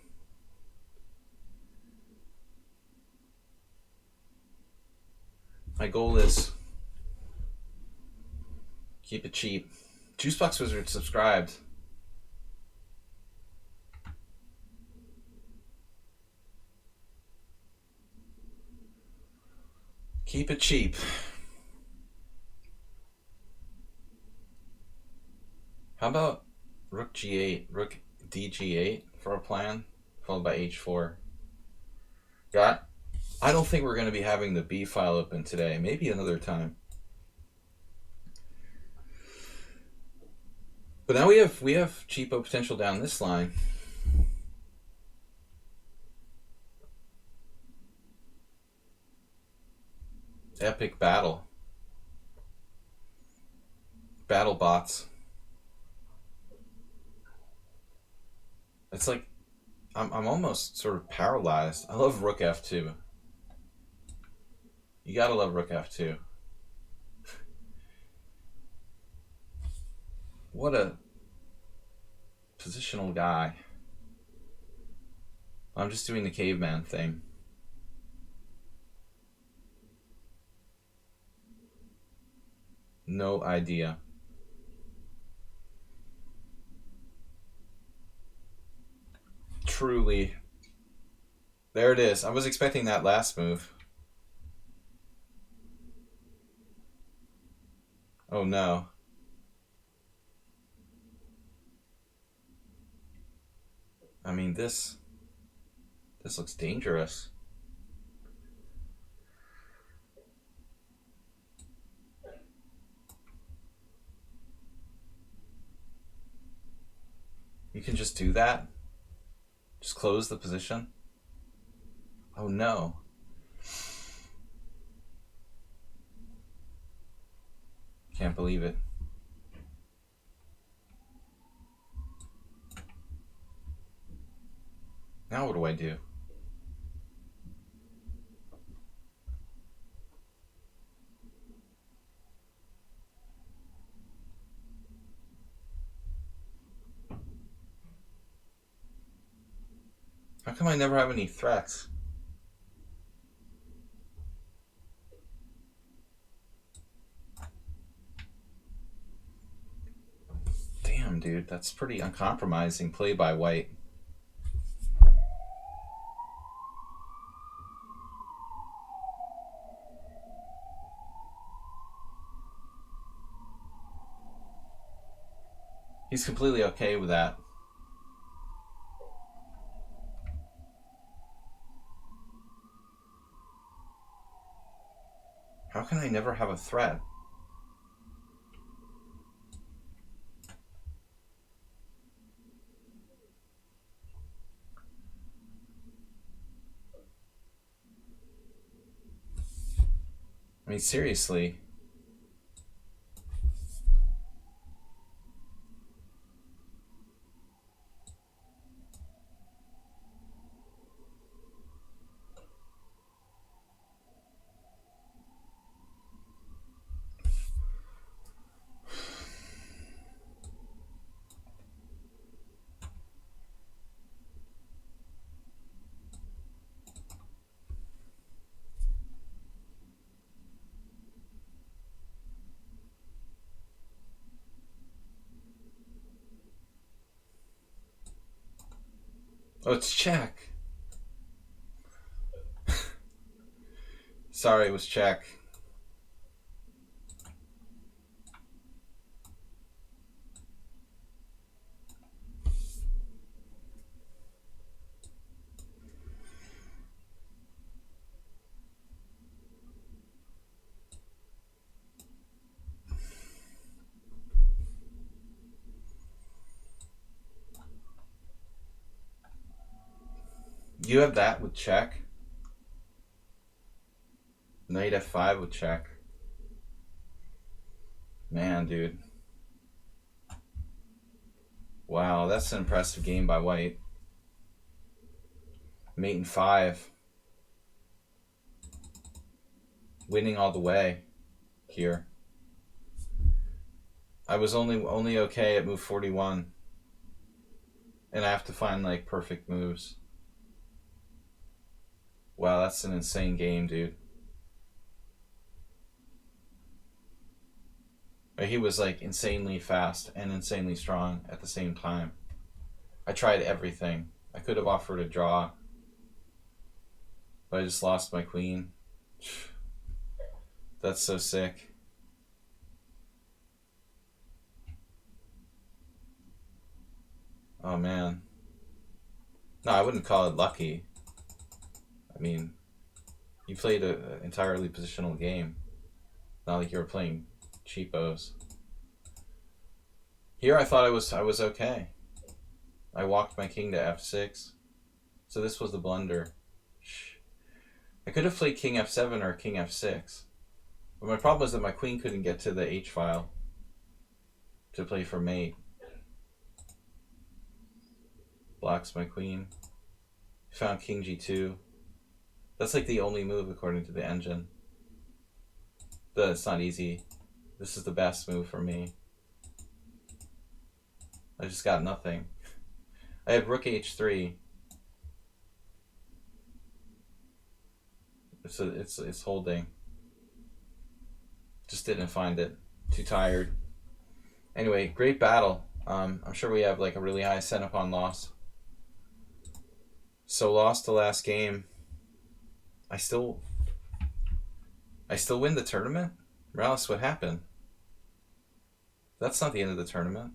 My goal is keep it cheap. Juicebox Wizard subscribed. Keep it cheap. How about rook g8, rook dg8 for a plan, followed by h4? Got? I don't think we're going to be having the B file open today. Maybe another time. But now we have cheapo potential down this line. Epic battle. Battle bots. It's like I'm almost sort of paralyzed. I love rook f2. You gotta love rook f2. What a positional guy. I'm just doing the caveman thing. No idea. Truly. There it is. I was expecting that last move. Oh no. I mean, this looks dangerous. You can just do that? Just close the position? Oh no. Can't believe it. Now what do I do? How come I never have any threats? Damn, dude, that's pretty uncompromising play by white. He's completely okay with that. How can I never have a threat? I mean, seriously. Oh, it's check. Sorry, it was check. You have that with check. Knight f5 with check. Man, dude. Wow, that's an impressive game by white. Mate in 5. Winning all the way here. I was only okay at move 41. And I have to find like perfect moves. Wow, that's an insane game, dude. He was like insanely fast and insanely strong at the same time. I tried everything. I could have offered a draw, but I just lost my queen. That's so sick. Oh man. No, I wouldn't call it lucky. I mean, you played an entirely positional game. Not like you were playing cheapos. Here I thought I was okay. I walked my king to f6. So this was the blunder. I could have played king f7 or king f6. But my problem was that my queen couldn't get to the h file to play for mate. Blocks my queen. Found king g2. That's like the only move according to the engine. But it's not easy. This is the best move for me. I just got nothing. I had rook h3. It's holding. Just didn't find it. Too tired. Anyway, great battle. I'm sure we have like a really high cent-upon loss. So lost the last game. I still win the tournament? Morales, what happened? That's not the end of the tournament.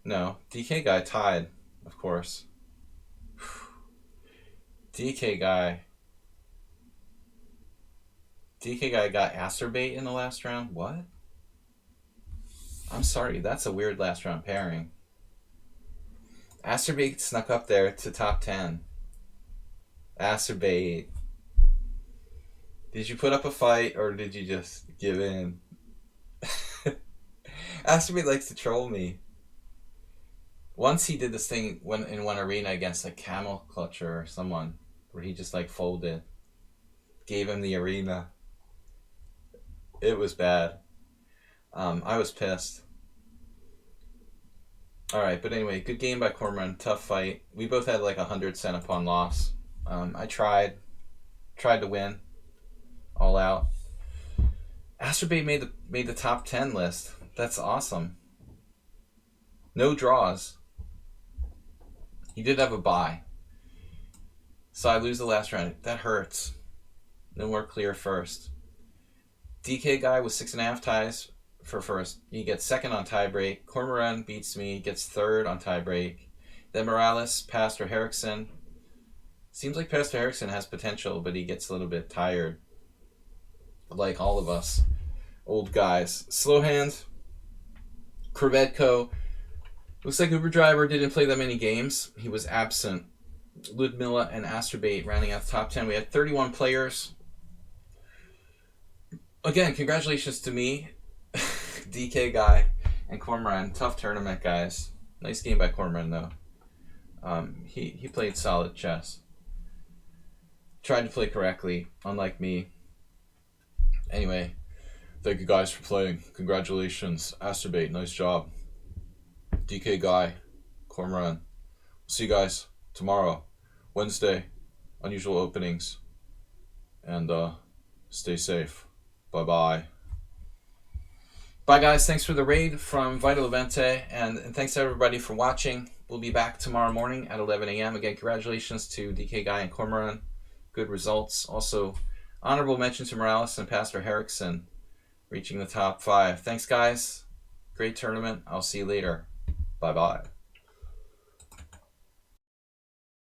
No, DK guy tied, of course. DK guy got acerbate in the last round? What? I'm sorry, that's a weird last round pairing. Acerbate snuck up there to top 10. Acerbate. Did you put up a fight or did you just give in? Asterbait likes to troll me. Once he did this thing in one arena against a Camel Clutcher or someone, where he just like folded, gave him the arena. It was bad. I was pissed. Alright, but anyway, good game by Cormoran. Tough fight. We both had like 100 cent upon loss. I tried to win. All out. Asterbait made the top 10 list. That's awesome. No draws. He did have a bye. So I lose the last round. That hurts. No more clear first. DK guy with 6.5 ties for first. He gets second on tiebreak. Cormoran beats me, gets third on tiebreak. Then Morales, Pastor Herrickson. Seems like Pastor Herrickson has potential, but he gets a little bit tired. Like all of us. Old guys. Slow hand. Krevetko. Looks like Uber Driver didn't play that many games. He was absent. Ludmilla and Asterbait rounding out the top 10. We had 31 players. Again, congratulations to me, DK guy, and Cormoran. Tough tournament, guys. Nice game by Cormoran, though. He played solid chess. Tried to play correctly, unlike me. Anyway, thank you guys for playing. Congratulations. Asterbait, nice job. DK guy, Cormoran. See you guys tomorrow, Wednesday, unusual openings. And stay safe. Bye-bye. Bye, guys. Thanks for the raid from Vital Levente. And thanks to everybody for watching. We'll be back tomorrow morning at 11 a.m. Again, congratulations to DK Guy and Cormoran. Good results. Also, honorable mention to Morales and Pastor Herrickson reaching the top 5. Thanks, guys. Great tournament. I'll see you later. Bye-bye.